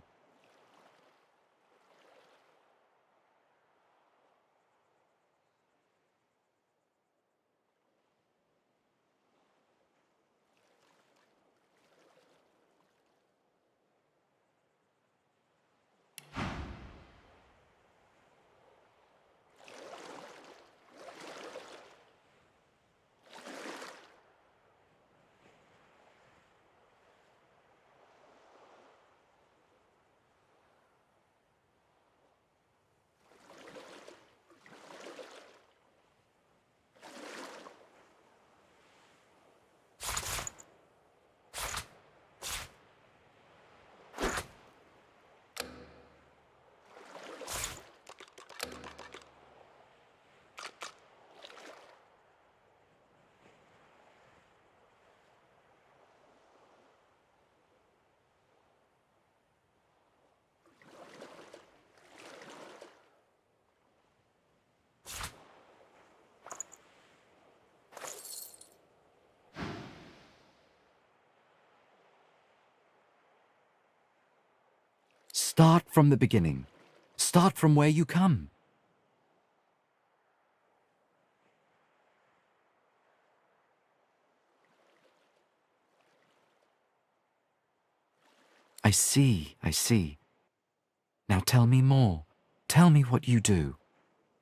[SPEAKER 12] Start from the beginning. Start from where you come. I see, I see. Now tell me more. Tell me what you do.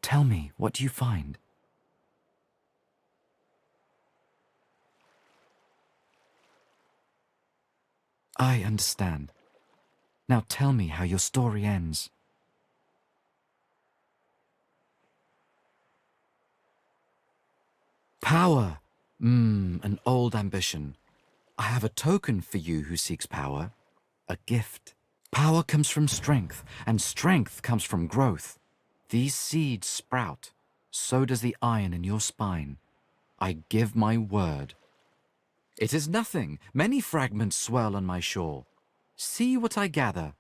[SPEAKER 12] Tell me what you find. I understand. Now tell me how your story ends. Power. An old ambition. I have a token for you who seeks power. A gift. Power comes from strength, and strength comes from growth. These seeds sprout. So does the iron in your spine. I give my word. It is nothing. Many fragments swirl on my shore. See what I gather.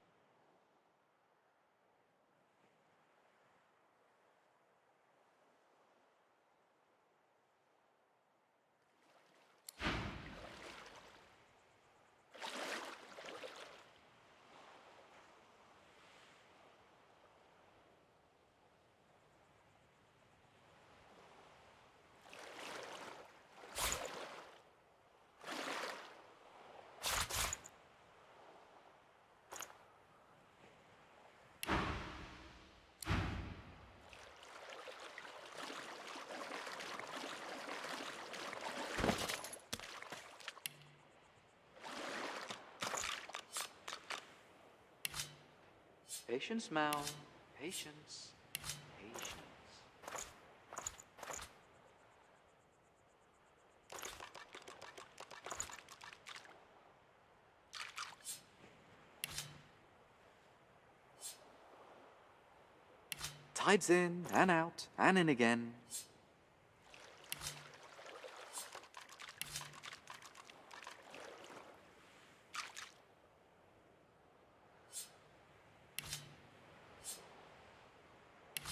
[SPEAKER 12] Patience, Mal. Patience. Patience. Tides in and out and in again.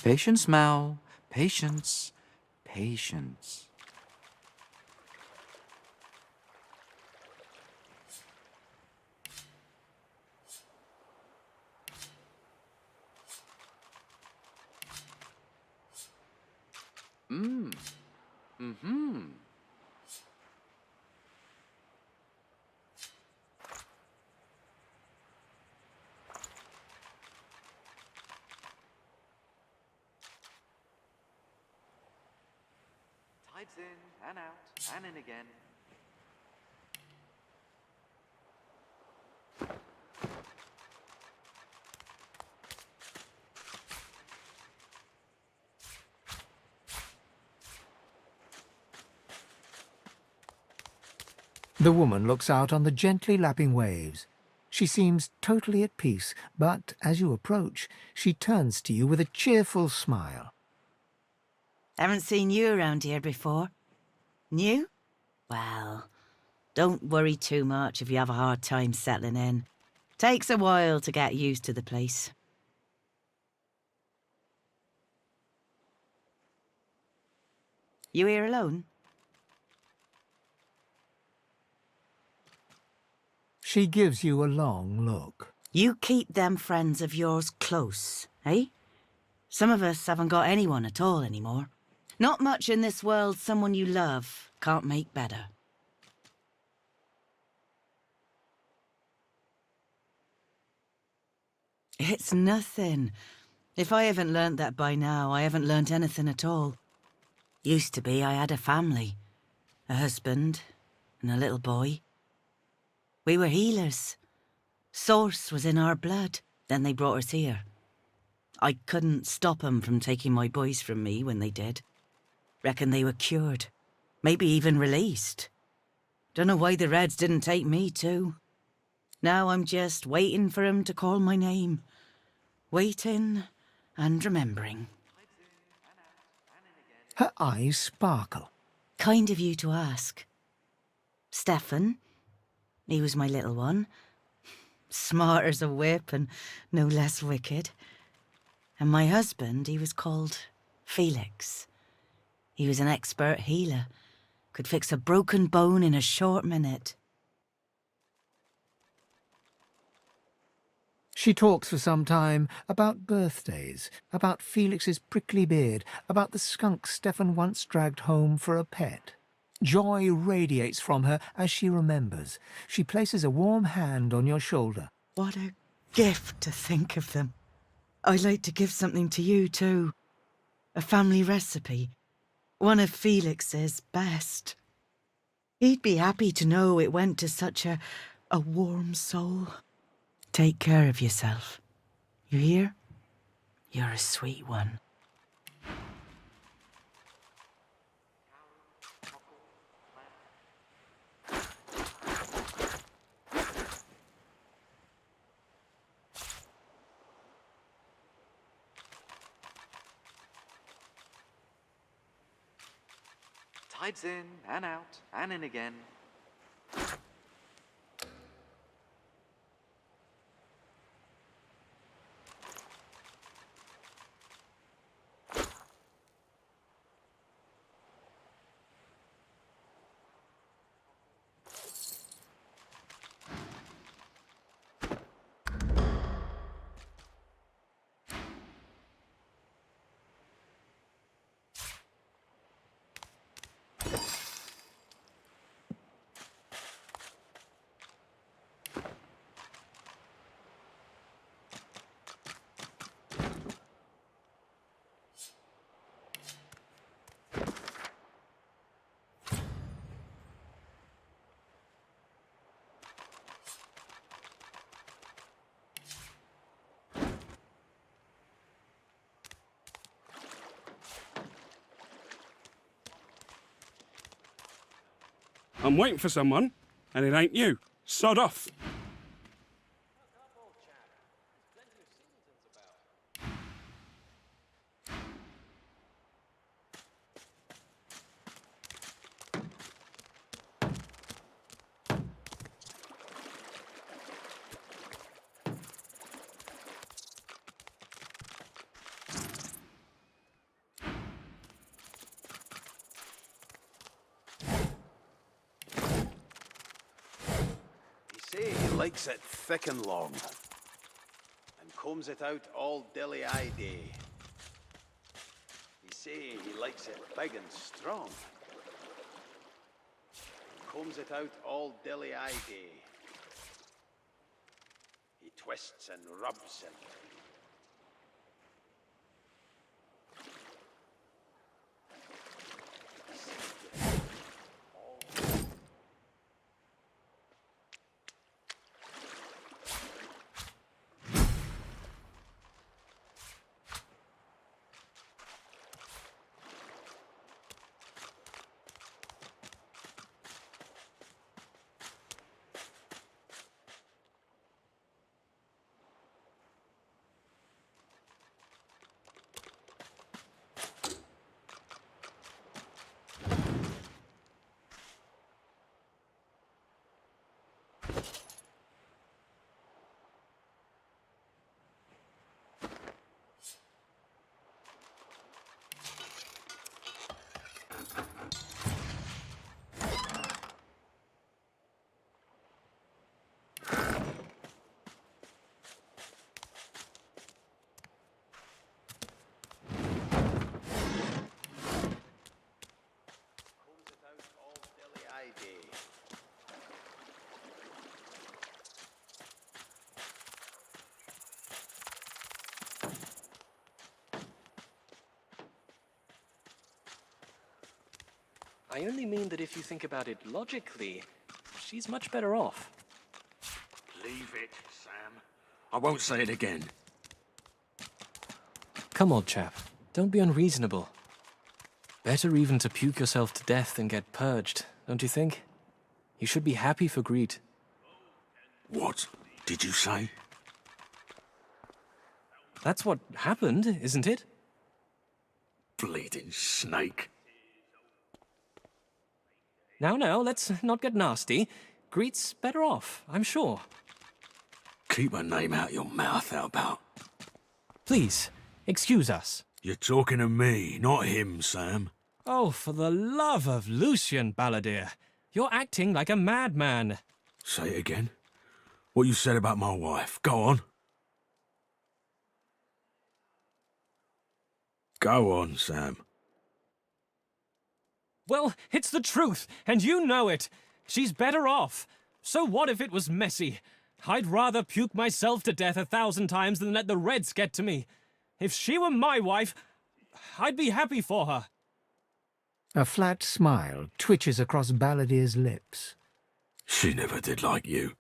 [SPEAKER 12] Patience, Mal. Patience. Patience. Tides in and out and in again.
[SPEAKER 6] The woman looks out on the gently lapping waves. She seems totally at peace, but as you approach, she turns to you with a cheerful smile.
[SPEAKER 18] Haven't seen you around here before. New? Well, don't worry too much if you have a hard time settling in. Takes a while to get used to the place. You here alone?
[SPEAKER 6] She gives you a long look.
[SPEAKER 18] You keep them friends of yours close, eh? Some of us haven't got anyone at all anymore. Not much in this world someone you love can't make better. It's nothing. If I haven't learnt that by now, I haven't learnt anything at all. Used to be I had a family. A husband and a little boy. We were healers. Source was in our blood. Then they brought us here. I couldn't stop 'em from taking my boys from me when they did. Reckon they were cured. Maybe even released. Don't know why the Reds didn't take me too. Now I'm just waiting for 'em to call my name. Waiting and remembering.
[SPEAKER 6] Her eyes sparkle.
[SPEAKER 18] Kind of you to ask. Stefan, he was my little one. Smart as a whip and no less wicked. And my husband, he was called Felix. He was an expert healer. Could fix a broken bone in a short minute.
[SPEAKER 6] She talks for some time about birthdays, about Felix's prickly beard, about the skunk Stefan once dragged home for a pet. Joy radiates from her as she remembers. She places a warm hand on your shoulder.
[SPEAKER 18] What a gift to think of them. I'd like to give something to you too. A family recipe. One of Felix's best. He'd be happy to know it went to such a warm soul. Take care of yourself. You hear? You're a sweet one.
[SPEAKER 12] Slides in and out and in again.
[SPEAKER 8] I'm waiting for someone, and it ain't you. Sod off.
[SPEAKER 20] Say he likes it thick and long, and combs it out all dilly-eye day. He say he likes it big and strong, and combs it out all dilly-eye day. He twists and rubs and
[SPEAKER 2] I only mean that if you think about it logically, she's much better off.
[SPEAKER 8] Leave it, Sam. I won't say it again.
[SPEAKER 2] Come, old chap. Don't be unreasonable. Better even to puke yourself to death than get purged, don't you think? You should be happy for Greet.
[SPEAKER 8] What did you say?
[SPEAKER 2] That's what happened, isn't it?
[SPEAKER 8] Bleeding snake.
[SPEAKER 2] Now, let's not get nasty. Greet's better off, I'm sure.
[SPEAKER 8] Keep her name out your mouth, how about?
[SPEAKER 2] Please, excuse us.
[SPEAKER 8] You're talking to me, not him, Sam.
[SPEAKER 2] Oh, for the love of Lucian, Balladeer. You're acting like a madman.
[SPEAKER 8] Say it again. What you said about my wife. Go on. Go on, Sam.
[SPEAKER 2] Well, it's the truth, and you know it. She's better off. So what if it was messy? I'd rather puke myself to death 1,000 times than let the Reds get to me. If she were my wife, I'd be happy for her.
[SPEAKER 6] A flat smile twitches across Balladeer's lips.
[SPEAKER 8] She never did like you.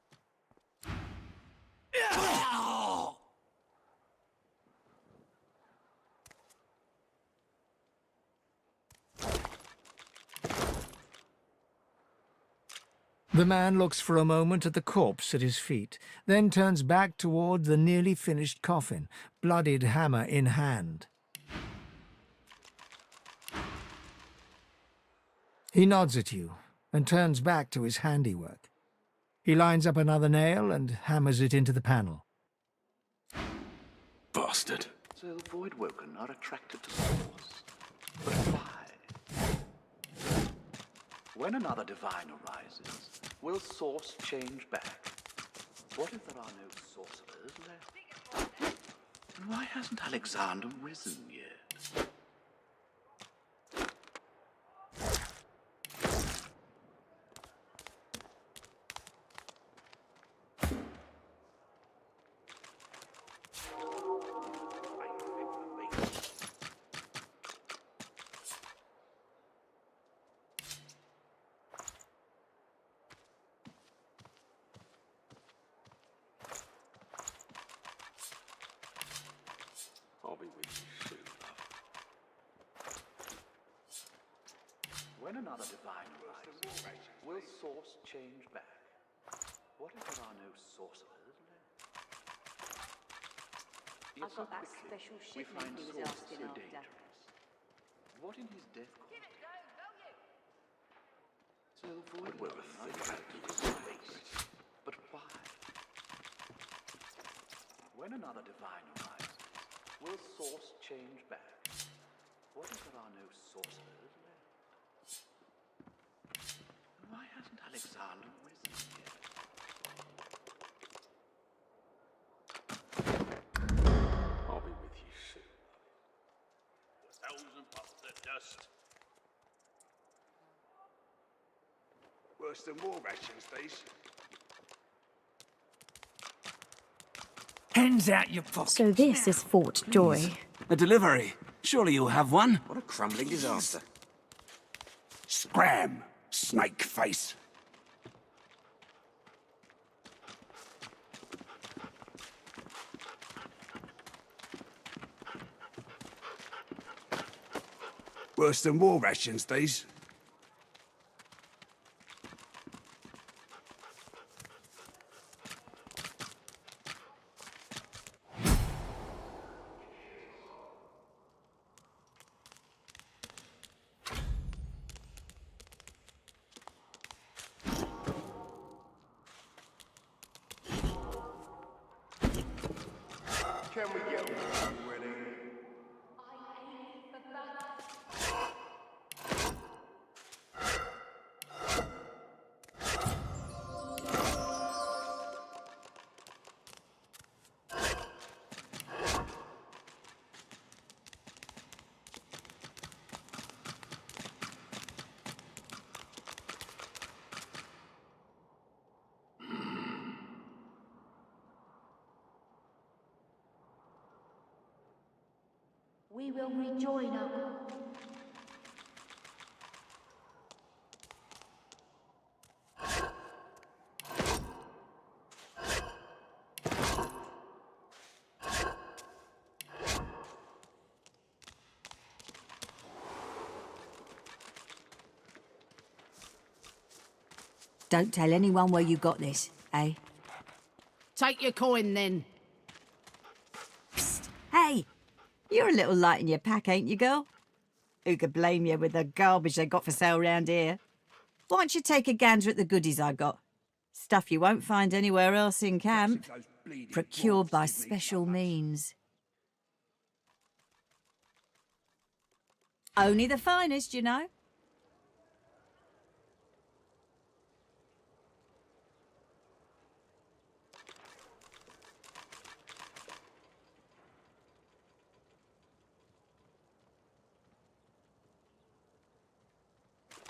[SPEAKER 6] The man looks for a moment at the corpse at his feet, then turns back toward the nearly finished coffin, bloodied hammer in hand. He nods at you and turns back to his handiwork. He lines up another nail and hammers it into the panel.
[SPEAKER 9] Bastard.
[SPEAKER 5] So the Voidwoken are attracted to Source. But why? When another divine arises, will Source change back? What if there are no sorcerers left? And why hasn't Alexander risen yet?
[SPEAKER 20] I'll be with you soon, love.
[SPEAKER 5] When another divine arises, will Source change back? What if there are no sorcerers left? Yet
[SPEAKER 16] I've got that special
[SPEAKER 5] we
[SPEAKER 16] ship
[SPEAKER 5] find
[SPEAKER 16] he was
[SPEAKER 5] Source
[SPEAKER 16] asking
[SPEAKER 5] so
[SPEAKER 16] after.
[SPEAKER 5] dangerous. What in his death caused it? So the Voidwoken are attracted to space. But why? When another divine arises, will Source change back? What if there are no sorcerers left? Why hasn't Alexander risen yet?
[SPEAKER 20] I'll be with you soon, love. 1,000 puffs of dust.
[SPEAKER 17] Worse than war rations, these.
[SPEAKER 10] Hands out your pockets.
[SPEAKER 22] So this is Fort Joy.
[SPEAKER 10] A delivery. Surely you'll have one.
[SPEAKER 14] What a crumbling disaster.
[SPEAKER 17] Scram, snake face. Worse than war rations, these.
[SPEAKER 13] Can we get one ready?
[SPEAKER 22] We will rejoin our
[SPEAKER 21] Don't tell anyone where you got this, eh?
[SPEAKER 24] Take your coin then.
[SPEAKER 21] Hey, you're a little light in your pack, ain't you, girl? Who could blame you with the garbage they got for sale round here? Why don't you take a gander at the goodies I got? Stuff you won't find anywhere else in camp. Procured by special means. Only the finest, you know.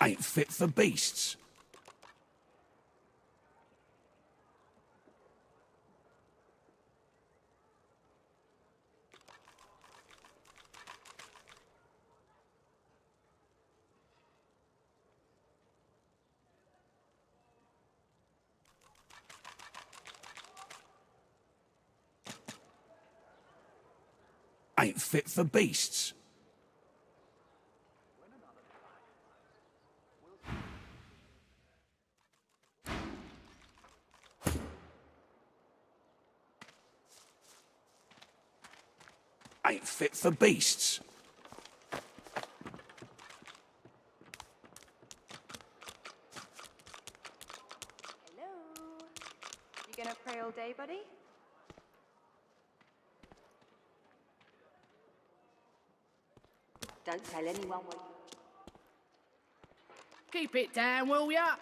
[SPEAKER 17] Ain't fit for beasts. Ain't fit for beasts. Ain't fit for beasts.
[SPEAKER 11] day, buddy?
[SPEAKER 1] Don't tell anyone what
[SPEAKER 24] Keep it down, will ya?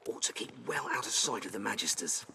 [SPEAKER 14] Ought to keep well out of sight of the Magisters.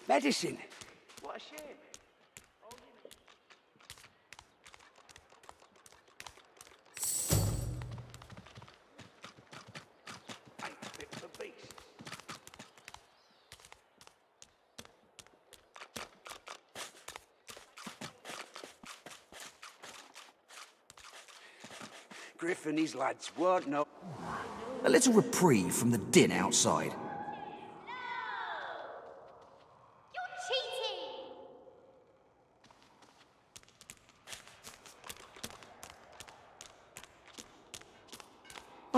[SPEAKER 17] Medicine!
[SPEAKER 7] What a shame. Ain't fit for beasts.
[SPEAKER 10] Griff and his lads weren't no...
[SPEAKER 14] A little reprieve from the din outside.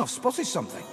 [SPEAKER 14] I've spotted something.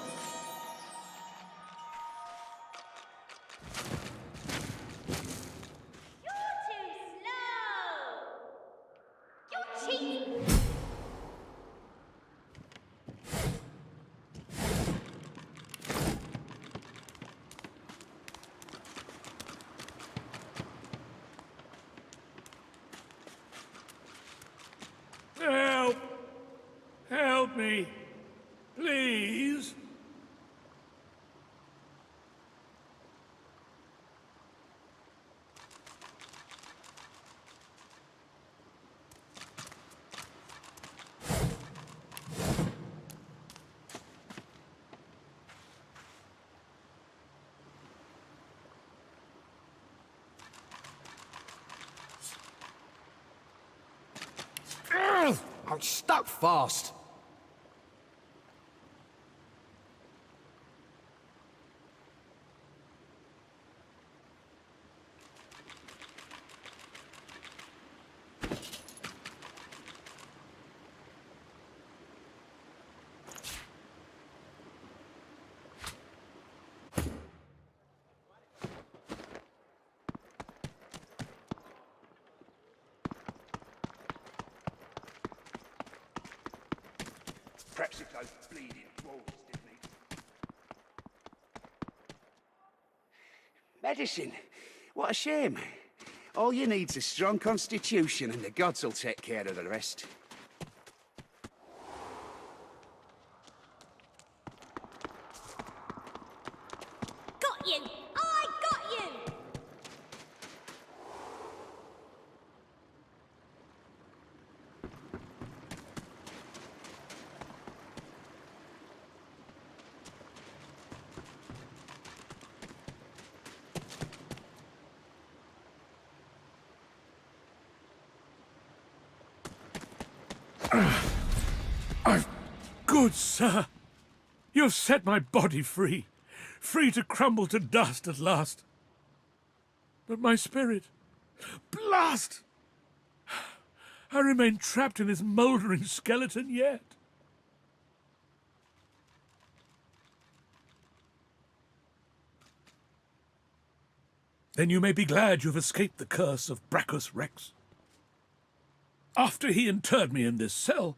[SPEAKER 1] I'm stuck fast.
[SPEAKER 17] Perhaps it's those bleeding dwarves, Divinity. Medicine? What a shame. All you need's a strong constitution and the gods will take care of the rest.
[SPEAKER 3] Got you! I got you!
[SPEAKER 19] Good sir, you have set my body free, free to crumble to dust at last. But my spirit, blast! I remain trapped in this mouldering skeleton yet. Then you may be glad you have escaped the curse of Brachus Rex. After he interred me in this cell,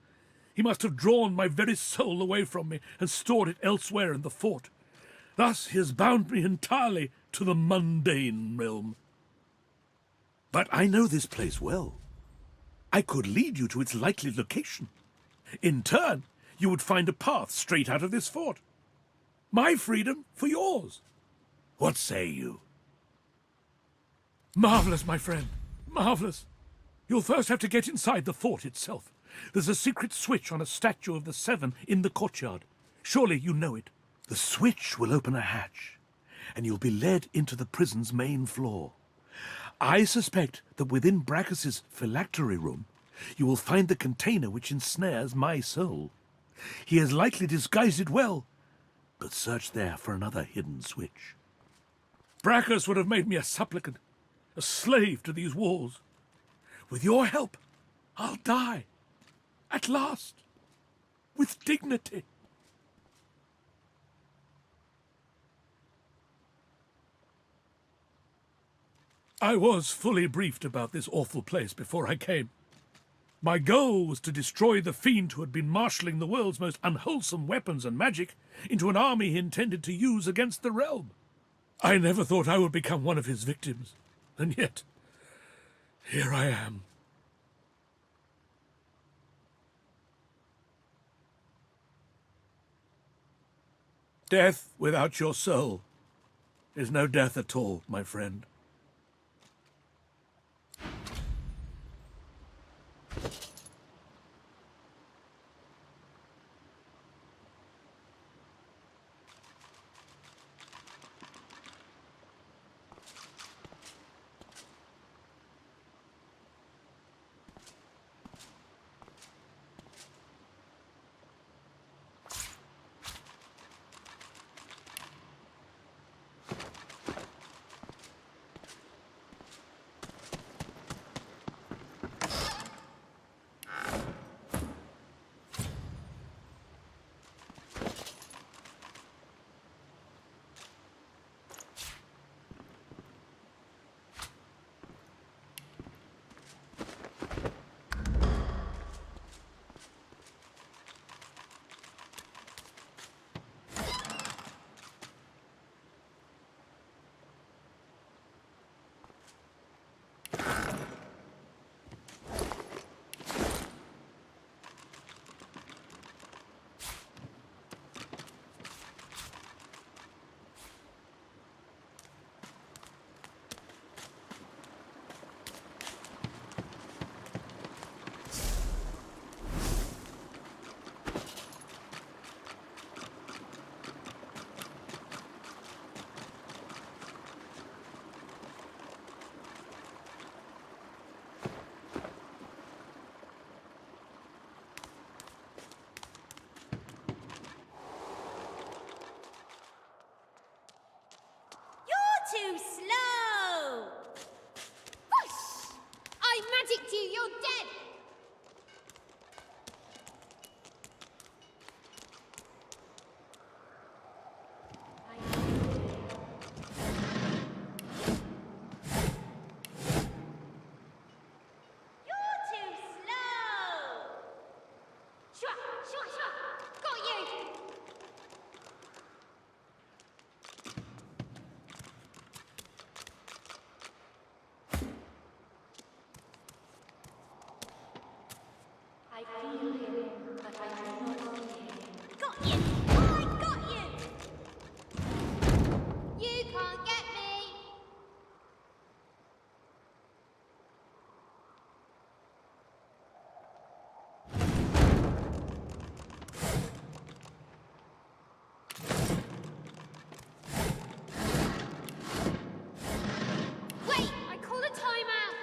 [SPEAKER 19] he must have drawn my very soul away from me and stored it elsewhere in the fort. Thus he has bound me entirely to the mundane realm. But I know this place well. I could lead you to its likely location. In turn, you would find a path straight out of this fort. My freedom for yours. What say you? Marvelous, my friend. Marvelous. You'll first have to get inside the fort itself. There's a secret switch on a statue of the Seven in the courtyard. Surely you know it. The switch will open a hatch, and you'll be led into the prison's main floor. I suspect that within Brachus's phylactery room, you will find the container which ensnares my soul. He has likely disguised it well, but search there for another hidden switch. Brachus would have made me a supplicant, a slave to these walls. With your help, I'll die. At last, with dignity. I was fully briefed about this awful place before I came. My goal was to destroy the fiend who had been marshalling the world's most unwholesome weapons and magic into an army he intended to use against the realm. I never thought I would become one of his victims, and yet, here I am. Death without your soul is no death at all, my friend.
[SPEAKER 3] it to you, you're dead! You're too slow! Shwa, shwa, shwa! Got you! I feel him, but I do not see him. Got you! I got you! You can't get me! Wait! I call a timeout!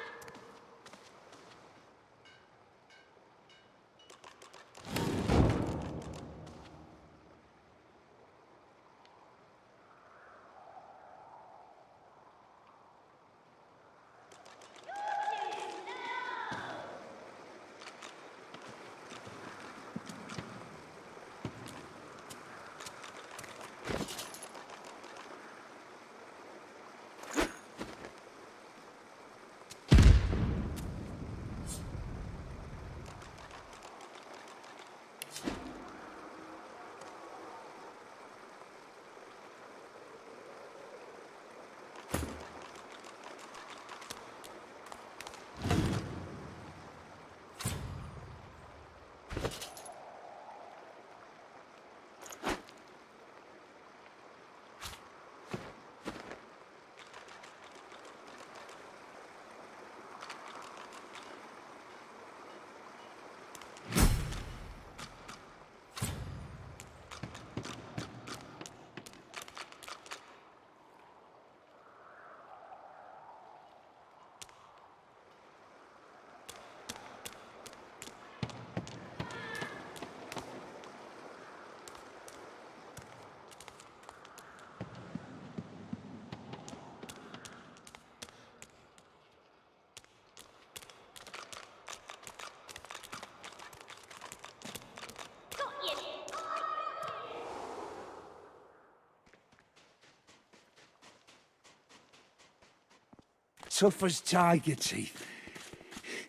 [SPEAKER 17] Tough as tiger teeth.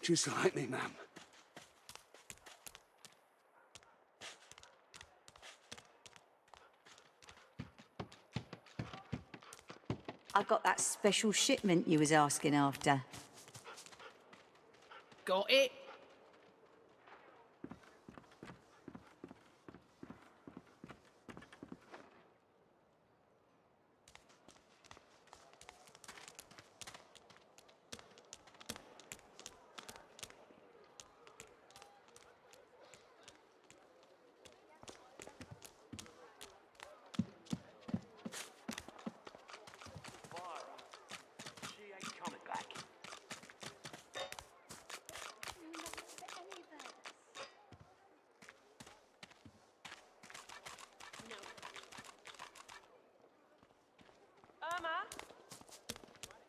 [SPEAKER 17] Just like me, ma'am.
[SPEAKER 21] I got that special shipment you was asking after.
[SPEAKER 24] Got it?
[SPEAKER 13] She ain't coming back.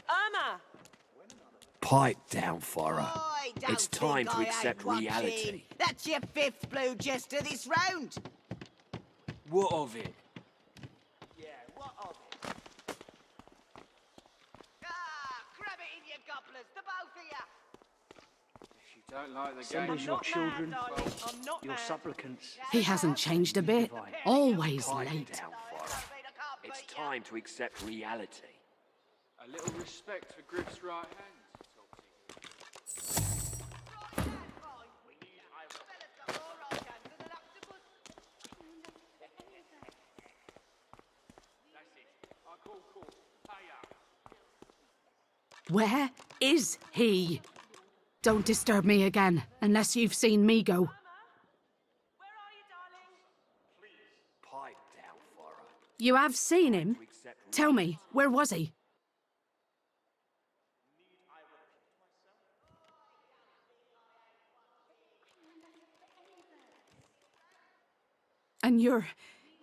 [SPEAKER 1] Irma!
[SPEAKER 4] Pipe down for her.
[SPEAKER 1] I don't
[SPEAKER 4] It's time
[SPEAKER 1] think
[SPEAKER 4] to
[SPEAKER 1] I
[SPEAKER 4] accept
[SPEAKER 1] ain't watching.
[SPEAKER 4] reality.
[SPEAKER 1] That's your fifth blue jester this round.
[SPEAKER 4] What of it?
[SPEAKER 1] Yeah, what of it? Ah, grab it in your gobblers, the both of you.
[SPEAKER 4] If you don't like the
[SPEAKER 13] Send
[SPEAKER 4] game,
[SPEAKER 13] us your children,
[SPEAKER 1] I'm not
[SPEAKER 13] your
[SPEAKER 1] mad.
[SPEAKER 13] supplicants.
[SPEAKER 24] He hasn't changed a bit. Always
[SPEAKER 4] Pipe
[SPEAKER 24] late.
[SPEAKER 4] down for her. It's time to accept reality. A little respect for Griff's right hand.
[SPEAKER 24] Where is he? Don't disturb me again, unless you've seen me go.
[SPEAKER 4] Pipe down for her.
[SPEAKER 24] You have seen him? Tell me, where was he? And you're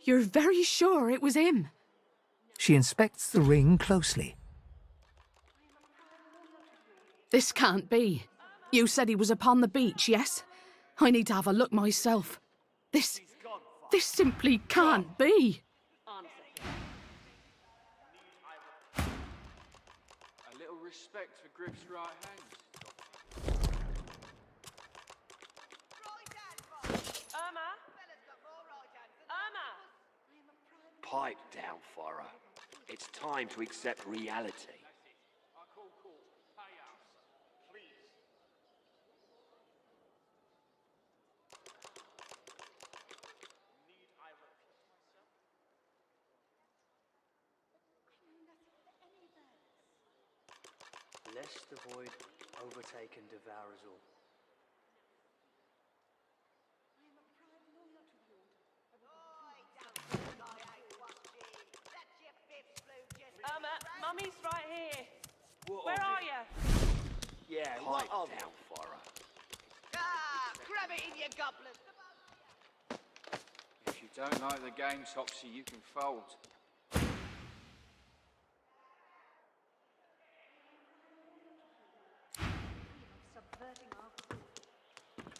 [SPEAKER 24] very sure it was him?
[SPEAKER 6] She inspects the ring closely.
[SPEAKER 24] This can't be. You said he was upon the beach, yes? I need to have a look myself. This simply can't be.
[SPEAKER 4] A little respect for Griff's right hand.
[SPEAKER 12] Pipe down, Farah. It's time to accept reality.
[SPEAKER 15] Lest the void overtake and devour us all.
[SPEAKER 1] Mummy's right here. Where are you?
[SPEAKER 12] Yeah,
[SPEAKER 1] Pipe
[SPEAKER 12] what down, Farah.
[SPEAKER 1] Ah, grab it in your goblet.
[SPEAKER 4] If you don't like the game, Topsy, you can fold.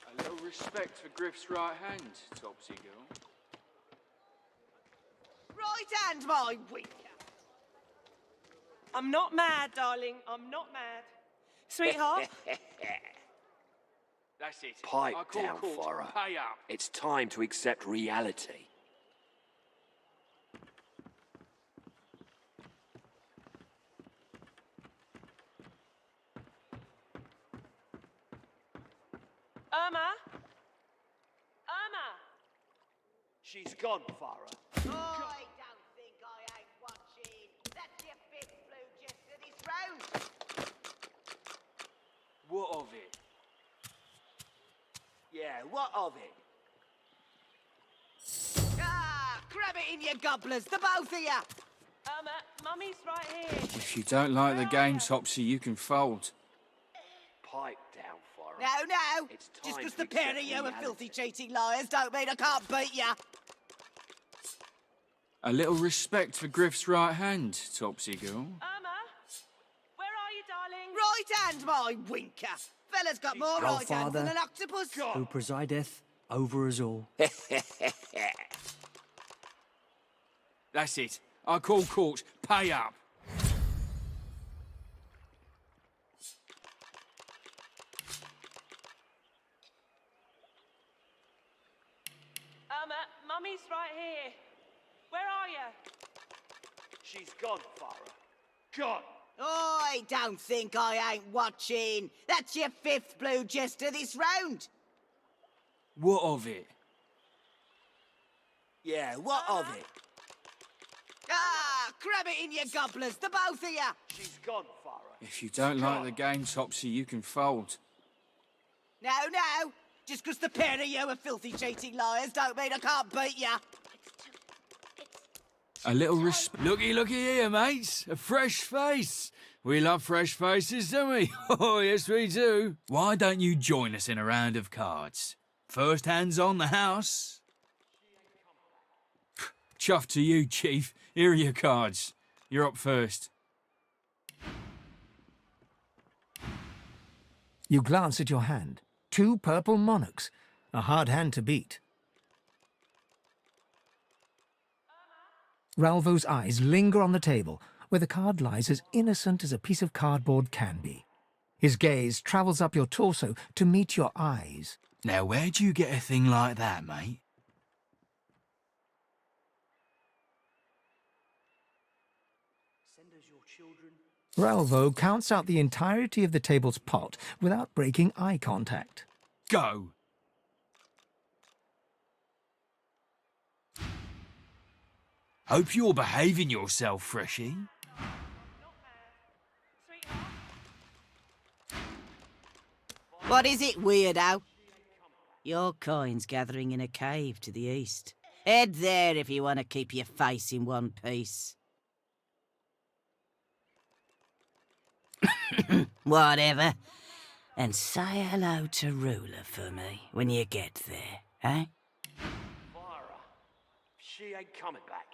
[SPEAKER 4] A little respect for Griff's right hand, Topsy girl.
[SPEAKER 1] Right hand, my weaker. I'm not mad, darling. I'm not mad. Sweetheart?
[SPEAKER 4] That's it.
[SPEAKER 12] Pipe
[SPEAKER 4] I call
[SPEAKER 12] down,
[SPEAKER 4] court.
[SPEAKER 12] Farah.
[SPEAKER 4] Pay up.
[SPEAKER 12] It's time to accept reality.
[SPEAKER 1] Irma?
[SPEAKER 7] She's gone, Farah.
[SPEAKER 1] I don't think I ain't watching. That's your fifth blue just to this round.
[SPEAKER 4] What of it?
[SPEAKER 7] Yeah, what of it?
[SPEAKER 1] Ah, grab it in your gobblers, the both of you. Mummy's right here.
[SPEAKER 4] If you don't like the game, Topsy, you can fold.
[SPEAKER 12] Pipe down, Farah.
[SPEAKER 1] No.
[SPEAKER 12] It's
[SPEAKER 1] Just
[SPEAKER 12] time
[SPEAKER 1] because
[SPEAKER 12] to
[SPEAKER 1] the pair of
[SPEAKER 12] accept
[SPEAKER 1] you are
[SPEAKER 12] reality.
[SPEAKER 1] filthy cheating liars don't mean I can't beat you.
[SPEAKER 4] A little respect for Griff's right hand, Topsy girl.
[SPEAKER 1] Where are you, darling? Right hand, my winker. Fella's got more
[SPEAKER 15] Our
[SPEAKER 1] right hands than
[SPEAKER 15] Father,
[SPEAKER 1] an octopus.
[SPEAKER 15] who presideth over us all.
[SPEAKER 4] That's it. I call court. Pay up.
[SPEAKER 1] Mummy's right here. Where are you?
[SPEAKER 7] She's gone, Farah. Gone.
[SPEAKER 1] I don't think I ain't watching. That's your fifth blue just to this round.
[SPEAKER 4] What of it?
[SPEAKER 7] Yeah, what of it?
[SPEAKER 1] Ah, grab it in your gobblers, the both of you.
[SPEAKER 7] She's gone, Farah.
[SPEAKER 4] If you don't like the game, Topsy, you can fold.
[SPEAKER 1] No. Just because the pair of you are filthy cheating liars don't mean I can't beat you.
[SPEAKER 4] A little respect. Looky here, mates. A fresh face. We love fresh faces, don't we? Oh, yes, we do. Why don't you join us in a round of cards? First hands on the house. Chuff to you, Chief. Here are your cards. You're up first.
[SPEAKER 6] You glance at your hand. 2 purple monarchs. A hard hand to beat. Ralvo's eyes linger on the table, where the card lies as innocent as a piece of cardboard can be. His gaze travels up your torso to meet your eyes.
[SPEAKER 4] Now, where'd you get a thing like that, mate?
[SPEAKER 15] Send us your children.
[SPEAKER 6] Ralvo counts out the entirety of the table's pot without breaking eye contact.
[SPEAKER 4] Go. Hope you're behaving yourself, Freshie.
[SPEAKER 1] What is it, weirdo? Your coin's gathering in a cave to the east. Head there if you want to keep your face in one piece. Whatever. And say hello to Ruler for me when you get there, eh?
[SPEAKER 7] Farah. She ain't coming back.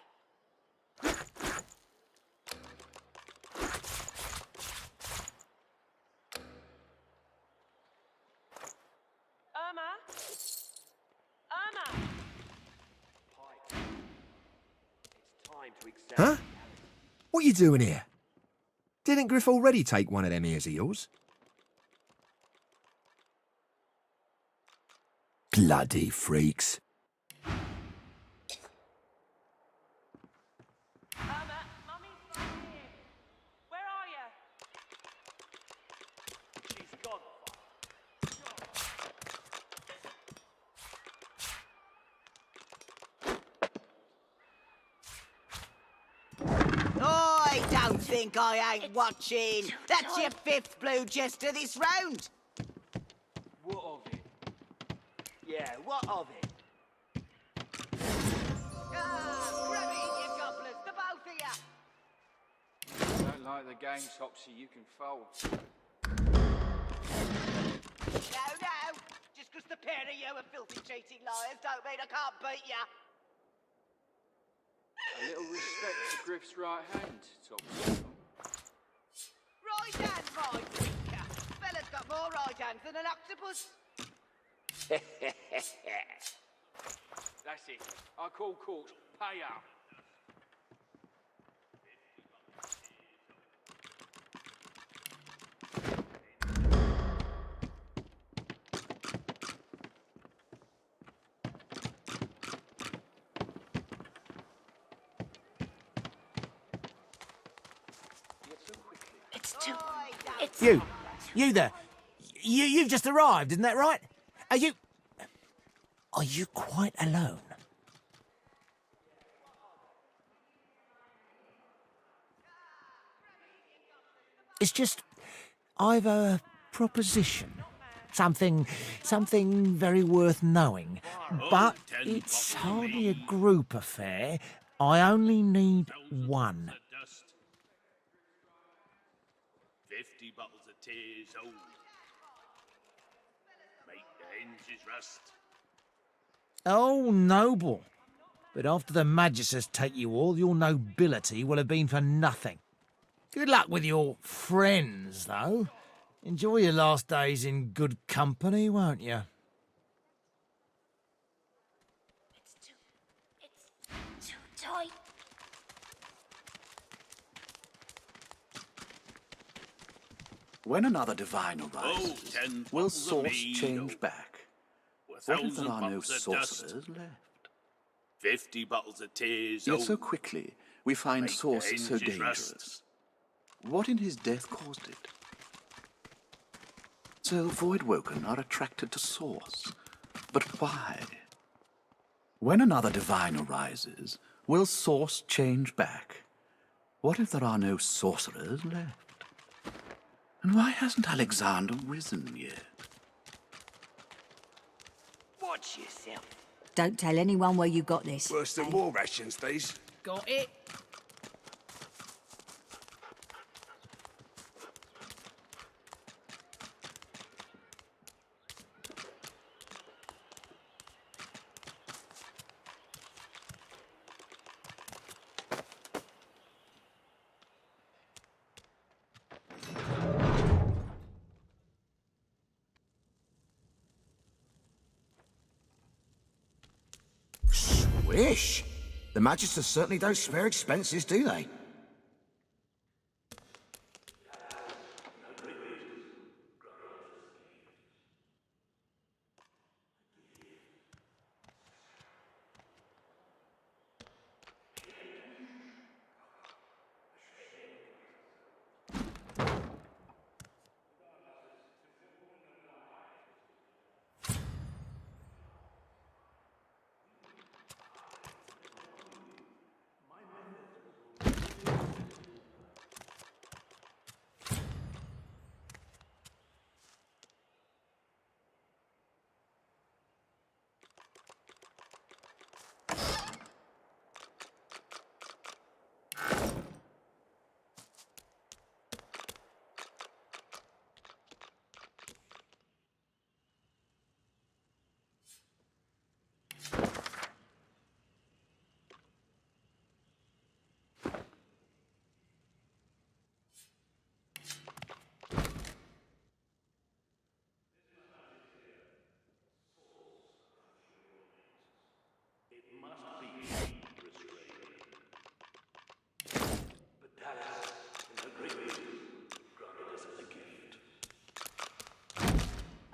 [SPEAKER 16] Irma!
[SPEAKER 12] It's time to accept.
[SPEAKER 2] Huh? What you doing here? Didn't Griff already take one of them ears of yours? Bloody freaks.
[SPEAKER 16] Irma, Mummy's not here. Where are you?
[SPEAKER 7] She's gone.
[SPEAKER 1] I don't think I ain't watching. That's your 5th blue jester this round.
[SPEAKER 7] What of it? Yeah, what of it?
[SPEAKER 1] Grab it in your gobblers, the both of you.
[SPEAKER 4] Don't like the game, Topsy, you can fold.
[SPEAKER 1] No. Just 'cause the pair of you are filthy cheating liars don't mean I can't beat you.
[SPEAKER 4] A little respect for Griff's right hand, Topsy.
[SPEAKER 1] Right hand, my drinker. Fella's got more right hands than an octopus.
[SPEAKER 4] That's it. I call court. Pay up.
[SPEAKER 8] You there. You've just arrived, isn't that right? Are you quite alone? It's just, I've a proposition. Something very worth knowing. But it's hardly a group affair. I only need one.
[SPEAKER 13] 50 bottles of tears old. Make the hinges rust.
[SPEAKER 8] Oh, noble. But after the Magisters take you all, your nobility will have been for nothing. Good luck with your friends, though. Enjoy your last days in good company, won't you?
[SPEAKER 3] It's too tight.
[SPEAKER 5] When another divine arises,
[SPEAKER 13] 10
[SPEAKER 5] will
[SPEAKER 13] bottles of
[SPEAKER 5] source
[SPEAKER 13] mead,
[SPEAKER 5] change back?
[SPEAKER 13] With
[SPEAKER 5] What if
[SPEAKER 13] 1,000
[SPEAKER 5] there are no
[SPEAKER 13] bottles of dust.
[SPEAKER 5] sorcerers left?
[SPEAKER 13] 50 bottles of tears
[SPEAKER 5] Yet
[SPEAKER 13] old.
[SPEAKER 5] so quickly we find
[SPEAKER 13] Make the
[SPEAKER 5] source so
[SPEAKER 13] hinges rust.
[SPEAKER 5] dangerous. What in his death caused it? So Voidwoken are attracted to source. But why? When another divine arises, will source change back? What if there are no sorcerers left? And why hasn't Alexander risen yet?
[SPEAKER 10] Watch yourself.
[SPEAKER 21] Don't tell anyone where you got this.
[SPEAKER 10] Worse than war rations, these.
[SPEAKER 24] Got it.
[SPEAKER 2] Swish! The Magisters certainly don't spare expenses, do they?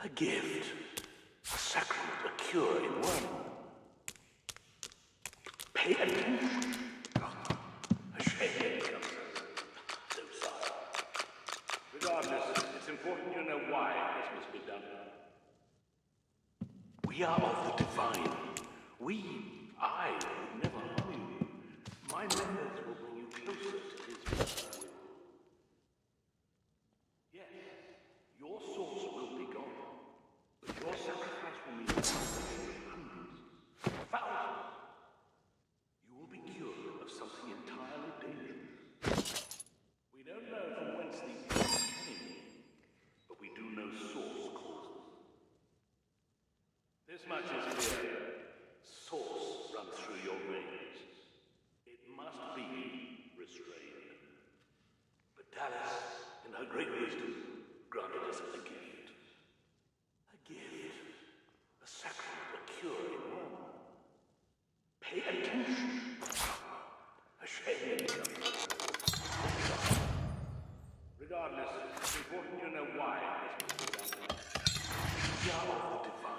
[SPEAKER 5] A gift. A sacrament, a cure in one. Pay attention. A shame comes so sorry.
[SPEAKER 13] Regardless, it's important you know why this must be done.
[SPEAKER 5] We are of the divine. I would never harm you. My methods will bring you closer to his perfect will. Yes, your source will be gone, but your sacrifice will mean the salvation of hundreds, thousands. You will be cured of something entirely dangerous. We don't know from whence these things came, but we do know source causes. This much is clear. Source runs through your veins. It must be restrained. But Dallas, in her great wisdom, granted us a gift. A gift. A sacrament, a cure in one. Pay attention. A shame comes.
[SPEAKER 13] Regardless, it's important you know why this must be done.
[SPEAKER 5] We are of the divine.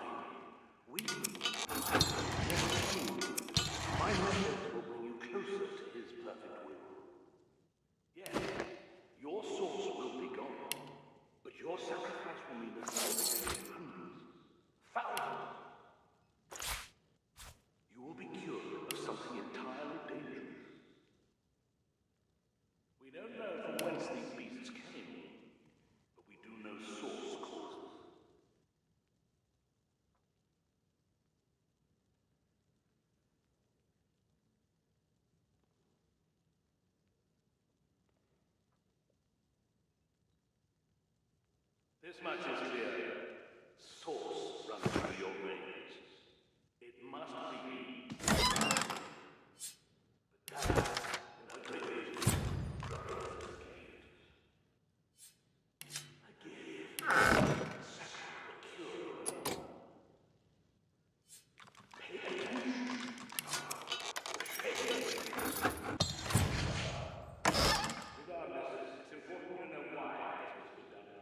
[SPEAKER 5] My methods will bring you closer to his perfect will. Yes, your source will be gone, but your sacrifice will mean the salvation of hundreds, thousands. You will be cured of something entirely dangerous.
[SPEAKER 13] We don't know from whence these beasts came,
[SPEAKER 5] but we do know source causes.
[SPEAKER 13] this much is clear.
[SPEAKER 5] Source runs through your veins.
[SPEAKER 13] It must be.
[SPEAKER 5] But Dallas, in her great wisdom, granted us a gift. A gift. A sacrament, a cure. Pay attention. A shame.
[SPEAKER 13] Regardless, it's important you know why this must be done.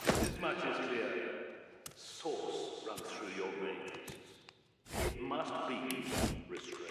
[SPEAKER 13] This much is clear.
[SPEAKER 5] Source runs through your veins. It must be restrained.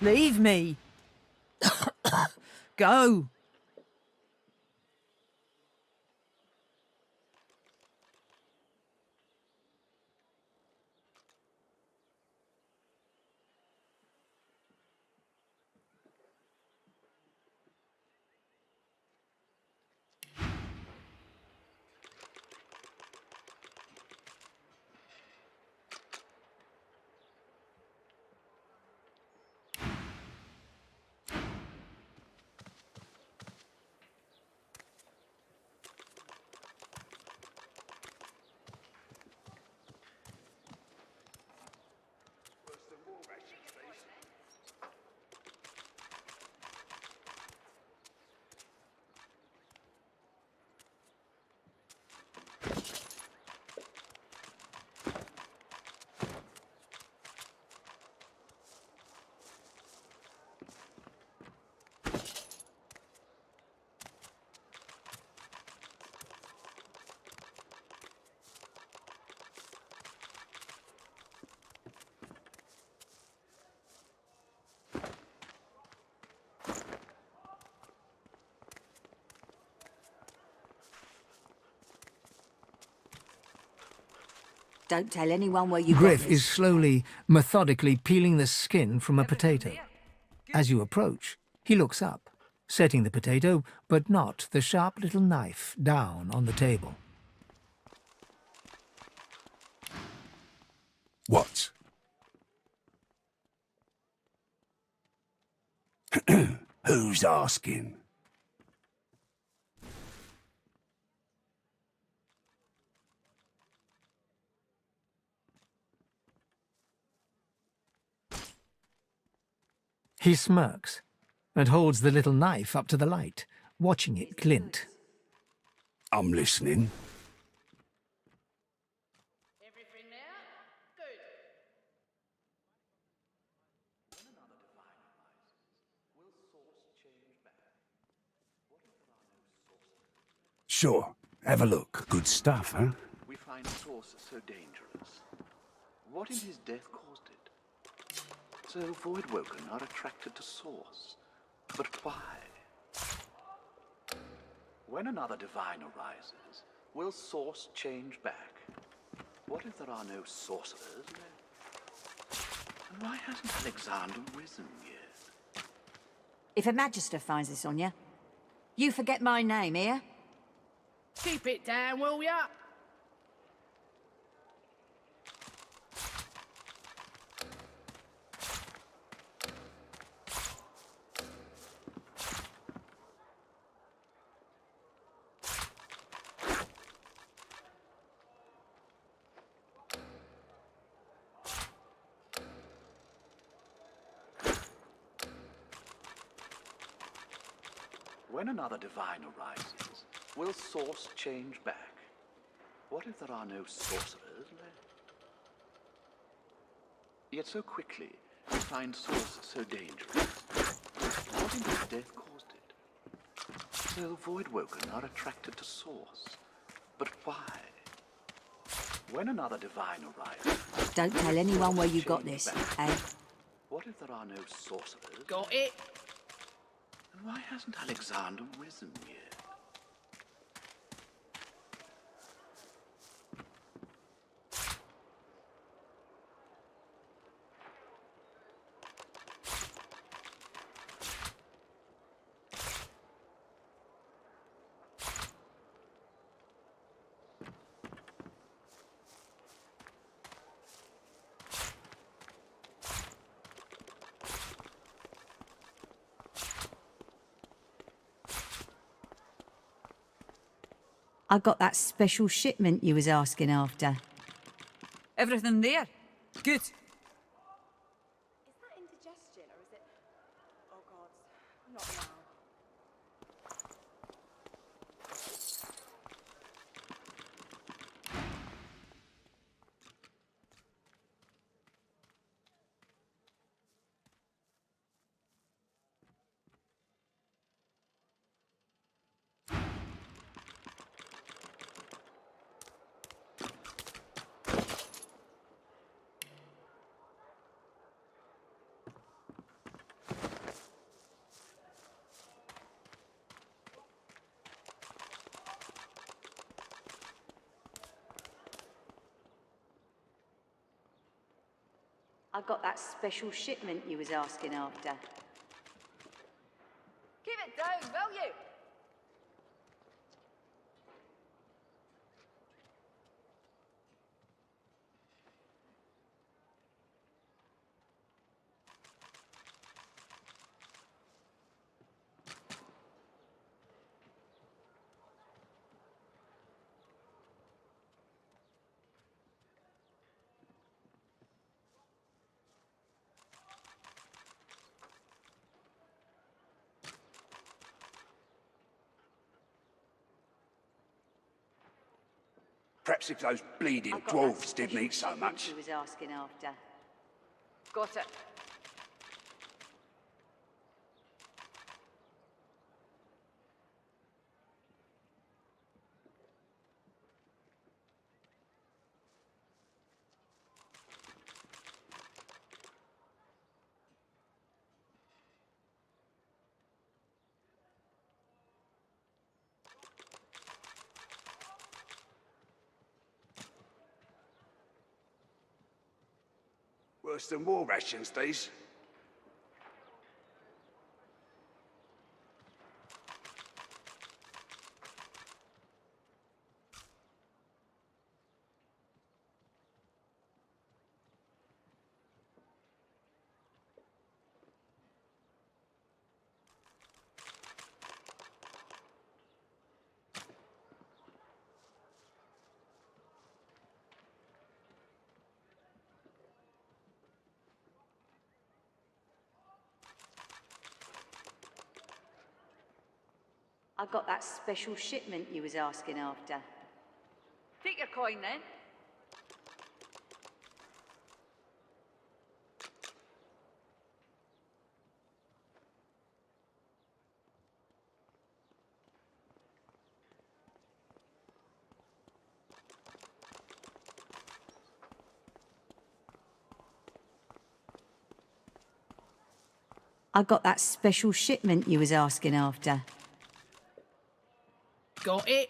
[SPEAKER 1] Leave me. Go.
[SPEAKER 21] Don't tell anyone where you got
[SPEAKER 6] Griff
[SPEAKER 21] this.
[SPEAKER 6] is slowly, methodically peeling the skin from a potato. As you approach, he looks up, setting the potato, but not the sharp little knife, down on the table.
[SPEAKER 17] What? Who's asking?
[SPEAKER 6] He smirks and holds the little knife up to the light, watching it glint.
[SPEAKER 17] I'm listening. Sure. Have a look. Good stuff, huh?
[SPEAKER 5] We find source so dangerous. What in his death caused it? So Voidwoken are attracted to Source. But why? When another divine arises, will Source change back? What if there are no sorcerers left? And why hasn't Alexander risen yet?
[SPEAKER 21] If a magister finds this on you, you forget my name, here?
[SPEAKER 24] Keep it down, will ya?
[SPEAKER 5] When another divine arises, will Source change back? What if there are no sorcerers left? Yet so quickly, we find Source so dangerous. What in his death caused it? So Voidwoken are attracted to Source. But why? When another divine arises...
[SPEAKER 21] Don't tell anyone where you got this, eh?
[SPEAKER 5] What if there are no sorcerers?
[SPEAKER 24] Got it?
[SPEAKER 5] And why hasn't Alexander risen yet?
[SPEAKER 21] I got that special shipment you was asking after.
[SPEAKER 9] Everything there? Good.
[SPEAKER 11] Is that indigestion or is it... Oh God, not now.
[SPEAKER 21] I got that special shipment you was asking after.
[SPEAKER 9] Keep it down, will you?
[SPEAKER 10] Perhaps if those bleeding
[SPEAKER 21] I got
[SPEAKER 10] dwarves
[SPEAKER 21] that
[SPEAKER 10] didn't eat so
[SPEAKER 21] shipment
[SPEAKER 10] much.
[SPEAKER 21] you was asking after.
[SPEAKER 9] Got it.
[SPEAKER 10] Worse than war rations, these.
[SPEAKER 21] I got that special shipment you was asking after.
[SPEAKER 9] Take your coin then.
[SPEAKER 21] I got that special shipment you was asking after.
[SPEAKER 24] Got it?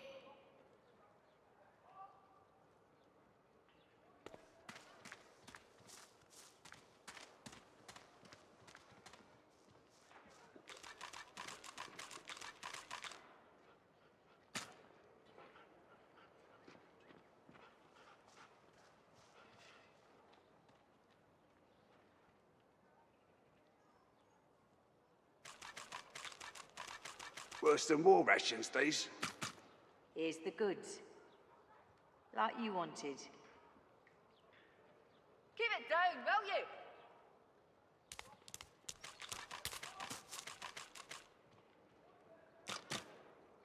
[SPEAKER 10] Worse than war rations, these.
[SPEAKER 21] Here's the goods. Like you wanted.
[SPEAKER 9] Keep it down, will you?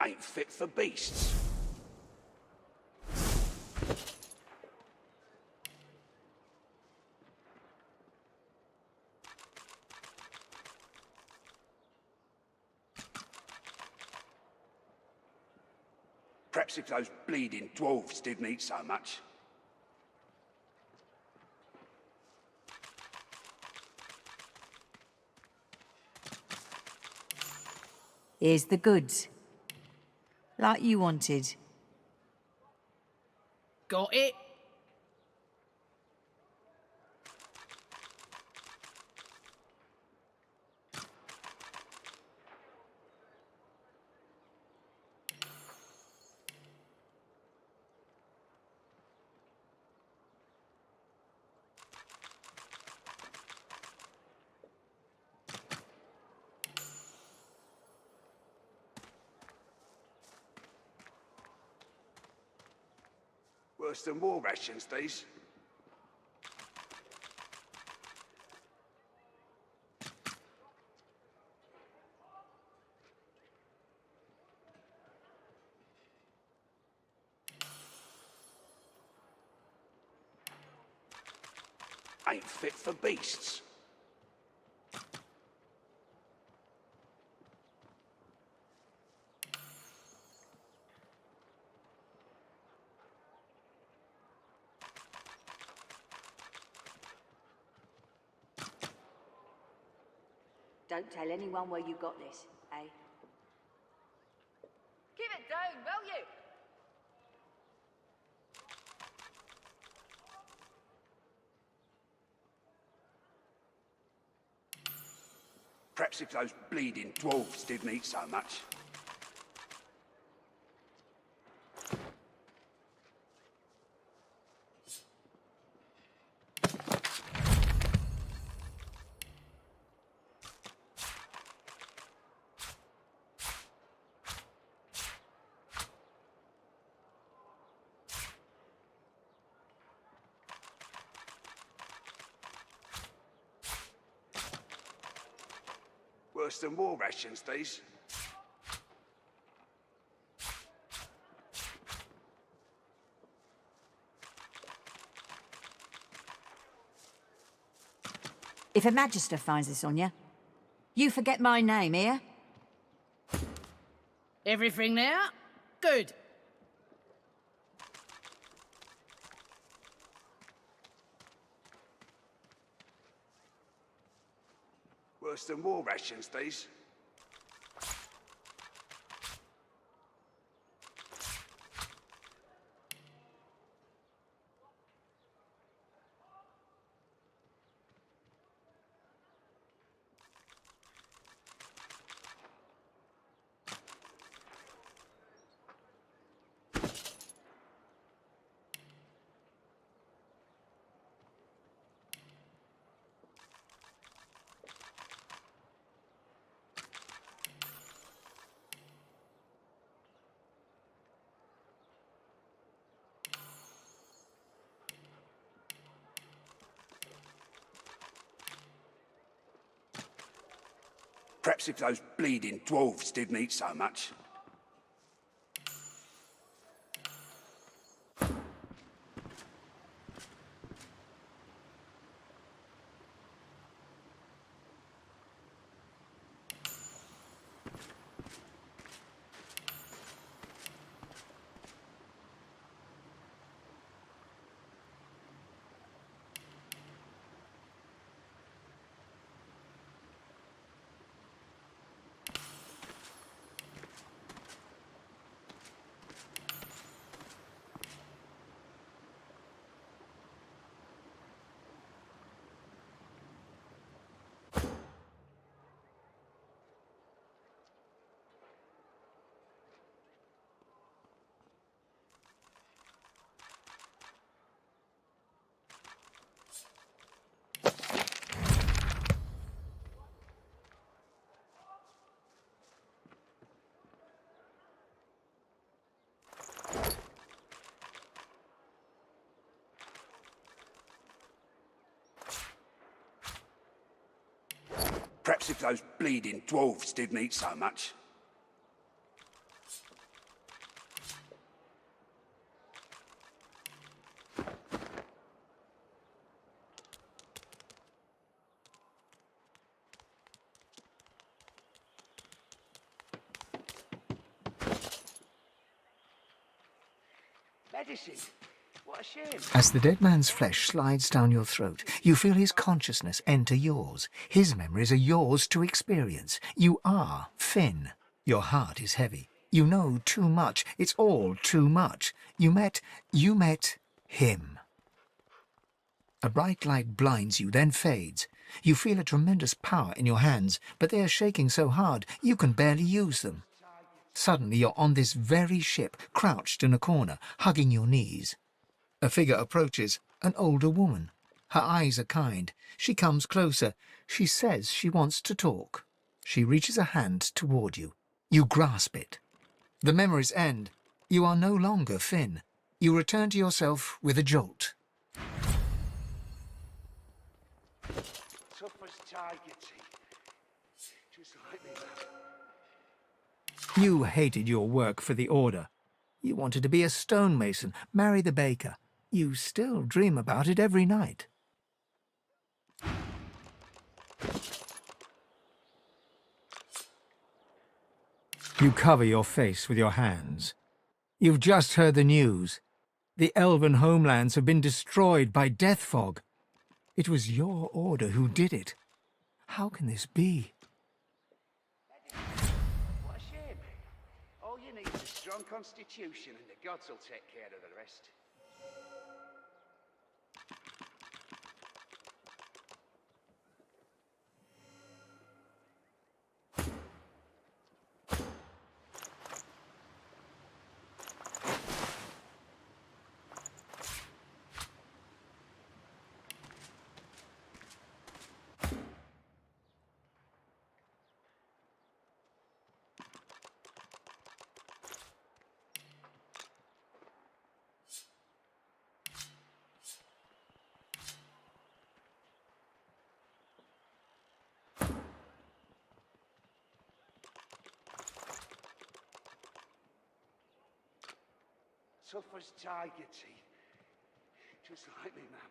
[SPEAKER 10] Ain't fit for beasts. Perhaps if those bleeding dwarves didn't eat so much.
[SPEAKER 21] Here's the goods. Like you wanted.
[SPEAKER 24] Got it?
[SPEAKER 10] Worse than war rations, these. Ain't fit for beasts.
[SPEAKER 21] Don't tell anyone where you got this, eh?
[SPEAKER 9] Keep it down, will you?
[SPEAKER 10] Perhaps if those bleeding dwarves didn't eat so much. Worse than war rations, these.
[SPEAKER 21] If a magister finds this on you, you forget my name, here?
[SPEAKER 24] Everything there? Good.
[SPEAKER 10] Worse than war rations, these. Perhaps if those bleeding dwarves didn't eat so much. Perhaps if those bleeding dwarves didn't eat so much.
[SPEAKER 7] Medicine? What a shame.
[SPEAKER 6] As the dead man's flesh slides down your throat, you feel his consciousness enter yours. His memories are yours to experience. You are Finn. Your heart is heavy. You know too much. It's all too much. You met him. A bright light blinds you, then fades. You feel a tremendous power in your hands, but they are shaking so hard you can barely use them. Suddenly you're on this very ship, crouched in a corner, hugging your knees. A figure approaches, an older woman. Her eyes are kind. She comes closer. She says she wants to talk. She reaches a hand toward you. You grasp it. The memories end. You are no longer Finn. You return to yourself with a jolt.
[SPEAKER 7] Tough as tiger teeth. Just like me, man.
[SPEAKER 6] You hated your work for the Order. You wanted to be a stonemason, marry the baker. You still dream about it every night. You cover your face with your hands. You've just heard the news. The elven homelands have been destroyed by death fog. It was your Order who did it. How can this be?
[SPEAKER 7] What a shame. All you need is a strong constitution and the gods will take care of the rest. Tough as tiger teeth. Just like me, man.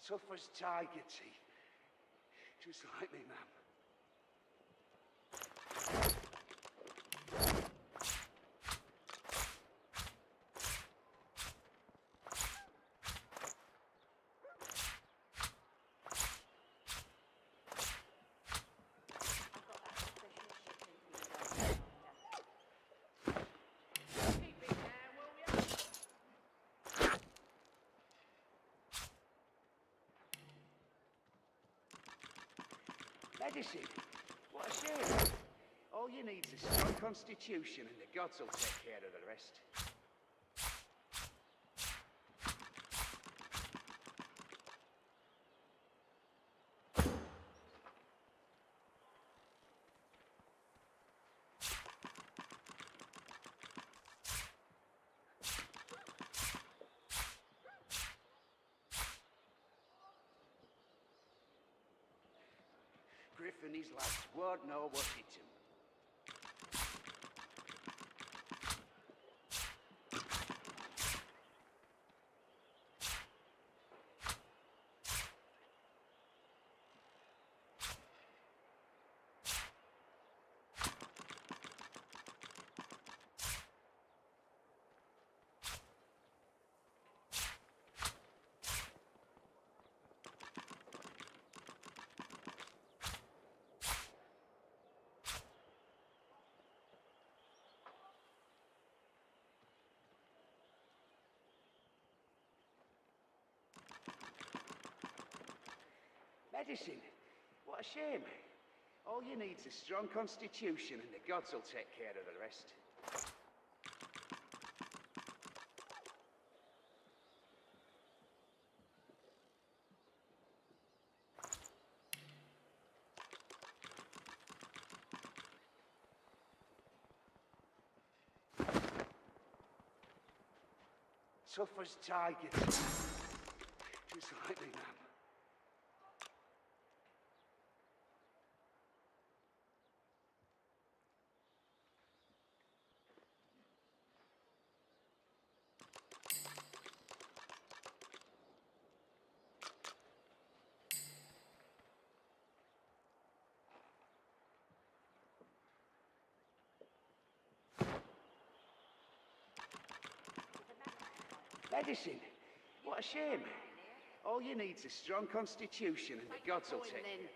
[SPEAKER 7] Tough as tiger teeth. Just like me, man. Medicine? What a shame. All you need is a strong constitution and the gods will take care of the rest. Griff and his lads won't know what hit him. Medicine? What a shame. All you need's a strong constitution and the gods will take care of the rest. Tough as tigers. Just like me, man. Medicine? What a shame. All you need's a strong constitution and the gods will take care of it.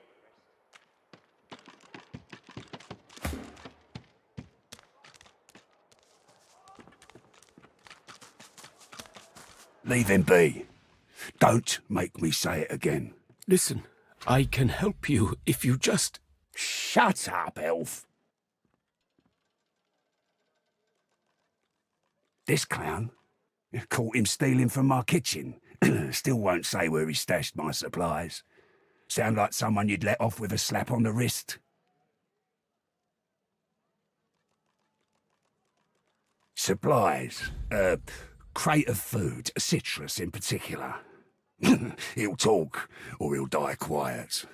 [SPEAKER 10] Leave him be. Don't make me say it again.
[SPEAKER 18] Listen, I can help you if you just...
[SPEAKER 10] Shut up, elf. This clown? Caught him stealing from my kitchen. Still won't say where he stashed my supplies. Sound like someone you'd let off with a slap on the wrist. Supplies. Crate of food, citrus in particular. He'll talk, or he'll die quiet.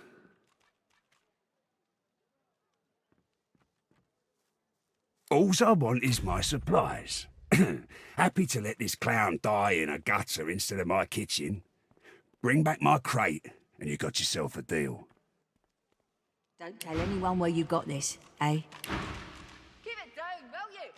[SPEAKER 10] Alls I want is my supplies. Happy to let this clown die in a gutter instead of my kitchen. Bring back my crate, and you got yourself a deal.
[SPEAKER 21] Don't tell anyone where you got this, eh?
[SPEAKER 9] Keep it down, will you?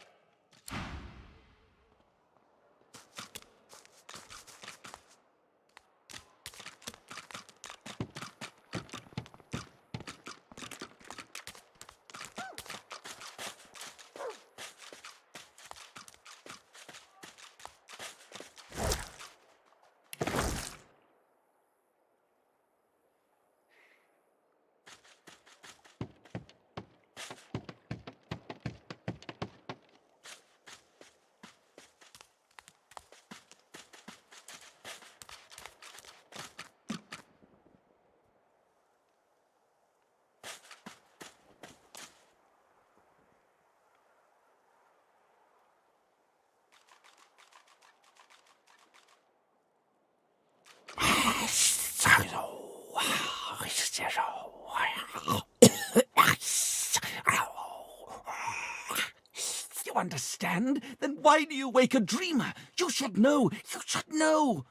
[SPEAKER 18] You understand? Then why do you wake a dreamer? You should know. You should know.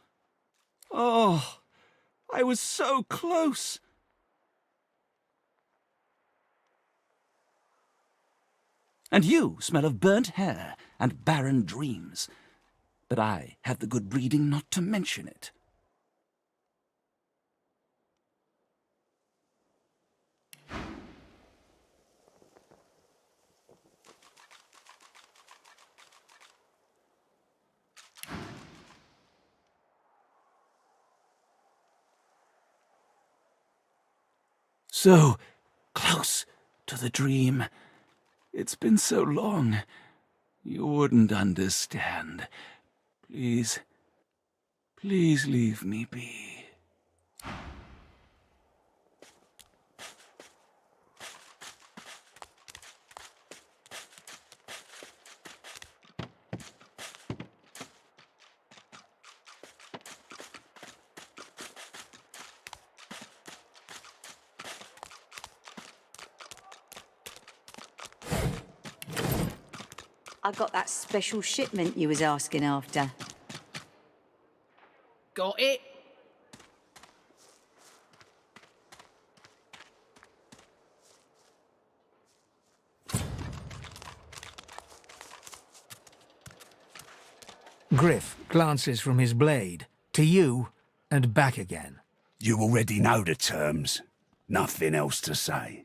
[SPEAKER 18] Oh, I was so close. And you smell of burnt hair and barren dreams. But I have the good breeding not to mention it. So close to the dream. It's been so long. You wouldn't understand. Please, please leave me be.
[SPEAKER 21] I got that special shipment you was asking after.
[SPEAKER 24] Got it?
[SPEAKER 6] Griff glances from his blade to you and back again.
[SPEAKER 10] You already know the terms. Nothing else to say.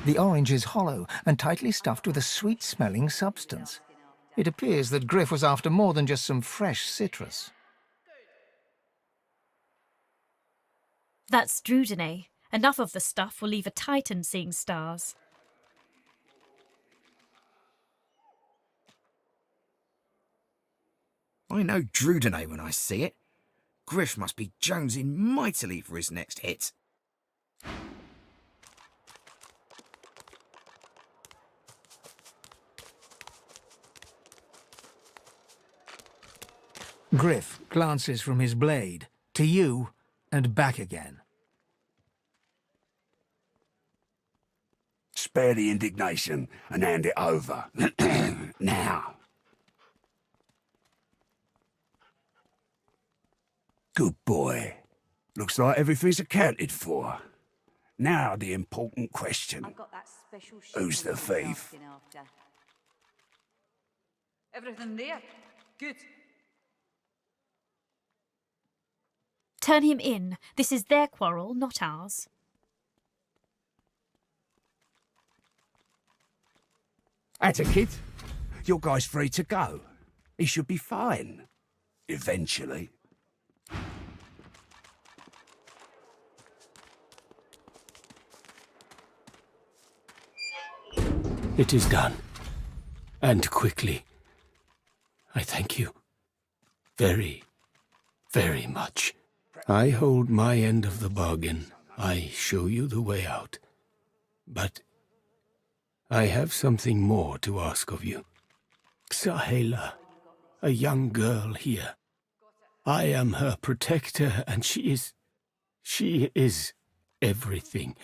[SPEAKER 6] The orange is hollow and tightly stuffed with a sweet-smelling substance. It appears that Griff was after more than just some fresh citrus.
[SPEAKER 14] That's Drudene. Enough of the stuff will leave a Titan seeing stars.
[SPEAKER 20] I know Drudene when I see it. Griff must be jonesing mightily for his next hit.
[SPEAKER 6] Griff glances from his blade to you and back again.
[SPEAKER 10] Spare the indignation and hand it over. Now. Good boy. Looks like everything's accounted for. Now the important question.
[SPEAKER 21] I've got that special
[SPEAKER 10] Who's the
[SPEAKER 21] shipment I'm
[SPEAKER 10] thief?
[SPEAKER 21] asking after.
[SPEAKER 9] Everything there? Good.
[SPEAKER 14] Turn him in. This is their quarrel, not ours.
[SPEAKER 10] Atta kid, your guy's free to go. He should be fine. Eventually.
[SPEAKER 12] It is done. And quickly. I thank you. Very, very much. I hold my end of the bargain. I show you the way out. But I have something more to ask of you. Sahela, a young girl here. I am her protector, and she is everything.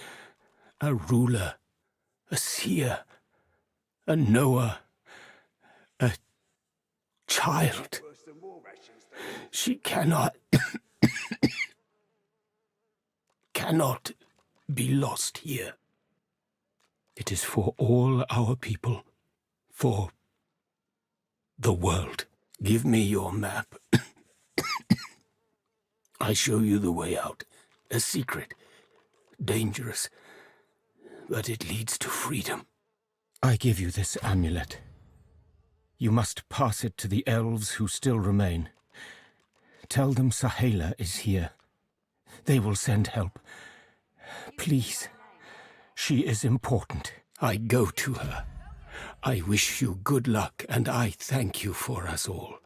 [SPEAKER 12] A ruler, a seer, a knower, a child. She cannot be lost here. It is for all our people, for the world. Give me your map. I show you the way out. A secret, dangerous, but it leads to freedom. I give you this amulet. You must pass it to the elves who still remain. Tell them Sahela is here. They will send help. Please. She is important. I go to her. I wish you good luck, and I thank you for us all.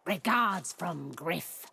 [SPEAKER 22] Regards from Griff.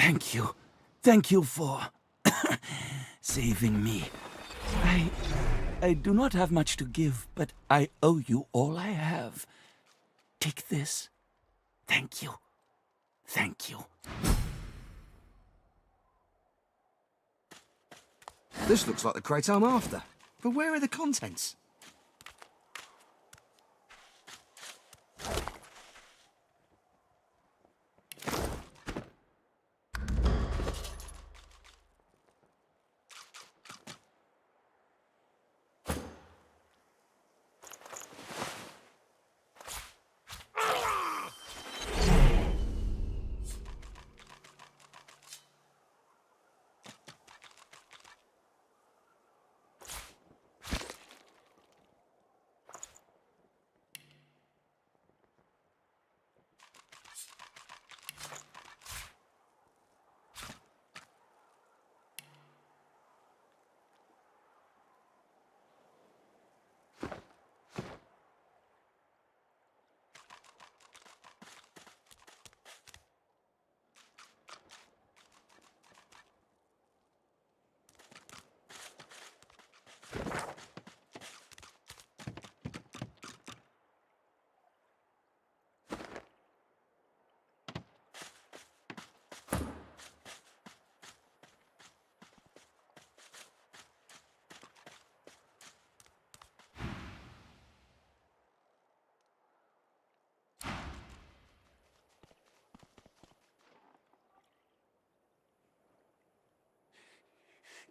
[SPEAKER 18] Thank you. Thank you for saving me. I do not have much to give, but I owe you all I have. Take this. Thank you. Thank you.
[SPEAKER 20] This looks like the crate I'm after. But where are the contents?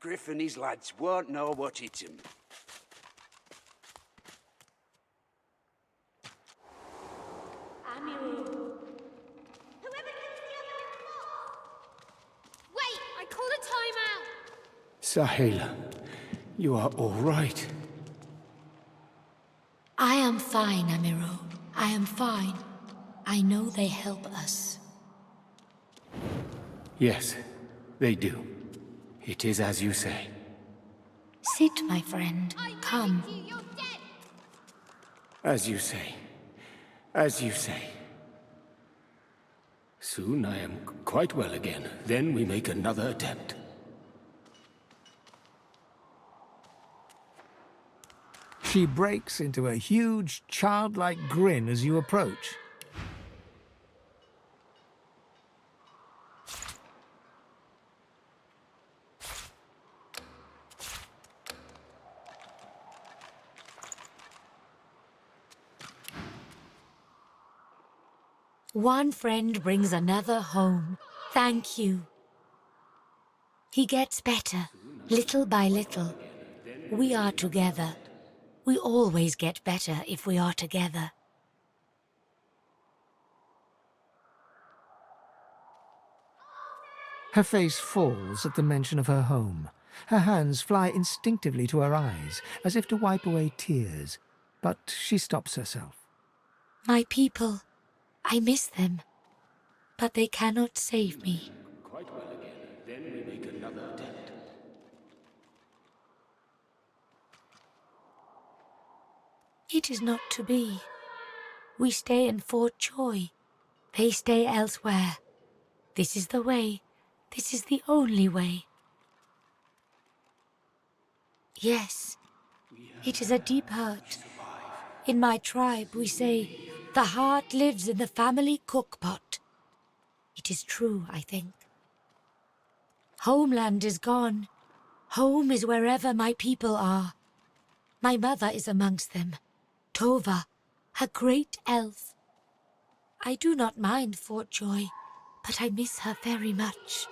[SPEAKER 10] Griff and his lads won't know what hit him.
[SPEAKER 3] Amiru. Whoever can steal the box! Wait! I called a timeout!
[SPEAKER 12] Sahela, you are all right.
[SPEAKER 15] I am fine, Amiru. I am fine. I know they help us.
[SPEAKER 12] Yes, they do. It is as you say.
[SPEAKER 15] Sit, my friend. Come.
[SPEAKER 12] As you say. As you say. Soon I am quite well again. Then we make another attempt.
[SPEAKER 6] She breaks into a huge, childlike grin as you approach.
[SPEAKER 15] One friend brings another home. Thank you. He gets better, little by little. We are together. We always get better if we are together.
[SPEAKER 6] Her face falls at the mention of her home. Her hands fly instinctively to her eyes, as if to wipe away tears. But she stops herself.
[SPEAKER 15] My people, I miss them. But they cannot save me.
[SPEAKER 12] Quite well again. Then we make another attempt.
[SPEAKER 15] It is not to be. We stay in Fort Joy. They stay elsewhere. This is the way. This is the only way. Yes, it is a deep hurt. In my tribe, we say, the heart lives in the family cookpot. It is true, I think. Homeland is gone. Home is wherever my people are. My mother is amongst them. Tova, a great elf. I do not mind Fort Joy, but I miss her very much.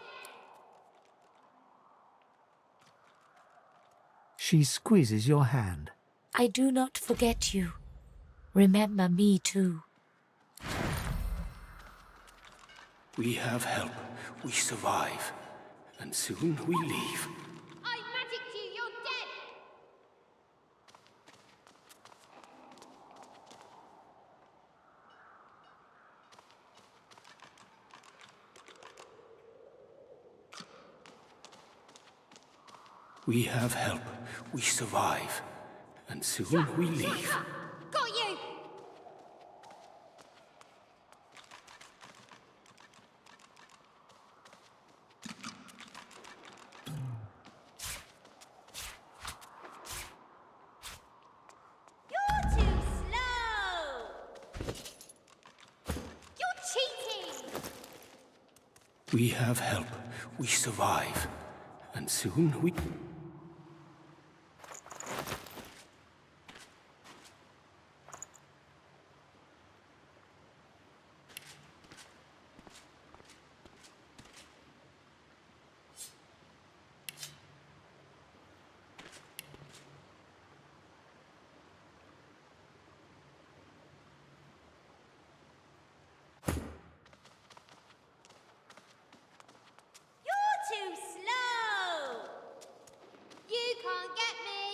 [SPEAKER 6] She squeezes your hand.
[SPEAKER 15] I do not forget you. Remember me too.
[SPEAKER 12] We have help. We survive. And soon we leave.
[SPEAKER 3] I magicked you! You're dead!
[SPEAKER 12] We have help. We survive. And soon we leave.
[SPEAKER 3] Got you!
[SPEAKER 12] We have help. We survive. And soon we...
[SPEAKER 3] You're too slow! You can't get me!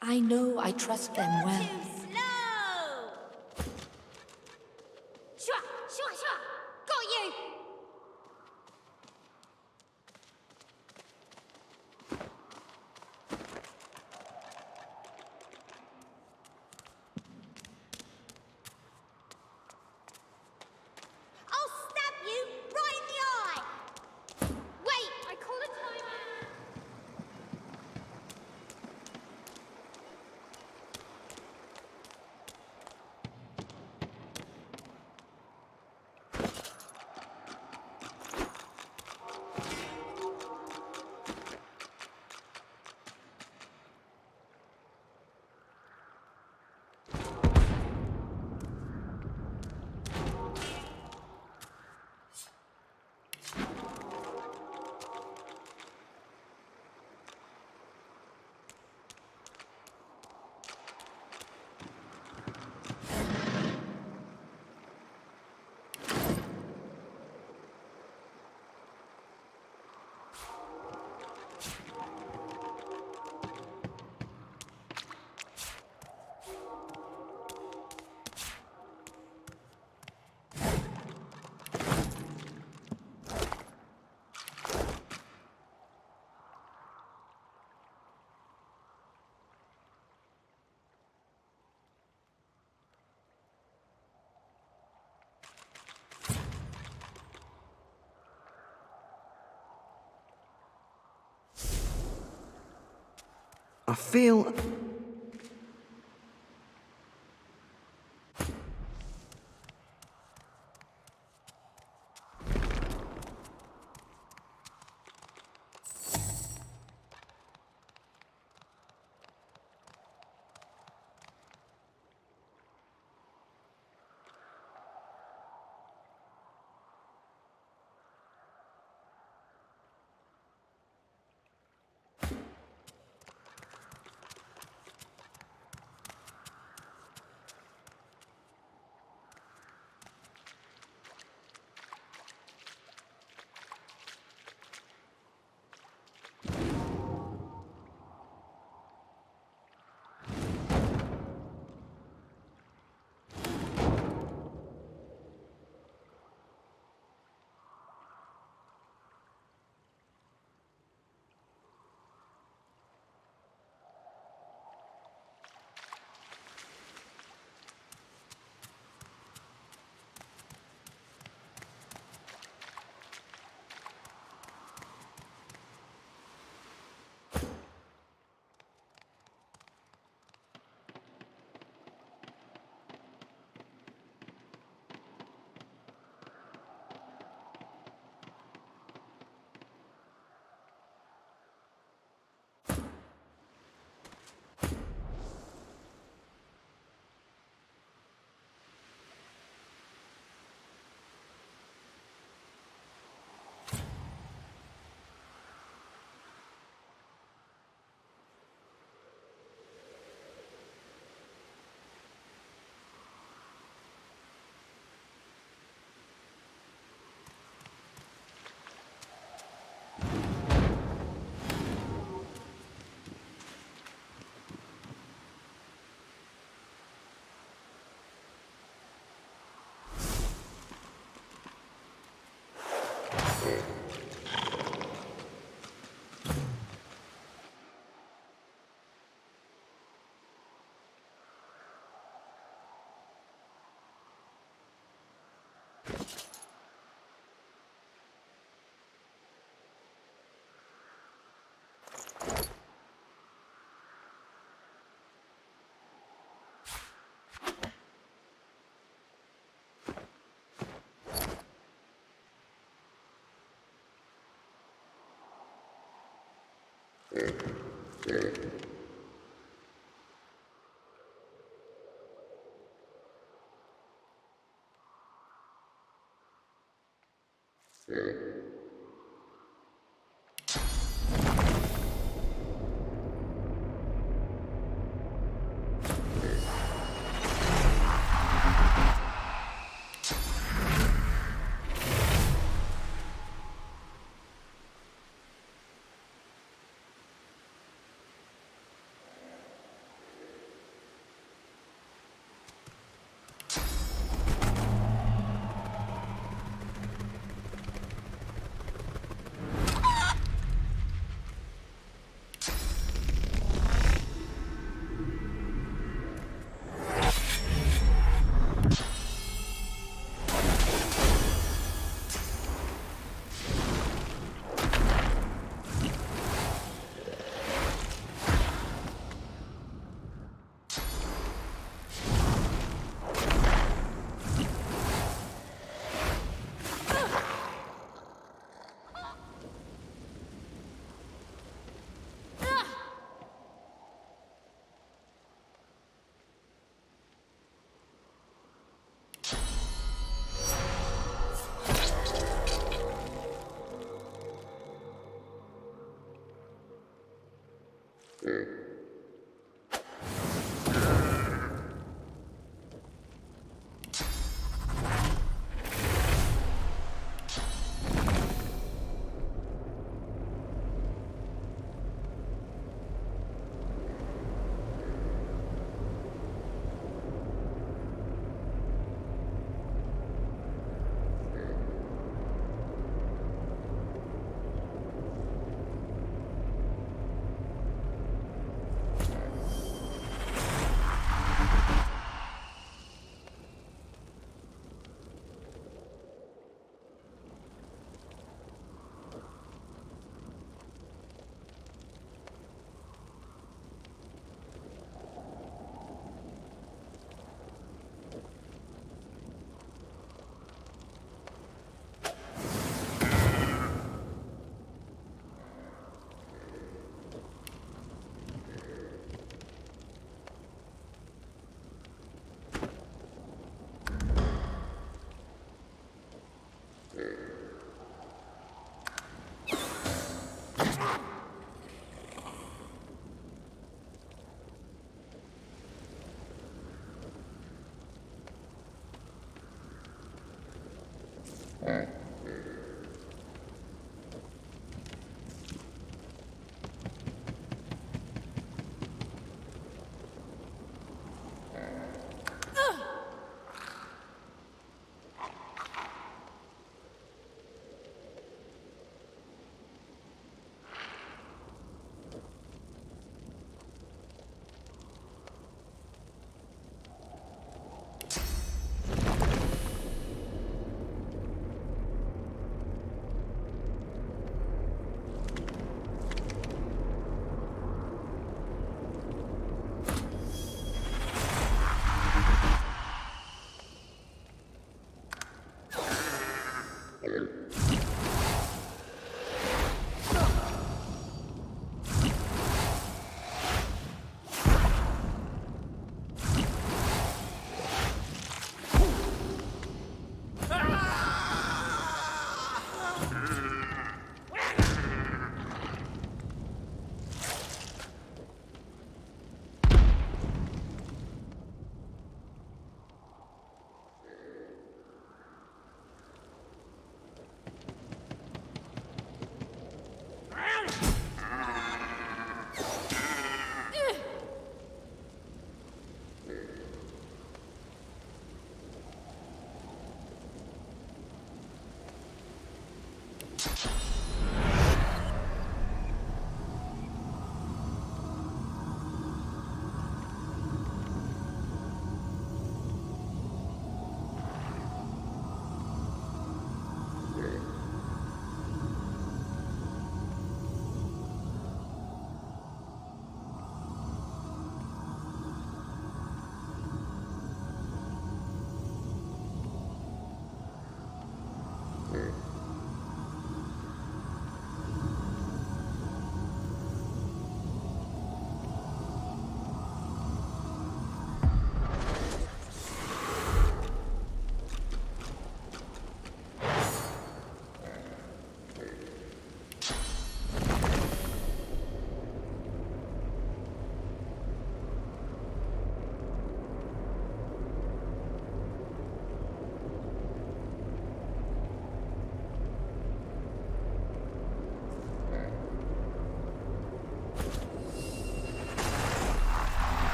[SPEAKER 15] I know I trust them well.
[SPEAKER 3] Too slow! Shua! Shua! Shua! Got you! I'll stab you right in the eye! Wait! I call a timeout!
[SPEAKER 2] I feel...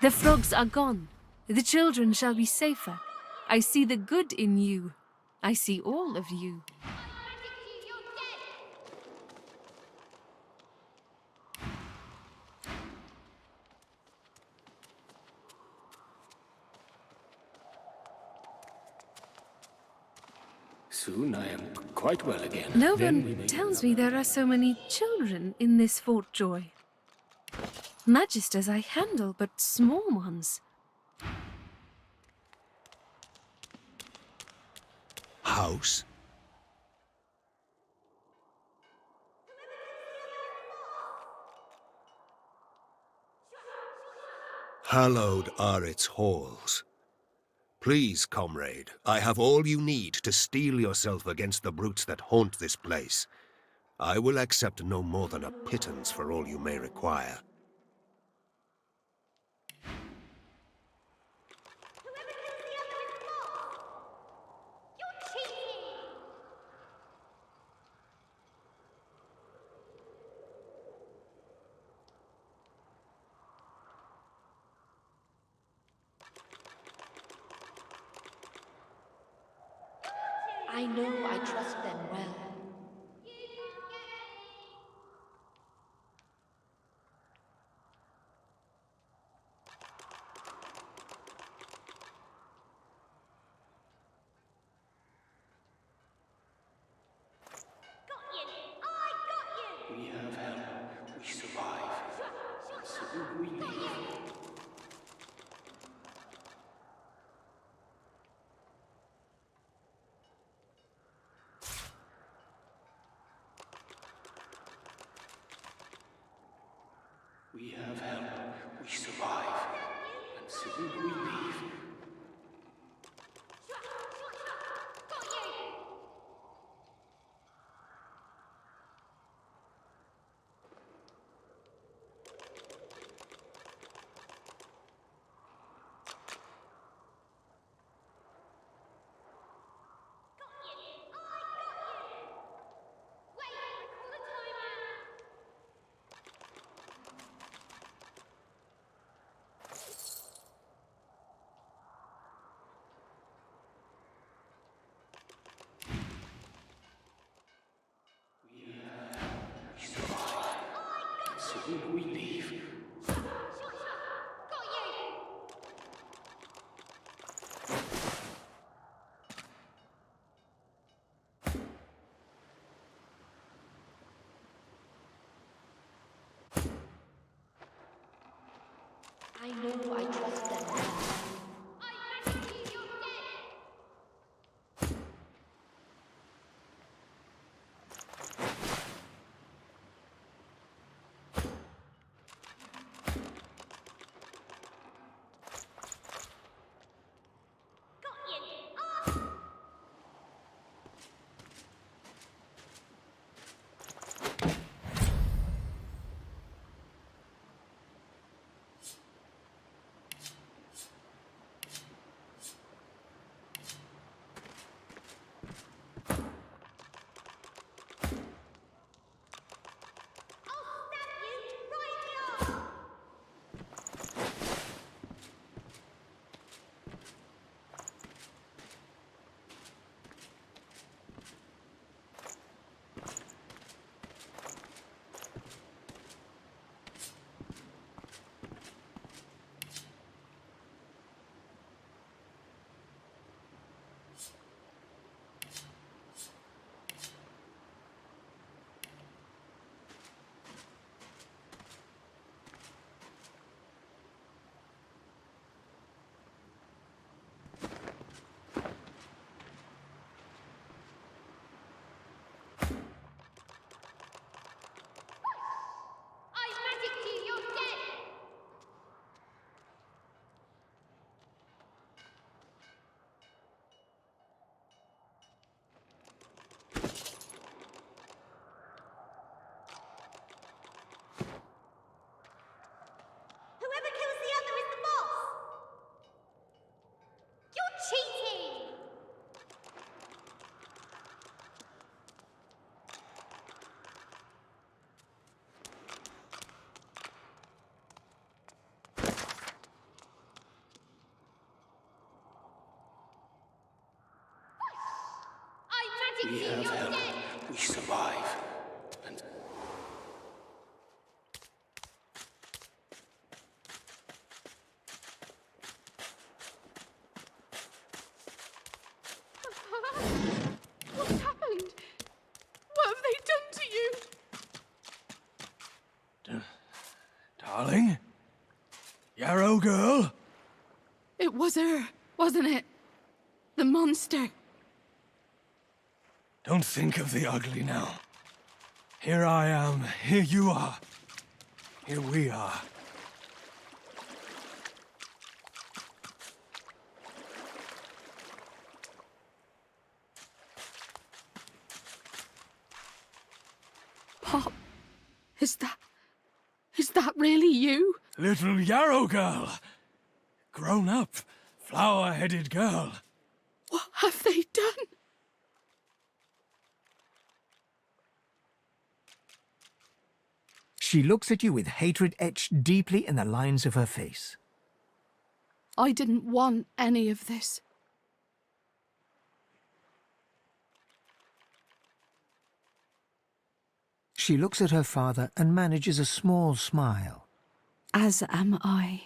[SPEAKER 16] The frogs are gone. The children shall be safer. I see the good in you. I see all of you.
[SPEAKER 12] Soon I am quite well again.
[SPEAKER 16] No
[SPEAKER 12] Then we
[SPEAKER 16] one
[SPEAKER 12] may
[SPEAKER 16] tells me there are so many children in this Fort Joy. Magisters I handle, but small ones.
[SPEAKER 17] House? Hallowed are its halls.
[SPEAKER 4] Please, comrade, I have all you need to steel yourself against the brutes that haunt this place. I will accept no more than a pittance for all you may require.
[SPEAKER 15] I know I trust them well.
[SPEAKER 13] We have help. We survive. And soon we leave. We have help. We survive. And soon we leave. Soon we leave.
[SPEAKER 15] I know I trust them well.
[SPEAKER 3] Whoever kills the other is the boss! You're cheating!
[SPEAKER 13] We have help. We survive. And
[SPEAKER 24] What's happened? What have they done to you?
[SPEAKER 8] Darling? Yarrow girl?
[SPEAKER 24] It was her, wasn't it? The monster.
[SPEAKER 8] Don't think of the ugly now. Here I am, here you are. Here we are.
[SPEAKER 24] Is that really you?
[SPEAKER 1] Little Yarrow girl. Grown up, flower-headed girl.
[SPEAKER 24] What have they done?
[SPEAKER 6] She looks at you with hatred etched deeply in the lines of her face.
[SPEAKER 24] I didn't want any of this.
[SPEAKER 6] She looks at her father and manages a small smile.
[SPEAKER 24] As am I.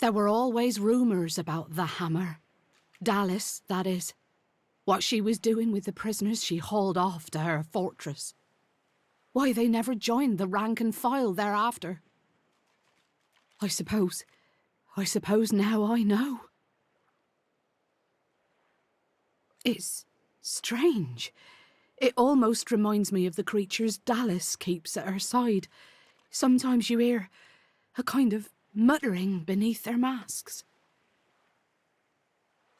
[SPEAKER 24] There were always rumours about the hammer. Dallas, that is. What she was doing with the prisoners she hauled off to her fortress. Why they never joined the rank and file thereafter. I suppose now I know. It's strange. It almost reminds me of the creatures Dallas keeps at her side. Sometimes you hear a kind of muttering beneath their masks.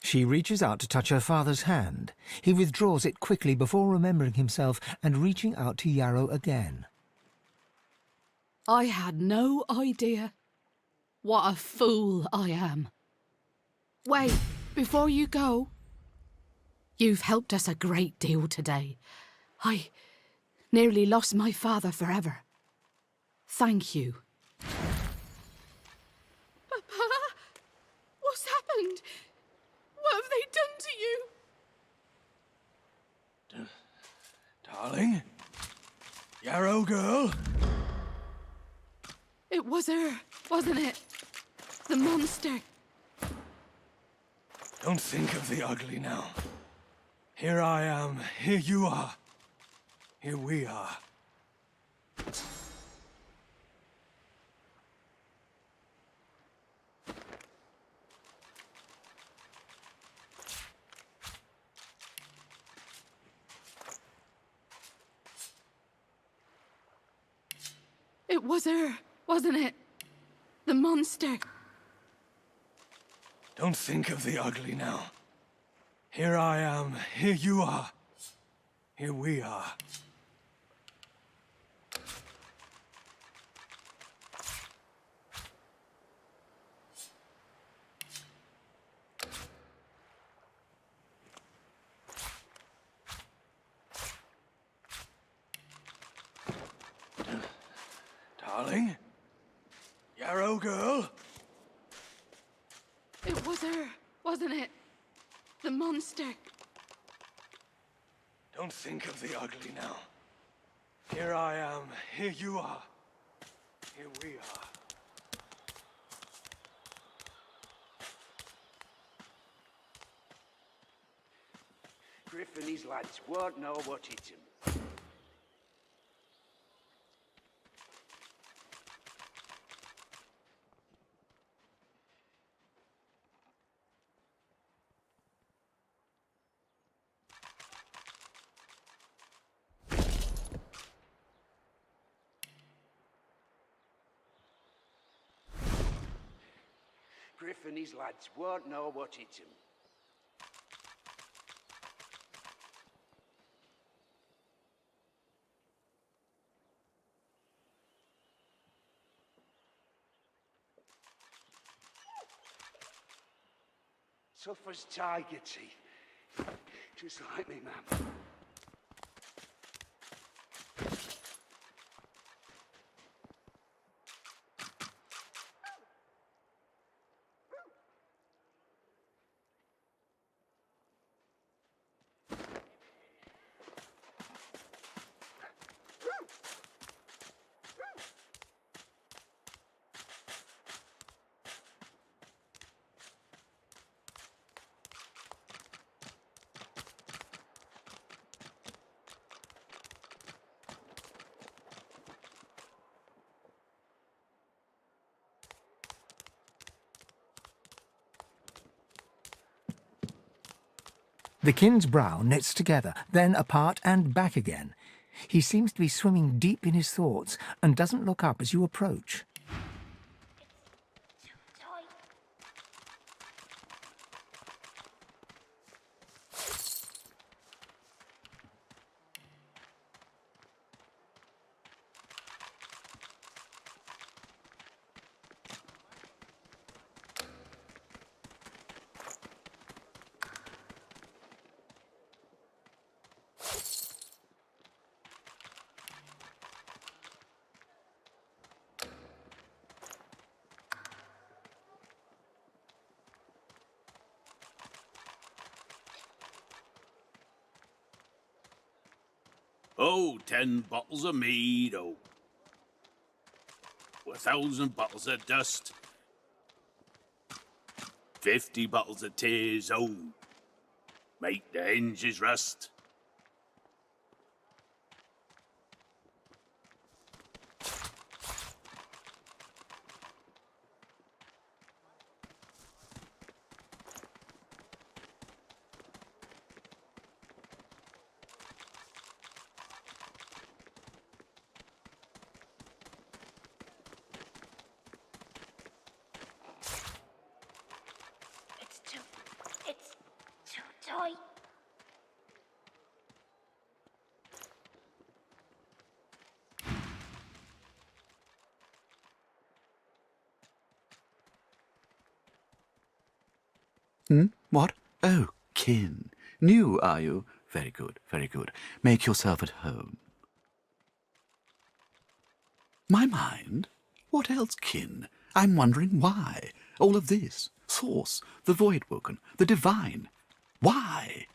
[SPEAKER 6] She reaches out to touch her father's hand. He withdraws it quickly before remembering himself and reaching out to Yarrow again.
[SPEAKER 24] I had no idea. What a fool I am. Wait, before you go. You've helped us a great deal today. I nearly lost my father forever. Thank you. Papa, what's happened? What have they done to you?
[SPEAKER 1] Darling? Yarrow girl?
[SPEAKER 24] It was her, wasn't it? The monster.
[SPEAKER 1] Don't think of the ugly now. Here I am, here you are. Here we are.
[SPEAKER 24] It was her, wasn't it? The monster.
[SPEAKER 1] Don't think of the ugly now. Here I am, here you are. Here we are. Darling? Yarrow girl?
[SPEAKER 24] It was her, wasn't it? The monster.
[SPEAKER 1] Don't think of the ugly now. Here I am, here you are. Here we are.
[SPEAKER 7] Griff and his lads won't know what hit him. Griff and his lads won't know what hit him. Tough as tiger teeth. Just like me, ma'am.
[SPEAKER 6] The kin's brow knits together, then apart and back again. He seems to be swimming deep in his thoughts and doesn't look up as you approach.
[SPEAKER 5] Oh, 10 bottles of mead, oh. 1,000 bottles of dust. 50 bottles of tears, oh. Make the hinges rust.
[SPEAKER 3] It's too tight.
[SPEAKER 19] What? Oh, kin. New, are you? Very good, very good. Make yourself at home. My mind? What else, kin? I'm wondering why. All of this. Source, the void-woken, the divine. Why?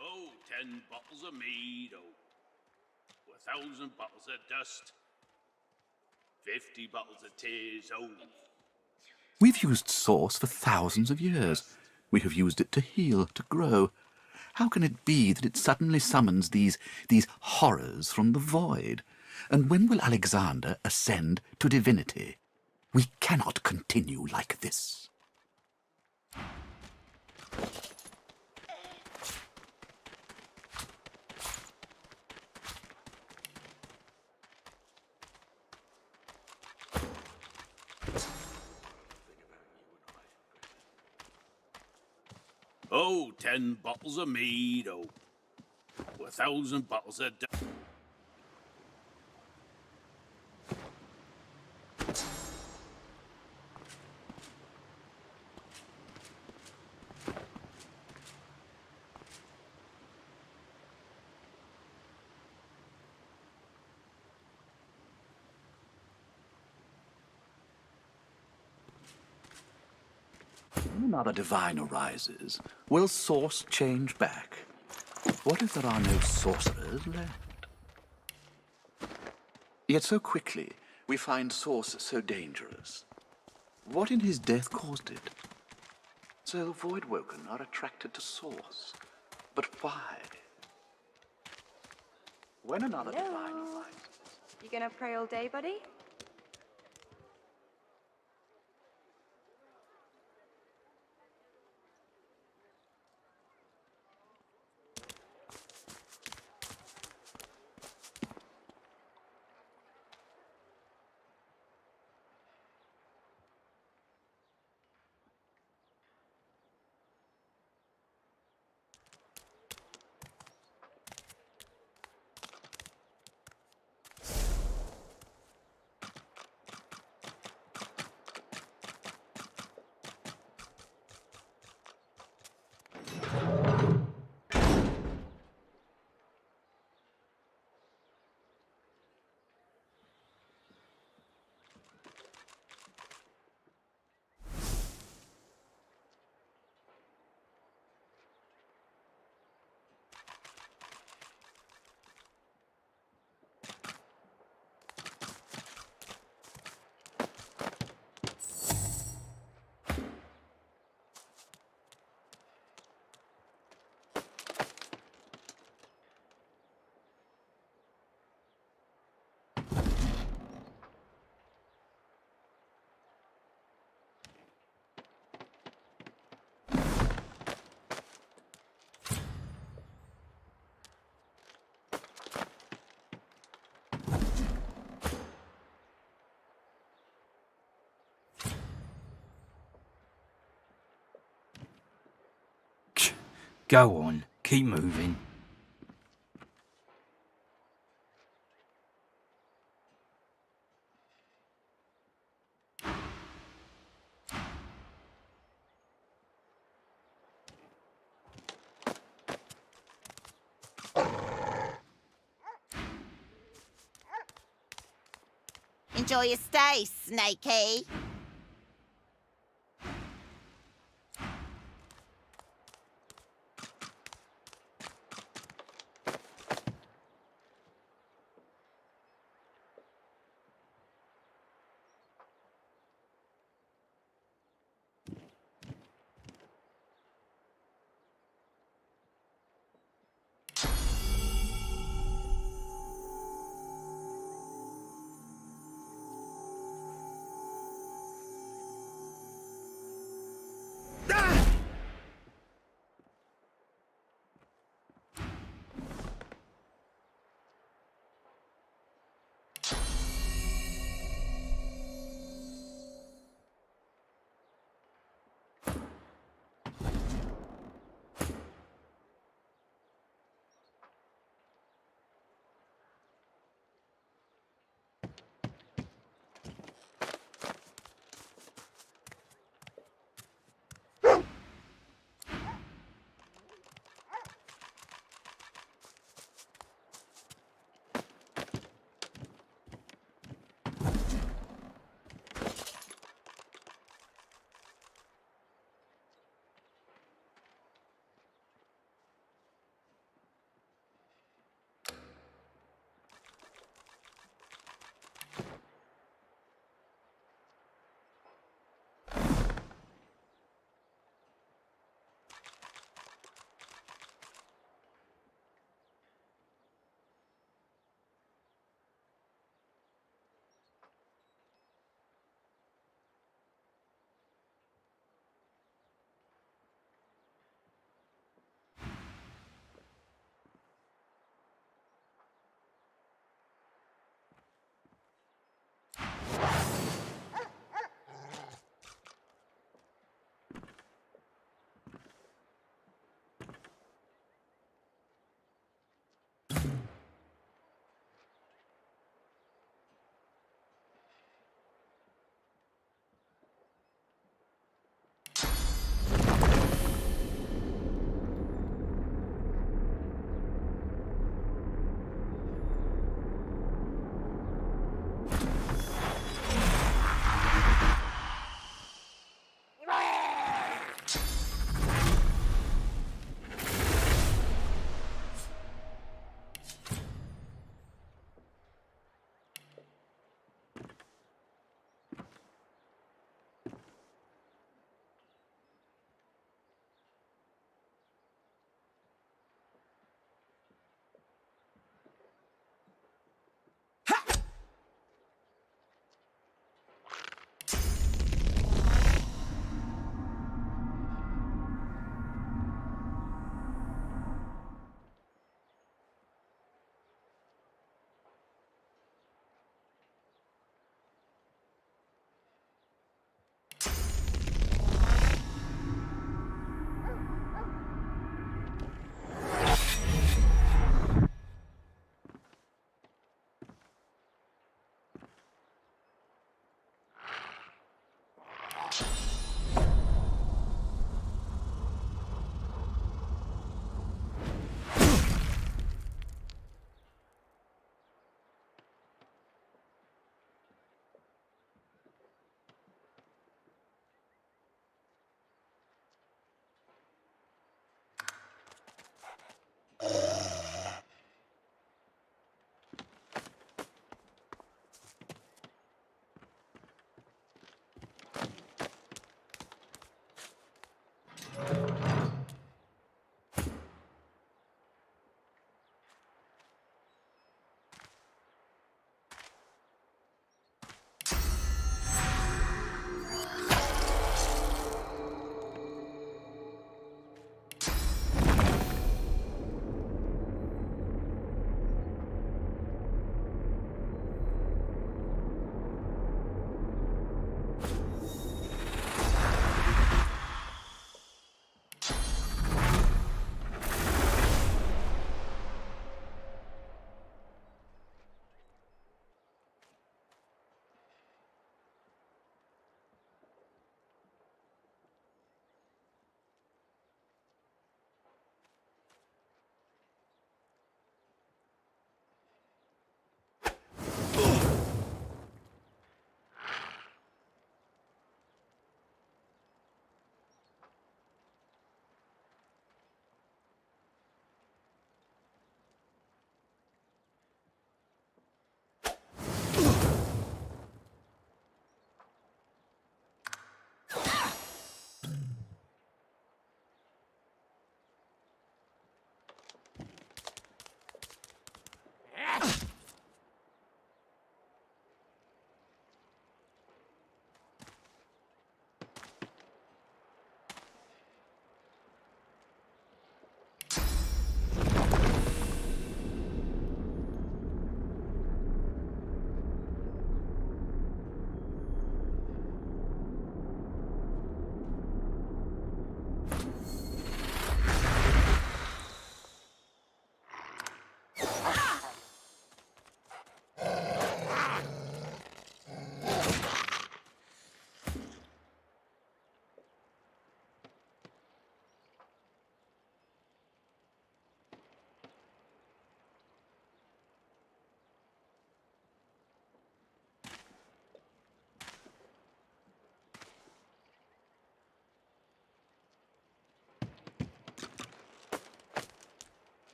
[SPEAKER 5] Oh, 10 bottles of mead, oh. 1,000 bottles of dust. 50 bottles of tears, oh.
[SPEAKER 19] We've used source for thousands of years. We have used it to heal, to grow. How can it be that it suddenly summons these horrors from the void? And when will Alexander ascend to divinity? We cannot continue like this.
[SPEAKER 5] Oh, 10 bottles of mead, oh. 1,000 bottles of dust.
[SPEAKER 19] When another divine arises, will source change back? What if there are no sorcerers left? Yet so quickly we find source so dangerous. What in his death caused it? So the void-woken are attracted to source. But why? When another divine arises...
[SPEAKER 11] You gonna pray all day, buddy?
[SPEAKER 18] Go on, keep moving.
[SPEAKER 22] Enjoy your stay, Snakey.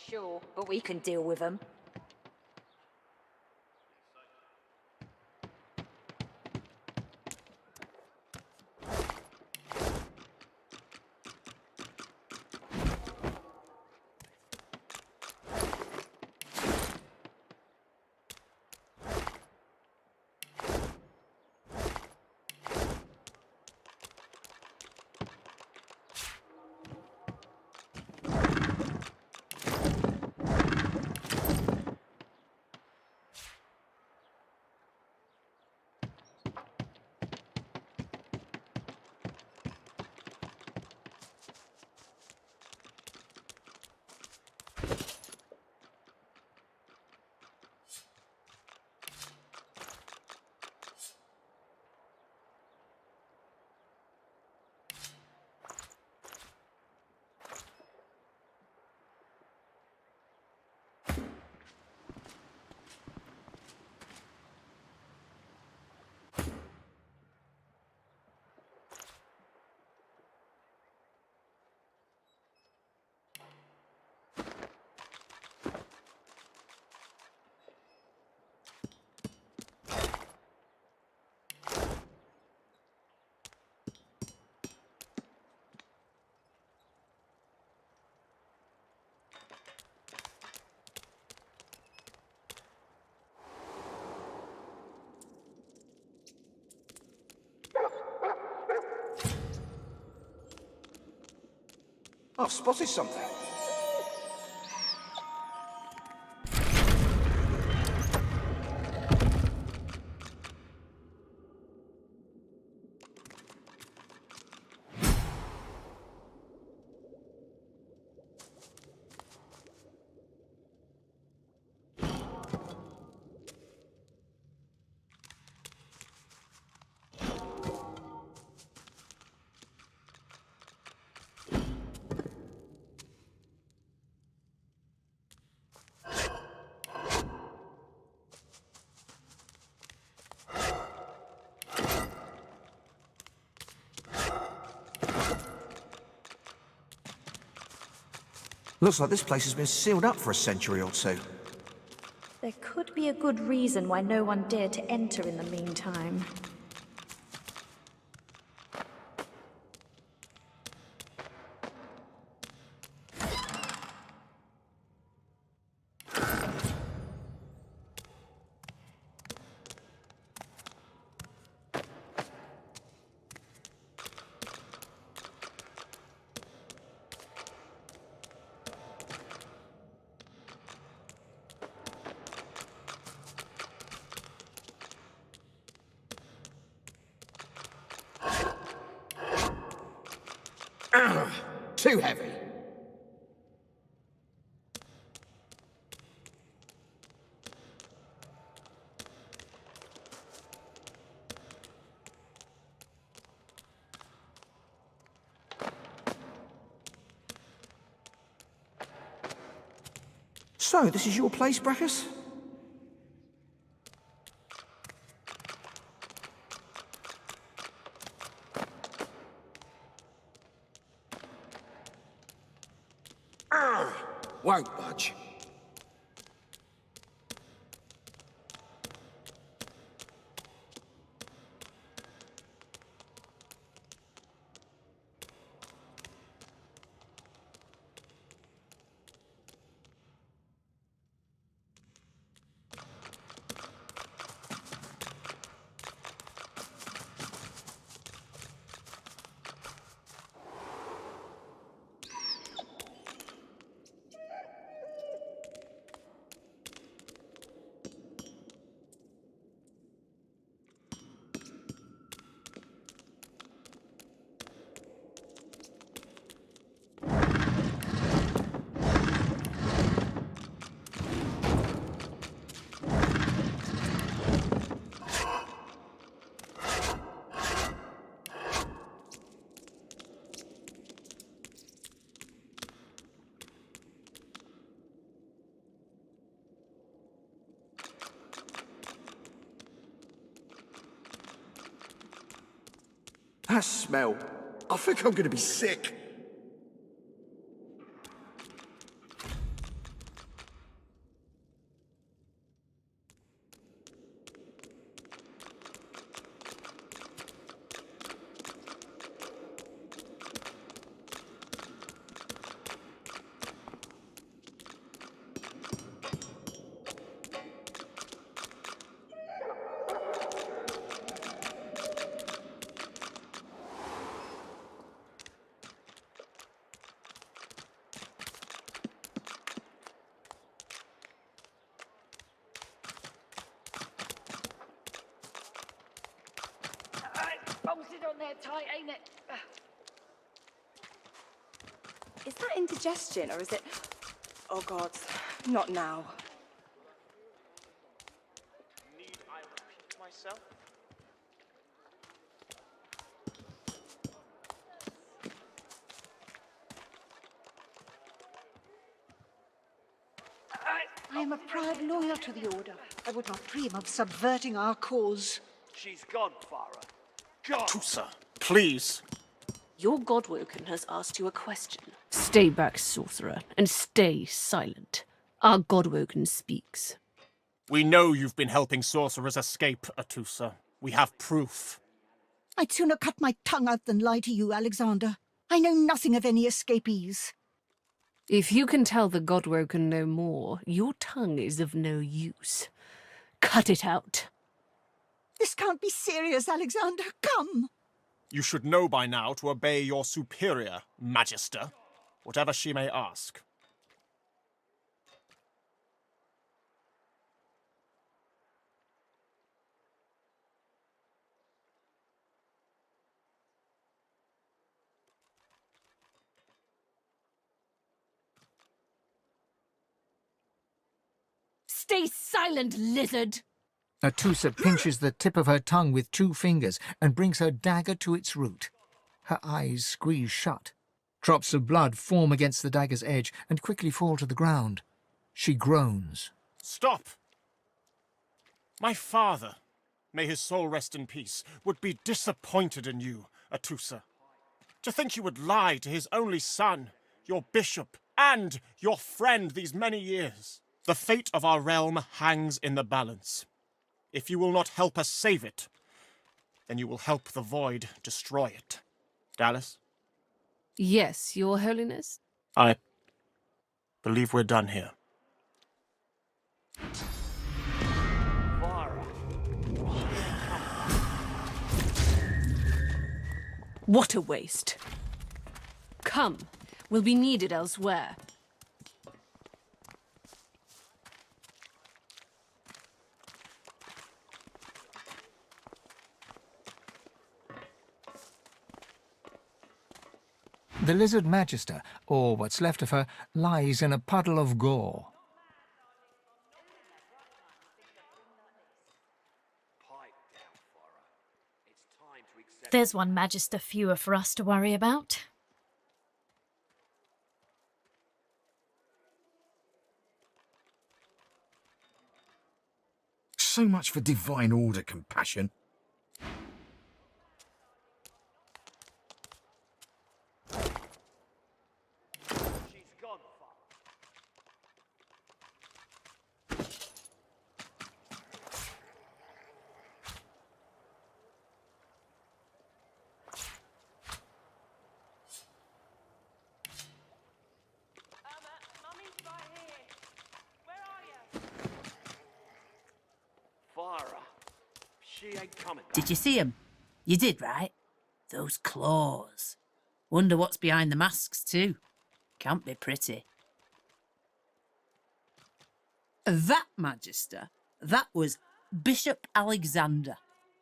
[SPEAKER 3] Sure, but we can deal with them.
[SPEAKER 7] I've spotted something.
[SPEAKER 20] Looks like this place has been sealed up for a century or two.
[SPEAKER 3] There could be a good reason why no one dared to enter in the meantime.
[SPEAKER 20] Too heavy. So, this is your place, Brackus? Won't budge. That smell. I think I'm going to be sick.
[SPEAKER 11] on there tight, ain't it? Is that indigestion, or is it... Oh, God, not now.
[SPEAKER 13] Need I repeat myself?
[SPEAKER 9] I am a proud loyal to the Order. I would not dream of subverting our cause.
[SPEAKER 13] She's gone, Farah. Gone!
[SPEAKER 21] Tusa, please.
[SPEAKER 22] Your Godwoken has asked you a question.
[SPEAKER 16] Stay back, sorcerer, and stay silent. Our Godwoken speaks.
[SPEAKER 21] We know you've been helping sorcerers escape, Atusa. We have proof.
[SPEAKER 9] I'd sooner cut my tongue out than lie to you, Alexander. I know nothing of any escapees.
[SPEAKER 16] If you can tell the Godwoken no more, your tongue is of no use. Cut it out.
[SPEAKER 9] This can't be serious, Alexander. Come.
[SPEAKER 21] You should know by now to obey your superior, Magister, whatever she may ask.
[SPEAKER 16] Stay silent, lizard!
[SPEAKER 6] Atusa pinches the tip of her tongue with 2 fingers and brings her dagger to its root. Her eyes squeeze shut. Drops of blood form against the dagger's edge and quickly fall to the ground. She groans.
[SPEAKER 21] Stop! My father, may his soul rest in peace, would be disappointed in you, Atusa. To think you would lie to his only son, your bishop, and your friend these many years. The fate of our realm hangs in the balance. If you will not help us save it, then you will help the Void destroy it. Dallas?
[SPEAKER 16] Yes, Your Holiness?
[SPEAKER 21] I believe we're done here.
[SPEAKER 16] What a waste. Come, we'll be needed elsewhere.
[SPEAKER 6] The lizard magister, or what's left of her, lies in a puddle of gore.
[SPEAKER 14] There's one magister fewer for us to worry about.
[SPEAKER 20] So much for divine order compassion.
[SPEAKER 23] Did you see 'em? You did, right? Those claws. Wonder what's behind the masks, too. Can't be pretty. That, Magister, that was Bishop Alexander,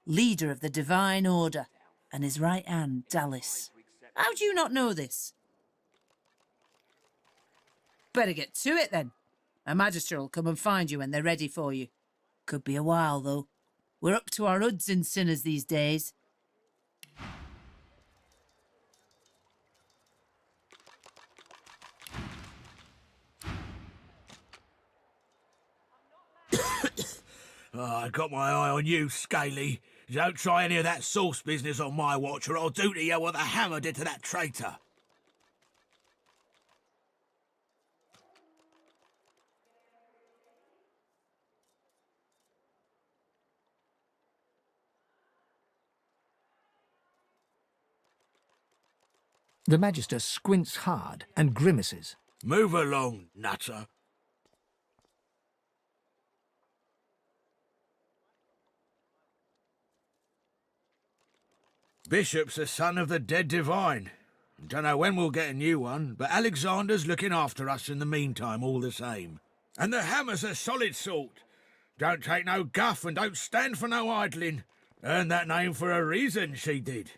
[SPEAKER 23] leader of the Divine Order, and his right hand, Dallas. How do you not know this? Better get to it, then. A Magister will come and find you when they're ready for you. Could be a while, though. We're up to our hoods in sinners these days.
[SPEAKER 25] I got my eye on you, Scaly. Don't try any of that sauce business on my watch, or I'll do to you what the hammer did to that traitor.
[SPEAKER 6] The Magister squints hard and grimaces.
[SPEAKER 25] Move along, nutter. Bishop's the son of the dead divine. Don't know when we'll get a new one, but Alexander's looking after us in the meantime all the same. And the hammer's a solid sort. Don't take no guff and don't stand for no idling. Earned that name for a reason, she did.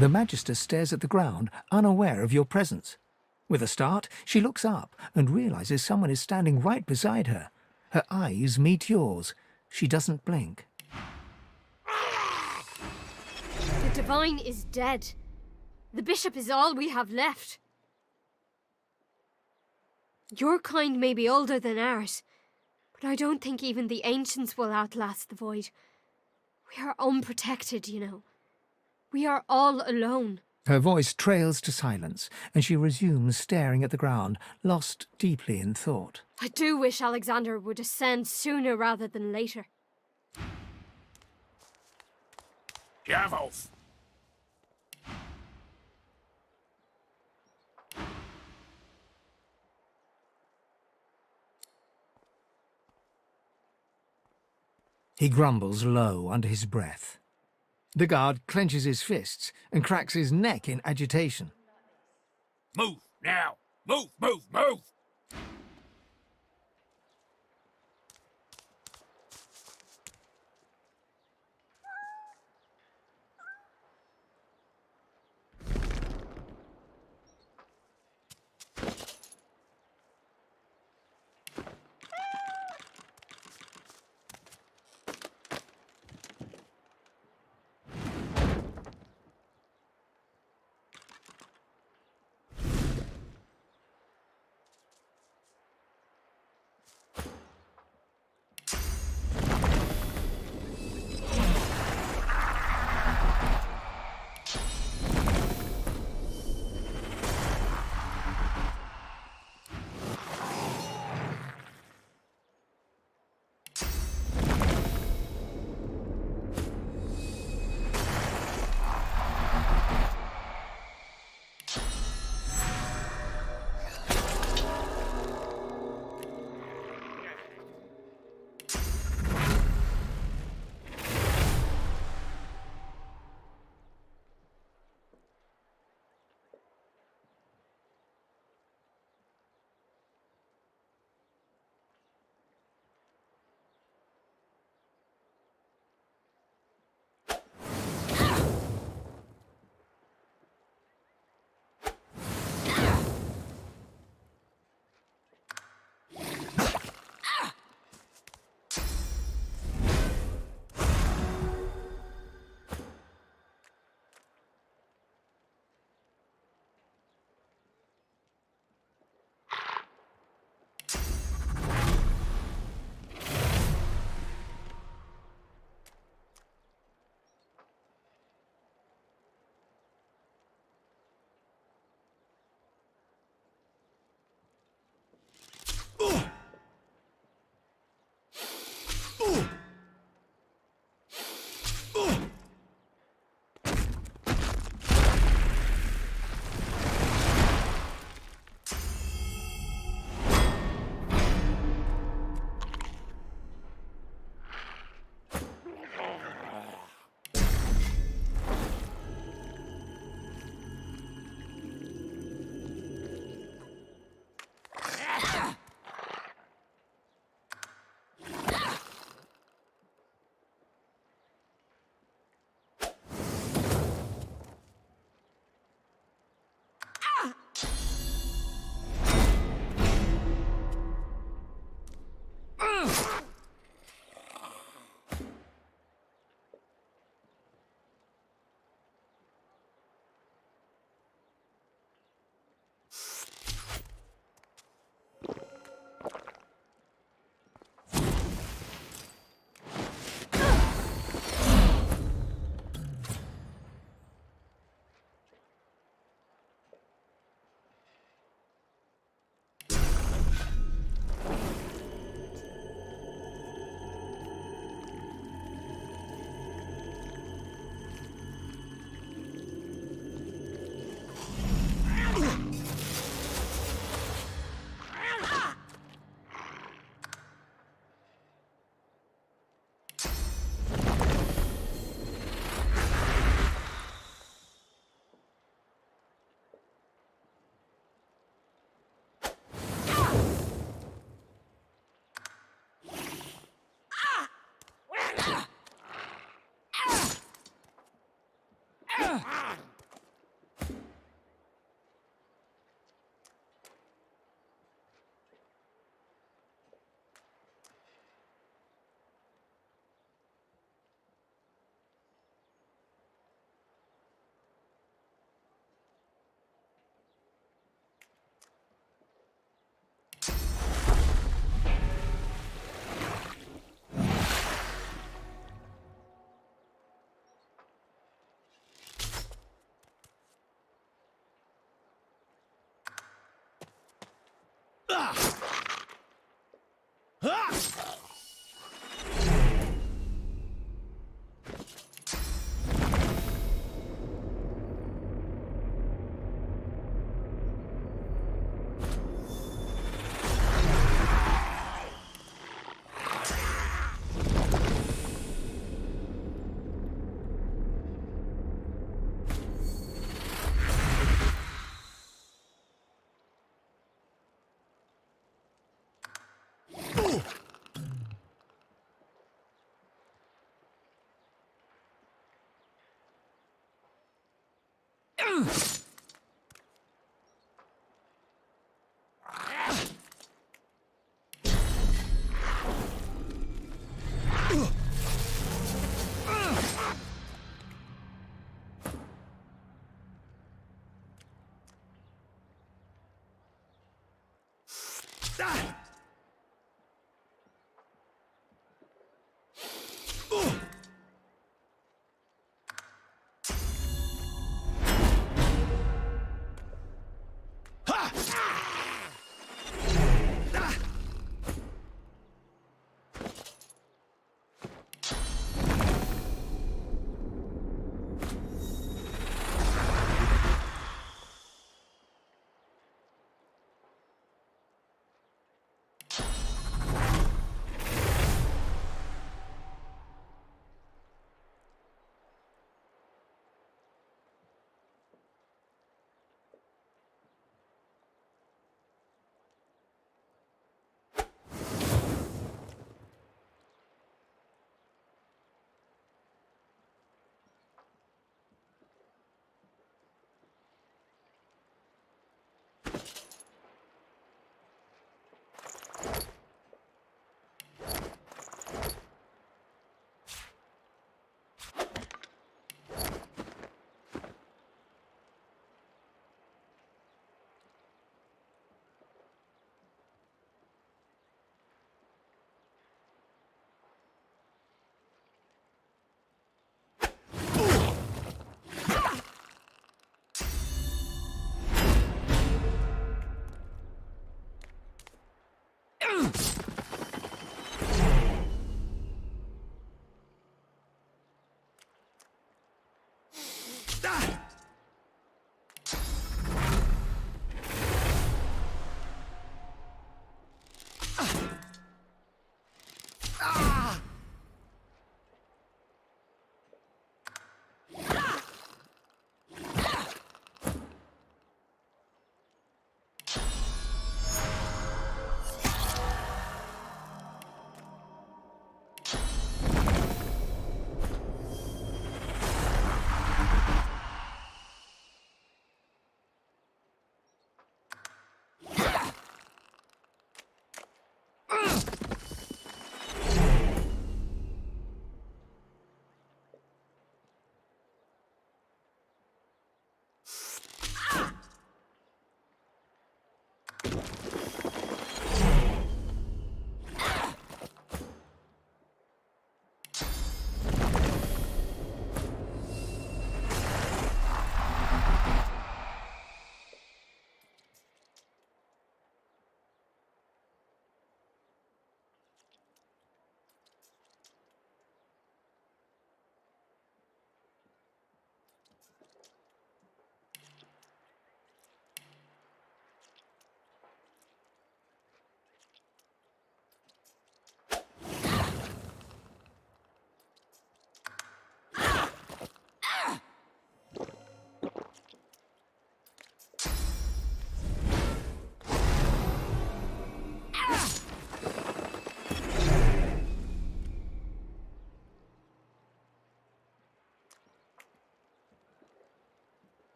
[SPEAKER 6] The Magister stares at the ground, unaware of your presence. With a start, she looks up and realizes someone is standing right beside her. Her eyes meet yours. She doesn't blink.
[SPEAKER 3] The Divine is dead. The Bishop is all we have left. Your kind may be older than ours, but I don't think even the Ancients will outlast the Void. We are unprotected, you know. We are all alone.
[SPEAKER 6] Her voice trails to silence, and she resumes staring at the ground, lost deeply in thought.
[SPEAKER 3] I do wish Alexander would ascend sooner rather than later.
[SPEAKER 25] Javels!
[SPEAKER 6] He grumbles low under his breath. The guard clenches his fists and cracks his neck in agitation.
[SPEAKER 25] Move, now! Move, move, move!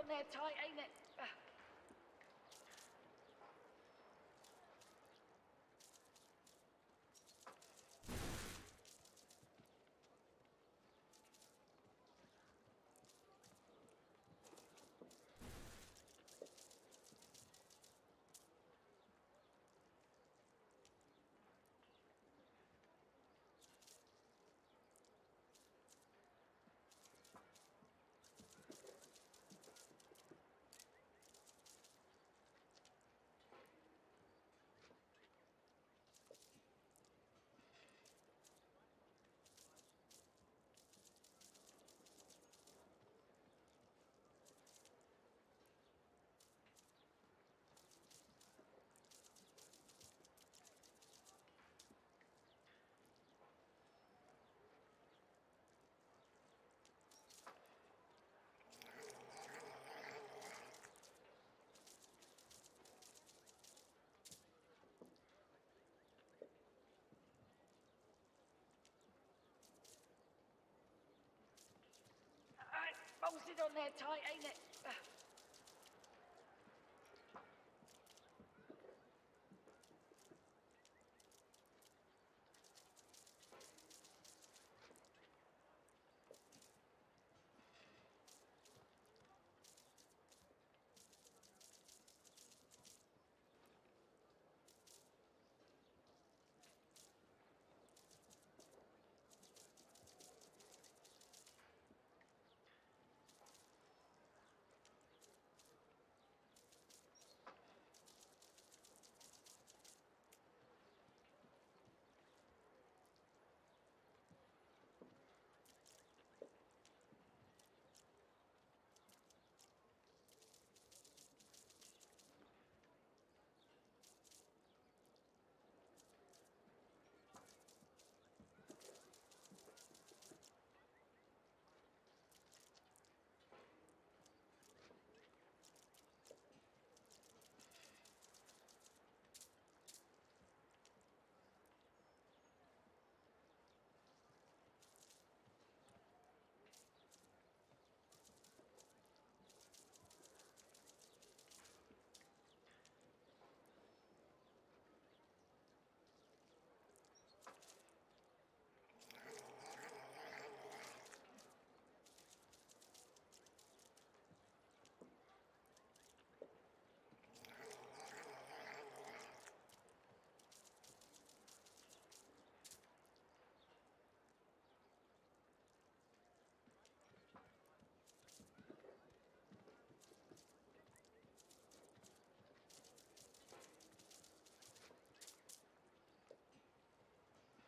[SPEAKER 11] on there tight, ain't it? Bolted on there tight, ain't it?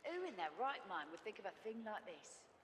[SPEAKER 11] Who in their right mind would think of a thing like this?